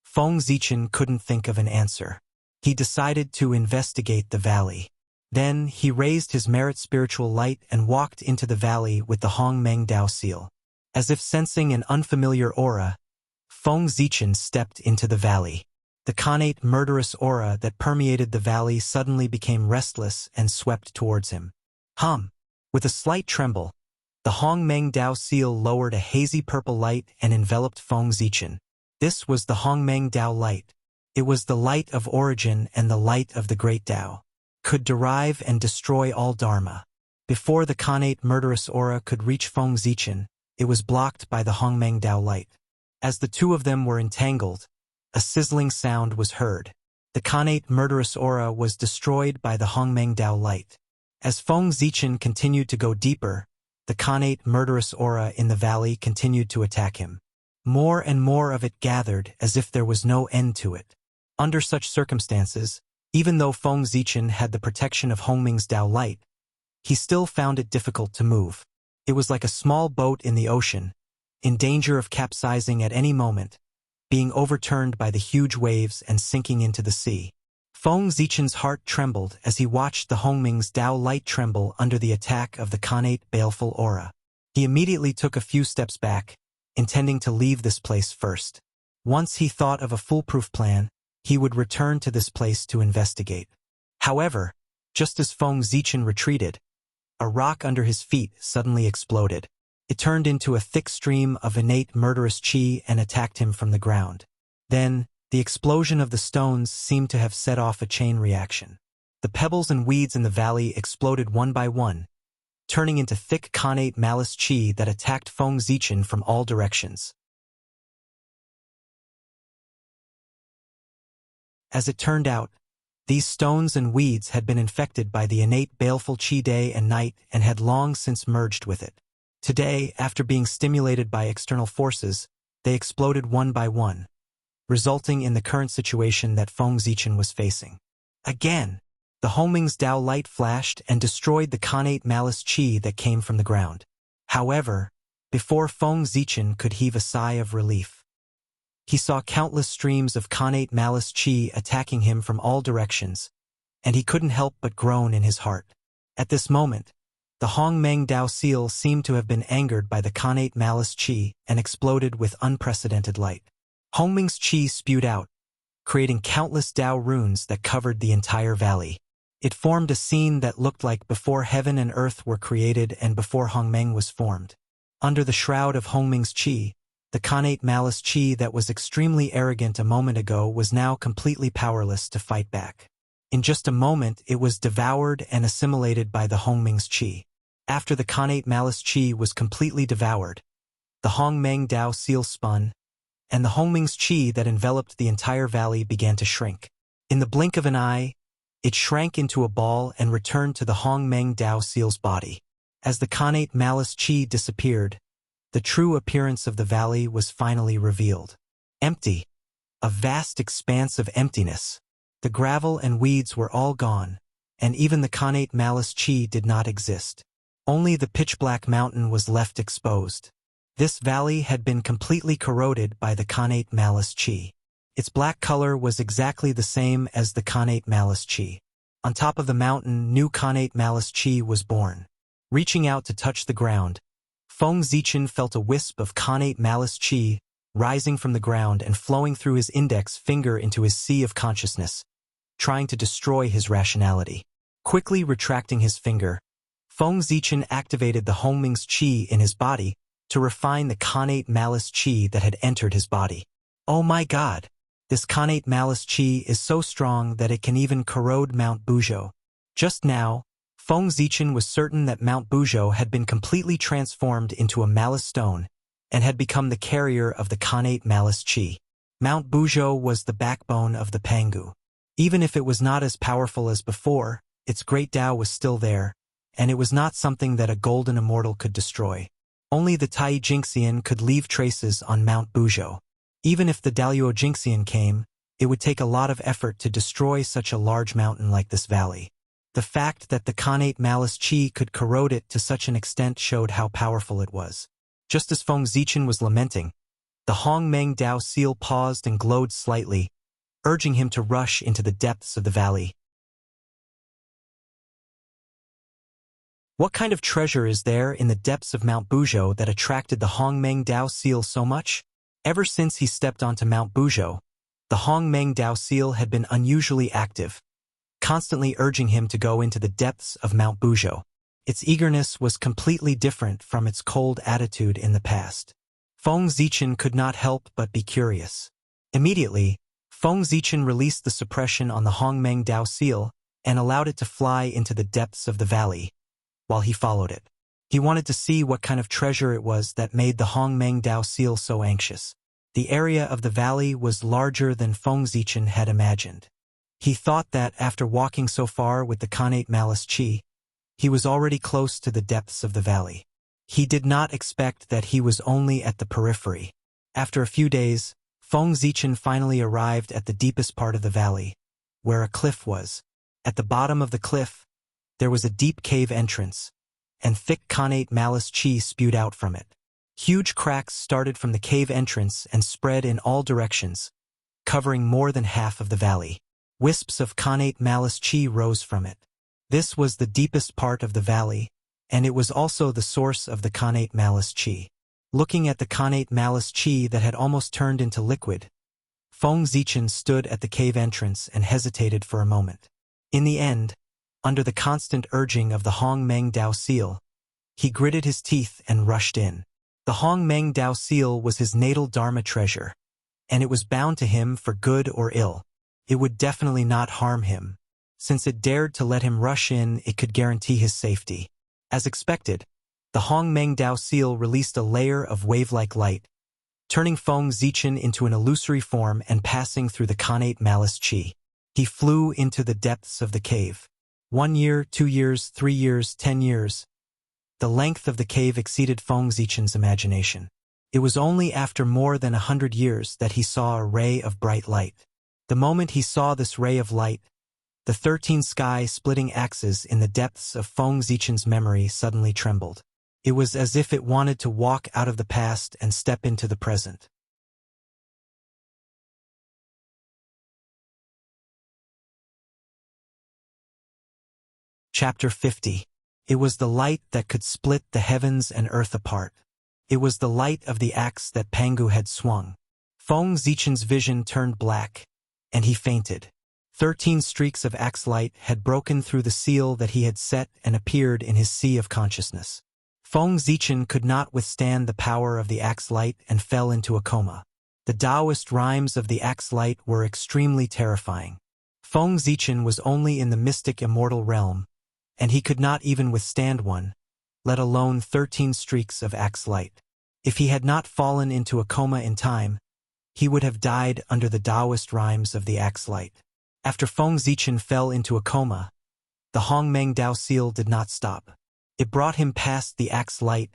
Feng Zichen couldn't think of an answer. He decided to investigate the valley. Then he raised his merit spiritual light and walked into the valley with the Hongmeng Dao seal. As if sensing an unfamiliar aura, Feng Zichen stepped into the valley. The Khanate murderous aura that permeated the valley suddenly became restless and swept towards him. With a slight tremble, the Hongmeng Dao seal lowered a hazy purple light and enveloped Feng Zichen. This was the Hongmeng Dao light. It was the light of origin and the light of the great Dao. Could derive and destroy all Dharma. Before the Khanate murderous aura could reach Feng Zichen, it was blocked by the Hongmeng Dao light. As the two of them were entangled, a sizzling sound was heard. The Khanate murderous aura was destroyed by the Hongmeng Dao light. As Feng Zichen continued to go deeper, the Khanate murderous aura in the valley continued to attack him. More and more of it gathered as if there was no end to it. Under such circumstances, even though Feng Zichen had the protection of Hongmeng's Dao light, he still found it difficult to move. It was like a small boat in the ocean, in danger of capsizing at any moment, being overturned by the huge waves and sinking into the sea. Feng Zichen's heart trembled as he watched the Hongmeng's Dao light tremble under the attack of the Khanate baleful aura. He immediately took a few steps back, intending to leave this place first. Once he thought of a foolproof plan, he would return to this place to investigate. However, just as Feng Zichen retreated, a rock under his feet suddenly exploded. It turned into a thick stream of innate murderous qi and attacked him from the ground. Then, the explosion of the stones seemed to have set off a chain reaction. The pebbles and weeds in the valley exploded one by one, turning into thick Khanate malice qi that attacked Feng Zichen from all directions. As it turned out, these stones and weeds had been infected by the innate baleful qi day and night and had long since merged with it. Today, after being stimulated by external forces, they exploded one by one, resulting in the current situation that Feng Zichen was facing. Again, the Hongming's Dao light flashed and destroyed the Khanate Malice Qi that came from the ground. However, before Feng Zichen could heave a sigh of relief, he saw countless streams of Khanate Malice Qi attacking him from all directions, and he couldn't help but groan in his heart. At this moment, the Hongmeng Dao seal seemed to have been angered by the Khanate Malice Qi and exploded with unprecedented light. Hongming's Qi spewed out, creating countless Dao runes that covered the entire valley. It formed a scene that looked like before heaven and earth were created and before Hongmeng was formed. Under the shroud of Hongming's Qi, the Khanate Malice Qi that was extremely arrogant a moment ago was now completely powerless to fight back. In just a moment, it was devoured and assimilated by the Hongming's Qi. After the Khanate Malice Qi was completely devoured, the Hongmeng Dao seal spun, and the Hongming's Qi that enveloped the entire valley began to shrink. In the blink of an eye, it shrank into a ball and returned to the Hongmeng Dao seal's body. As the Khanate Malice Qi disappeared, the true appearance of the valley was finally revealed. Empty. A vast expanse of emptiness. The gravel and weeds were all gone, and even the Khanate Malice Qi did not exist. Only the pitch-black mountain was left exposed. This valley had been completely corroded by the Khanate Malice Qi. Its black color was exactly the same as the Khanate Malice Qi. On top of the mountain, new Khanate Malice Qi was born. Reaching out to touch the ground, Feng Zichen felt a wisp of Khanate Malice Qi rising from the ground and flowing through his index finger into his sea of consciousness, trying to destroy his rationality. Quickly retracting his finger, Feng Zichen activated the Hongming's Qi in his body to refine the Khanate Malice Qi that had entered his body. Oh my god! This Khanate Malice Qi is so strong that it can even corrode Mount Buzhou. Just now, Feng Zichen was certain that Mount Buzhou had been completely transformed into a malice stone and had become the carrier of the Khanate Malice Qi. Mount Buzhou was the backbone of the Pangu. Even if it was not as powerful as before, its great Tao was still there, and it was not something that a golden immortal could destroy. Only the Tai Jingxian could leave traces on Mount Buzhou. Even if the Daluo Jingxian came, it would take a lot of effort to destroy such a large mountain like this valley. The fact that the Khanate Malice Qi could corrode it to such an extent showed how powerful it was. Just as Feng Zichen was lamenting, the Hongmeng Dao seal paused and glowed slightly, urging him to rush into the depths of the valley. What kind of treasure is there in the depths of Mount Buzhou that attracted the Hongmeng Dao seal so much? Ever since he stepped onto Mount Buzhou, the Hongmeng Dao seal had been unusually active, constantly urging him to go into the depths of Mount Buzhou. Its eagerness was completely different from its cold attitude in the past. Feng Zichen could not help but be curious. Immediately, Feng Zichen released the suppression on the Hongmeng Dao seal and allowed it to fly into the depths of the valley, while he followed it. He wanted to see what kind of treasure it was that made the Hongmeng Dao seal so anxious. The area of the valley was larger than Feng Zichen had imagined. He thought that after walking so far with the Khanate Malice Qi, he was already close to the depths of the valley. He did not expect that he was only at the periphery. After a few days, Feng Zichen finally arrived at the deepest part of the valley, where a cliff was. At the bottom of the cliff, there was a deep cave entrance, and thick Khanate Malice Qi spewed out from it. Huge cracks started from the cave entrance and spread in all directions, covering more than half of the valley. Wisps of Khanate Malice Qi rose from it. This was the deepest part of the valley, and it was also the source of the Khanate Malice Qi. Looking at the Khanate Malice Qi that had almost turned into liquid, Feng Zichen stood at the cave entrance and hesitated for a moment. In the end, under the constant urging of the Hongmeng Dao seal, he gritted his teeth and rushed in. The Hongmeng Dao seal was his natal Dharma treasure, and it was bound to him for good or ill. It would definitely not harm him. Since it dared to let him rush in, it could guarantee his safety. As expected, the Hongmeng Dao seal released a layer of wave-like light, turning Feng Zichen into an illusory form and passing through the Khanate Malice Qi. He flew into the depths of the cave. 1 year, 2 years, 3 years, 10 years. The length of the cave exceeded Feng Zichen's imagination. It was only after more than 100 years that he saw a ray of bright light. The moment he saw this ray of light, the 13 sky-splitting axes in the depths of Feng Zichen's memory suddenly trembled. It was as if it wanted to walk out of the past and step into the present. Chapter 50. It was the light that could split the heavens and earth apart. It was the light of the axe that Pangu had swung. Feng Zichen's vision turned black, and he fainted. 13 streaks of axe light had broken through the seal that he had set and appeared in his sea of consciousness. Feng Zichen could not withstand the power of the axe light and fell into a coma. The Taoist rhymes of the axe light were extremely terrifying. Feng Zichen was only in the mystic immortal realm, and he could not even withstand one, let alone 13 streaks of axe light. If he had not fallen into a coma in time, he would have died under the Taoist rhymes of the axe light. After Feng Zichen fell into a coma, the Hongmeng Dao seal did not stop. It brought him past the axe light,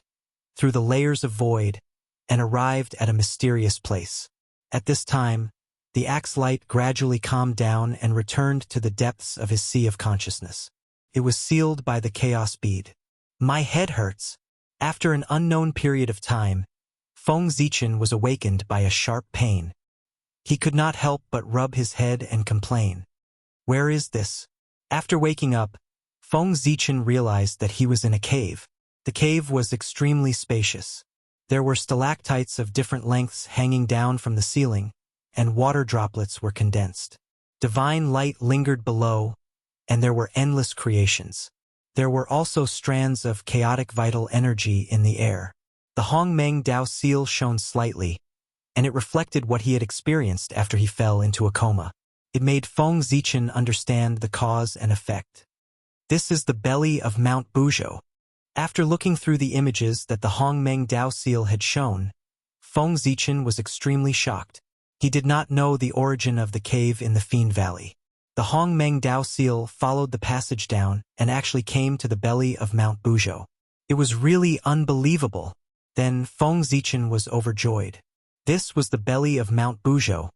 through the layers of void, and arrived at a mysterious place. At this time, the axe light gradually calmed down and returned to the depths of his sea of consciousness. It was sealed by the chaos bead. My head hurts. After an unknown period of time, Feng Zichen was awakened by a sharp pain. He could not help but rub his head and complain. Where is this? After waking up, Feng Zichen realized that he was in a cave. The cave was extremely spacious. There were stalactites of different lengths hanging down from the ceiling, and water droplets were condensed. Divine light lingered below, and there were endless creations. There were also strands of chaotic vital energy in the air. The Hongmeng Dao seal shone slightly, and it reflected what he had experienced after he fell into a coma. It made Feng Zichen understand the cause and effect. This is the belly of Mount Buzhou. After looking through the images that the Hongmeng Dao seal had shown, Feng Zichen was extremely shocked. He did not know the origin of the cave in the Fiend Valley. The Hongmeng Dao seal followed the passage down and actually came to the belly of Mount Buzhou. It was really unbelievable. Then Feng Zichen was overjoyed. This was the belly of Mount Buzhou,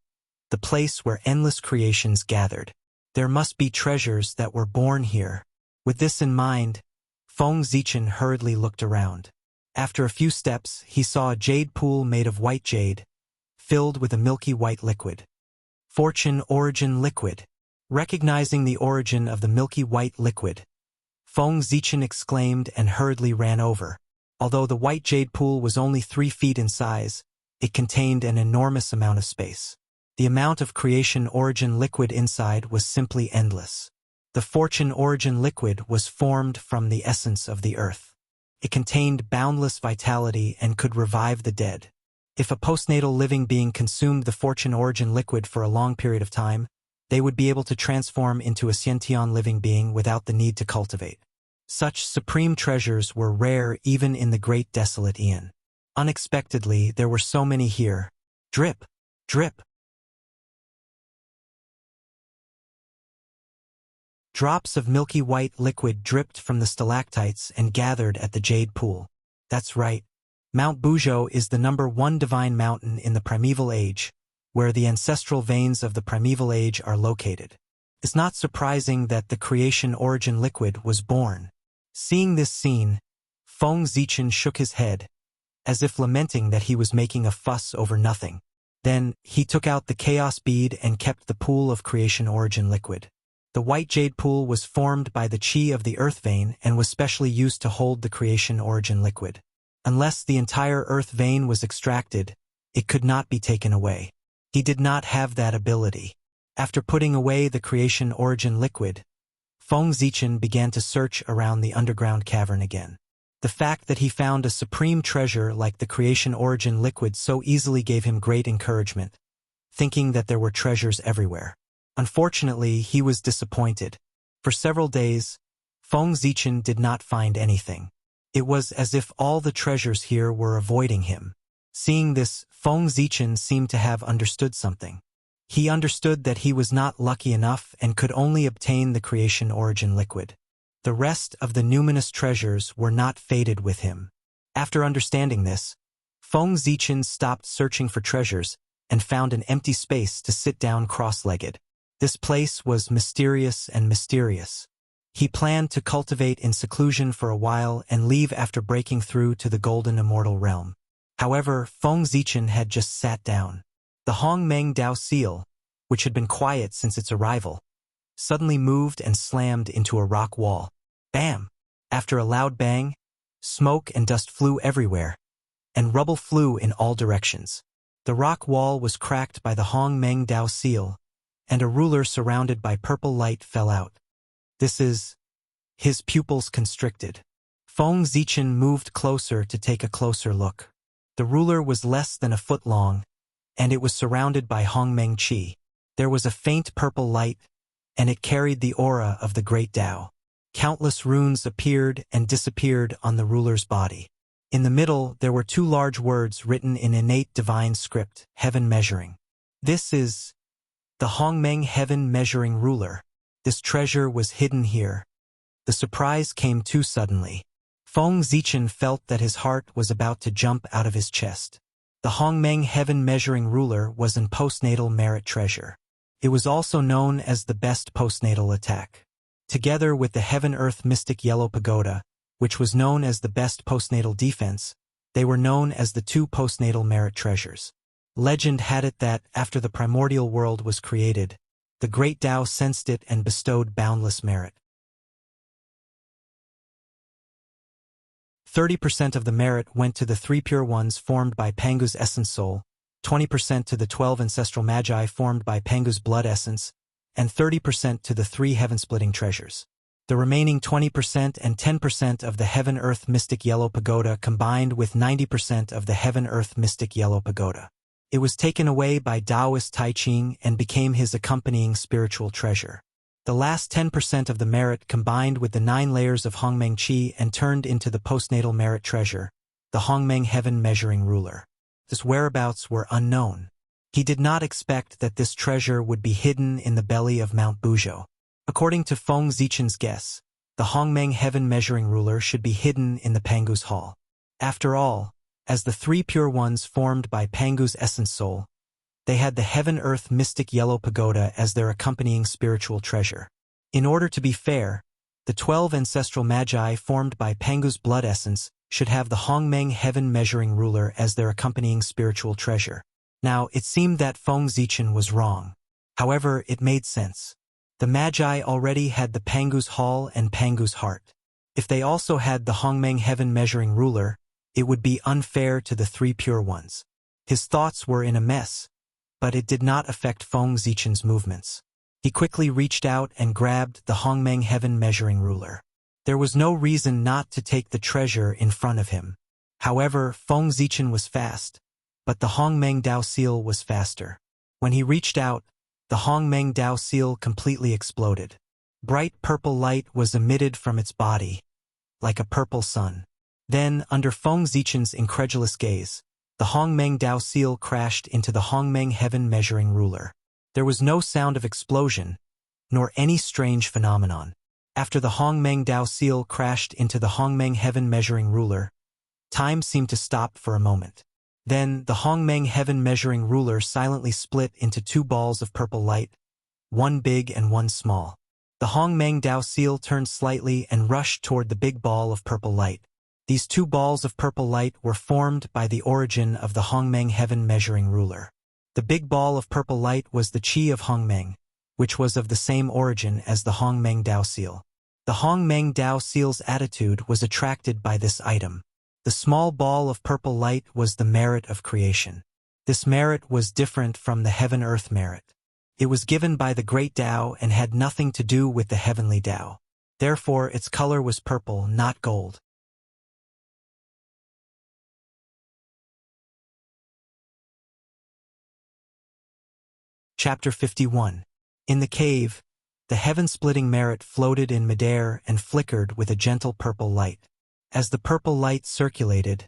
the place where endless creations gathered. There must be treasures that were born here. With this in mind, Feng Zichen hurriedly looked around. After a few steps, he saw a jade pool made of white jade, filled with a milky white liquid. Fortune Origin Liquid. Recognizing the origin of the milky white liquid, Feng Zichen exclaimed and hurriedly ran over. Although the white jade pool was only 3 feet in size, it contained an enormous amount of space. The amount of creation origin liquid inside was simply endless. The fortune origin liquid was formed from the essence of the earth. It contained boundless vitality and could revive the dead. If a postnatal living being consumed the fortune origin liquid for a long period of time, they would be able to transform into a sentient living being without the need to cultivate. Such supreme treasures were rare even in the great desolate Aeon. Unexpectedly, there were so many here. Drip, drip. Drops of milky white liquid dripped from the stalactites and gathered at the jade pool. That's right. Mount Buzhou is the #1 divine mountain in the primeval age, where the ancestral veins of the primeval age are located. It's not surprising that the creation origin liquid was born. Seeing this scene, Feng Zichen shook his head, as if lamenting that he was making a fuss over nothing. Then, he took out the chaos bead and kept the pool of creation origin liquid. The white jade pool was formed by the chi of the earth vein and was specially used to hold the creation origin liquid. Unless the entire earth vein was extracted, it could not be taken away. He did not have that ability. After putting away the creation origin liquid, Feng Zichen began to search around the underground cavern again. The fact that he found a supreme treasure like the creation origin liquid so easily gave him great encouragement, thinking that there were treasures everywhere. Unfortunately, he was disappointed. For several days, Feng Zichen did not find anything. It was as if all the treasures here were avoiding him. Seeing this, Feng Zichen seemed to have understood something. He understood that he was not lucky enough and could only obtain the creation origin liquid. The rest of the numinous treasures were not fated with him. After understanding this, Feng Zichen stopped searching for treasures and found an empty space to sit down cross-legged. This place was mysterious and mysterious. He planned to cultivate in seclusion for a while and leave after breaking through to the golden immortal realm. However, Feng Zichen had just sat down. The Hongmeng Dao seal, which had been quiet since its arrival, suddenly moved and slammed into a rock wall. Bam! After a loud bang, smoke and dust flew everywhere, and rubble flew in all directions. The rock wall was cracked by the Hongmeng Dao seal, and a ruler surrounded by purple light fell out. This is... His pupils constricted. Feng Zichen moved closer to take a closer look. The ruler was less than a foot long, and it was surrounded by Hongmeng Qi. There was a faint purple light, and it carried the aura of the great Tao. Countless runes appeared and disappeared on the ruler's body. In the middle, there were two large words written in innate divine script, heaven measuring. This is the Hongmeng heaven measuring ruler. This treasure was hidden here. The surprise came too suddenly. Feng Zichen felt that his heart was about to jump out of his chest. The Hongmeng heaven measuring ruler was an postnatal merit treasure. It was also known as the best postnatal attack. Together with the heaven-earth mystic yellow pagoda, which was known as the best postnatal defense, they were known as the two postnatal merit treasures. Legend had it that, after the primordial world was created, the great Tao sensed it and bestowed boundless merit. 30% of the merit went to the 3 pure ones formed by Pangu's essence soul, 20% to the 12 ancestral magi formed by Pangu's blood essence, and 30% to the 3 heaven-splitting treasures. The remaining 20% and 10% of the heaven-earth mystic yellow pagoda combined with 90% of the heaven-earth mystic yellow pagoda. It was taken away by Taoist Tai Ching and became his accompanying spiritual treasure. The last 10% of the merit combined with the 9 layers of Hongmeng Qi and turned into the postnatal merit treasure, the Hongmeng heaven measuring ruler. His whereabouts were unknown. He did not expect that this treasure would be hidden in the belly of Mount Buzhou. According to Feng Zichen's guess, the Hongmeng heaven measuring ruler should be hidden in the Pangu's hall. After all, as the 3 pure ones formed by Pangu's essence soul, they had the heaven-earth mystic yellow pagoda as their accompanying spiritual treasure. In order to be fair, the 12 ancestral magi formed by Pangu's blood essence should have the Hongmeng heaven measuring ruler as their accompanying spiritual treasure. Now, it seemed that Feng Zichen was wrong. However, it made sense. The magi already had the Pangu's hall and Pangu's heart. If they also had the Hongmeng heaven measuring ruler, it would be unfair to the 3 pure ones. His thoughts were in a mess, but it did not affect Feng Zichen's movements. He quickly reached out and grabbed the Hongmeng heaven measuring ruler. There was no reason not to take the treasure in front of him. However, Feng Zichen was fast, but the Hongmeng Dao seal was faster. When he reached out, the Hongmeng Dao seal completely exploded. Bright purple light was emitted from its body, like a purple sun. Then, under Feng Zichen's incredulous gaze, the Hongmeng Dao seal crashed into the Hongmeng heaven measuring ruler. There was no sound of explosion, nor any strange phenomenon. After the Hongmeng Dao seal crashed into the Hongmeng heaven measuring ruler, time seemed to stop for a moment. Then, the Hongmeng heaven measuring ruler silently split into 2 balls of purple light, one big and one small. The Hongmeng Dao seal turned slightly and rushed toward the big ball of purple light. These 2 balls of purple light were formed by the origin of the Hongmeng heaven measuring ruler. The big ball of purple light was the Qi of Hongmeng, which was of the same origin as the Hongmeng Dao seal. The Hongmeng Dao seal's attitude was attracted by this item. The small ball of purple light was the merit of creation. This merit was different from the heaven-earth merit. It was given by the great Tao and had nothing to do with the heavenly Tao. Therefore, its color was purple, not gold. Chapter 51. In the cave, the heaven-splitting merit floated in midair and flickered with a gentle purple light. As the purple light circulated,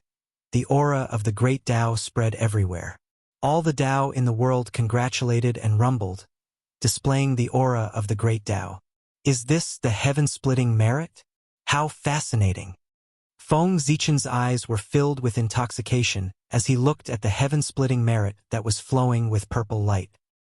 the aura of the great Tao spread everywhere. All the Tao in the world congratulated and rumbled, displaying the aura of the great Tao. Is this the heaven-splitting merit? How fascinating! Feng Zichen's eyes were filled with intoxication as he looked at the heaven-splitting merit that was flowing with purple light.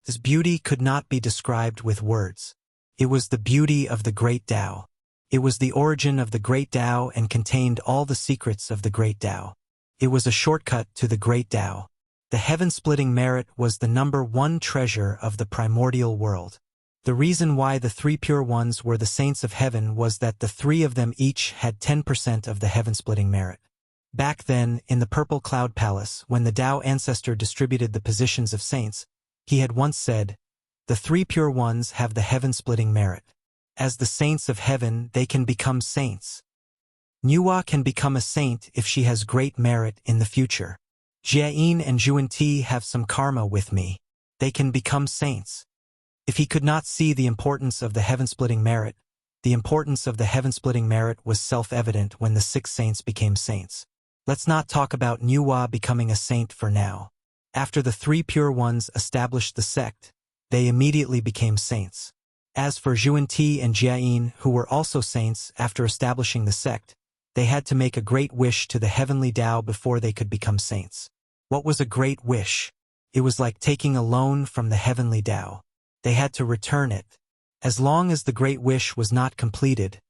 This beauty could not be described with words. It was the beauty of the Great Tao. It was the origin of the Great Tao and contained all the secrets of the Great Tao. It was a shortcut to the Great Tao. The heaven-splitting merit was the #1 treasure of the primordial world. The reason why the 3 pure ones were the saints of heaven was that the 3 of them each had 10% of the heaven-splitting merit. Back then, in the Purple Cloud Palace, when the Tao ancestor distributed the positions of saints, he had once said, "The 3 pure ones have the heaven-splitting merit. As the saints of heaven, they can become saints. Nuwa can become a saint if she has great merit in the future. Jiayin and Zhuanti have some karma with me. They can become saints." If he could not see the importance of the heaven-splitting merit, the importance of the heaven-splitting merit was self-evident when the 6 saints became saints. Let's not talk about Nuwa becoming a saint for now. After the 3 pure ones established the sect, they immediately became saints. As for Zhuanti and Jiayin, who were also saints after establishing the sect, they had to make a great wish to the heavenly Tao before they could become saints. What was a great wish? It was like taking a loan from the heavenly Tao. They had to return it. As long as the great wish was not completed,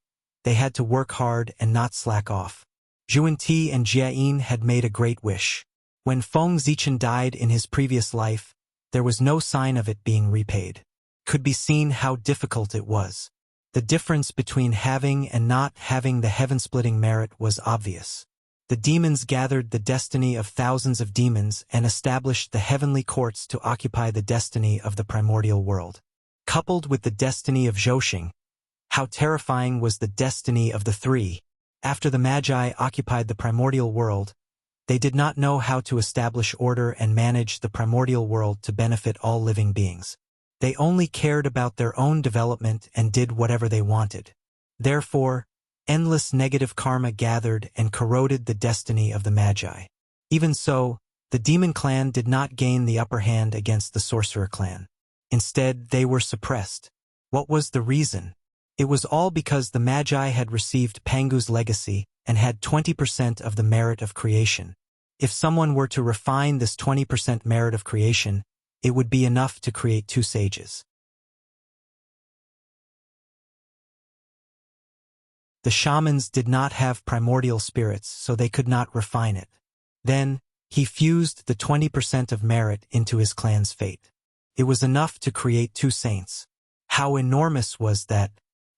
they had to work hard and not slack off. Zhuanti and Jiayin had made a great wish. When Feng Zichen died in his previous life, there was no sign of it being repaid. Could be seen how difficult it was. The difference between having and not having the heaven-splitting merit was obvious. The demons gathered the destiny of thousands of demons and established the heavenly courts to occupy the destiny of the primordial world. Coupled with the destiny of Zhoxing, how terrifying was the destiny of the 3. After the Magi occupied the primordial world, they did not know how to establish order and manage the primordial world to benefit all living beings. They only cared about their own development and did whatever they wanted. Therefore, endless negative karma gathered and corroded the destiny of the Magi. Even so, the demon clan did not gain the upper hand against the sorcerer clan. Instead, they were suppressed. What was the reason? It was all because the Magi had received Pangu's legacy and had 20% of the merit of creation. If someone were to refine this 20% merit of creation, it would be enough to create 2 sages. The shamans did not have primordial spirits, so they could not refine it. Then, he fused the 20% of merit into his clan's fate. It was enough to create 2 saints. How enormous was that?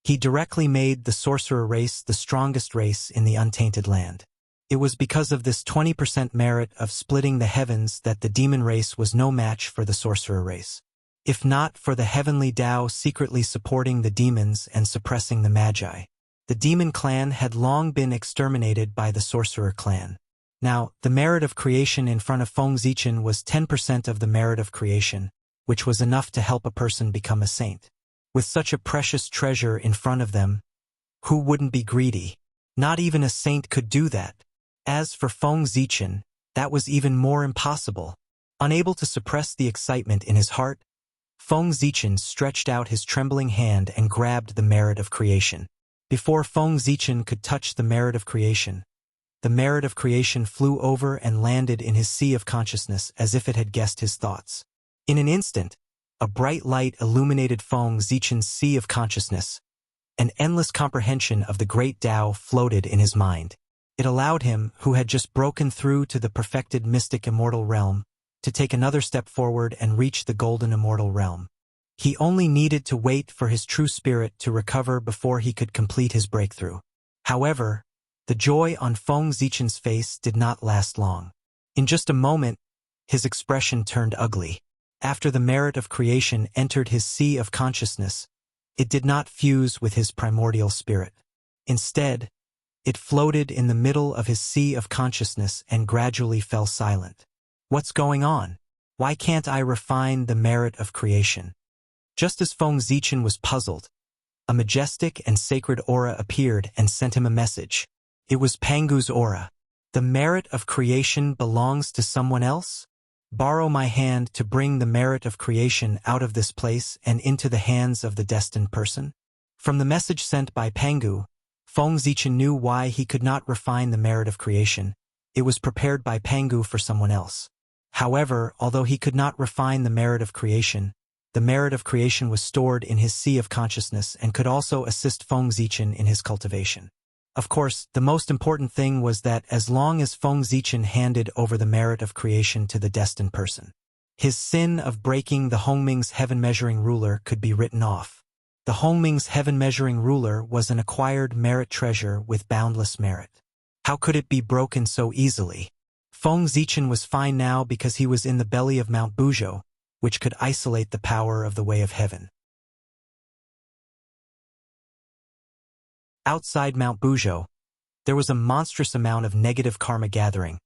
He directly made the sorcerer race the strongest race in the untainted land. It was because of this 20% merit of splitting the heavens that the demon race was no match for the sorcerer race. If not for the heavenly Tao secretly supporting the demons and suppressing the Magi, the demon clan had long been exterminated by the sorcerer clan. Now, the merit of creation in front of Feng Zichen was 10% of the merit of creation, which was enough to help a person become a saint. With such a precious treasure in front of them, who wouldn't be greedy? Not even a saint could do that. As for Feng Zichen, that was even more impossible. Unable to suppress the excitement in his heart, Feng Zichen stretched out his trembling hand and grabbed the merit of creation. Before Feng Zichen could touch the merit of creation flew over and landed in his sea of consciousness as if it had guessed his thoughts. In an instant, a bright light illuminated Feng Zichen's sea of consciousness. An endless comprehension of the great Tao floated in his mind. It allowed him, who had just broken through to the perfected mystic immortal realm, to take another step forward and reach the golden immortal realm. He only needed to wait for his true spirit to recover before he could complete his breakthrough. However, the joy on Feng Zichen's face did not last long. In just a moment, his expression turned ugly. After the merit of creation entered his sea of consciousness, it did not fuse with his primordial spirit. Instead, it floated in the middle of his sea of consciousness and gradually fell silent. What's going on? Why can't I refine the merit of creation? Just as Feng Zichen was puzzled, a majestic and sacred aura appeared and sent him a message. It was Pangu's aura. The merit of creation belongs to someone else? Borrow my hand to bring the merit of creation out of this place and into the hands of the destined person? From the message sent by Pangu, Feng Zichen knew why he could not refine the merit of creation. It was prepared by Pangu for someone else. However, although he could not refine the merit of creation, the merit of creation was stored in his sea of consciousness and could also assist Feng Zichen in his cultivation. Of course, the most important thing was that as long as Feng Zichen handed over the merit of creation to the destined person, his sin of breaking the Hongming's heaven-measuring ruler could be written off. The Hongming's heaven-measuring ruler was an acquired merit treasure with boundless merit. How could it be broken so easily? Feng Zichen was fine now because he was in the belly of Mount Buzhou, which could isolate the power of the way of heaven. Outside Mount Buzhou, there was a monstrous amount of negative karma gathering,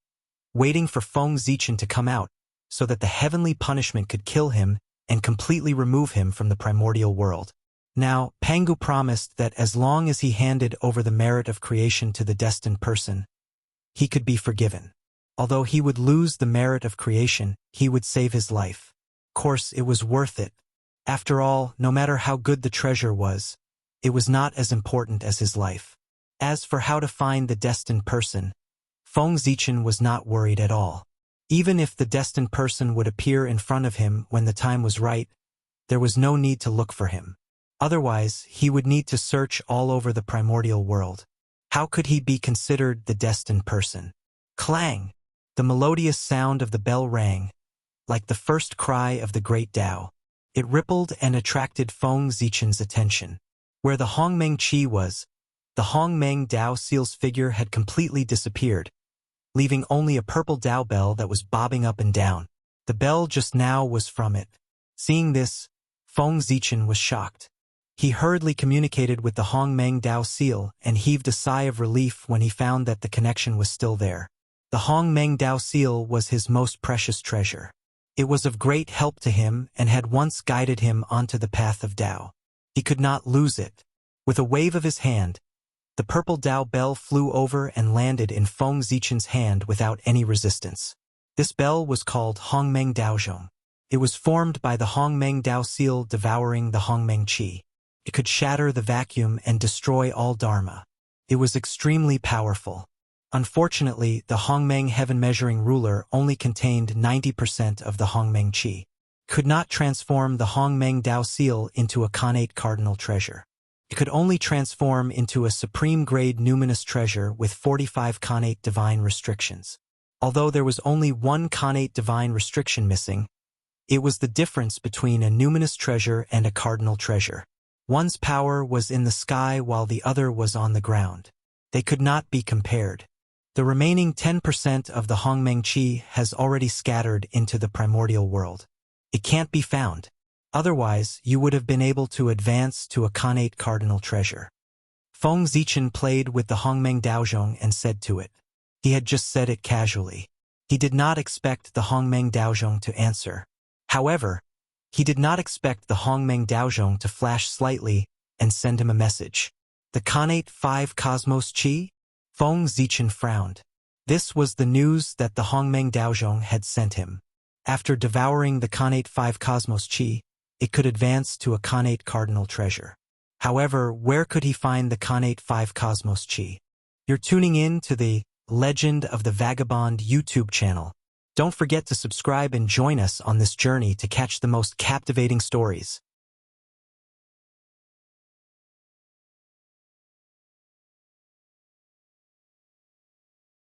waiting for Feng Zichen to come out, so that the heavenly punishment could kill him and completely remove him from the primordial world. Now, Pangu promised that as long as he handed over the merit of creation to the destined person, he could be forgiven. Although he would lose the merit of creation, he would save his life. Of course, it was worth it. After all, no matter how good the treasure was, it was not as important as his life. As for how to find the destined person, Feng Zichen was not worried at all. Even if the destined person would appear in front of him when the time was right, there was no need to look for him. Otherwise, he would need to search all over the primordial world. How could he be considered the destined person? Clang! The melodious sound of the bell rang, like the first cry of the great Tao. It rippled and attracted Feng Zichen's attention. Where the Hongmeng Qi was, the Hongmeng Dao seal's figure had completely disappeared, leaving only a purple Dao bell that was bobbing up and down. The bell just now was from it. Seeing this, Feng Zichen was shocked. He hurriedly communicated with the Hongmeng Dao seal and heaved a sigh of relief when he found that the connection was still there. The Hongmeng Dao seal was his most precious treasure. It was of great help to him and had once guided him onto the path of Dao. He could not lose it. With a wave of his hand, the purple Dao bell flew over and landed in Feng Zichen's hand without any resistance. This bell was called Hongmeng Daozhong. It was formed by the Hongmeng Dao seal devouring the Hongmeng Qi. It could shatter the vacuum and destroy all Dharma. It was extremely powerful. Unfortunately, the Hongmeng heaven-measuring ruler only contained 90% of the Hongmeng Qi. Could not transform the Hongmeng Dao seal into a connate cardinal treasure. It could only transform into a supreme-grade numinous treasure with 45 connate divine restrictions. Although there was only one connate divine restriction missing, it was the difference between a numinous treasure and a cardinal treasure. One's power was in the sky while the other was on the ground. They could not be compared. The remaining 10% of the Hongmeng Qi has already scattered into the primordial world. It can't be found. Otherwise, you would have been able to advance to a connate cardinal treasure. Feng Zichen played with the Hongmeng Daozhong and said to it. He had just said it casually. He did not expect the Hongmeng Daozhong to answer. However, he did not expect the Hongmeng Daozhong to flash slightly and send him a message. The connate 5 Cosmos Qi? Feng Zichen frowned. This was the news that the Hongmeng Daozhong had sent him. After devouring the connate 5 Cosmos Qi, it could advance to a connate cardinal treasure. However, where could he find the connate 5 Cosmos Qi? You're tuning in to the Legend of the Vagabond YouTube channel. Don't forget to subscribe and join us on this journey to catch the most captivating stories.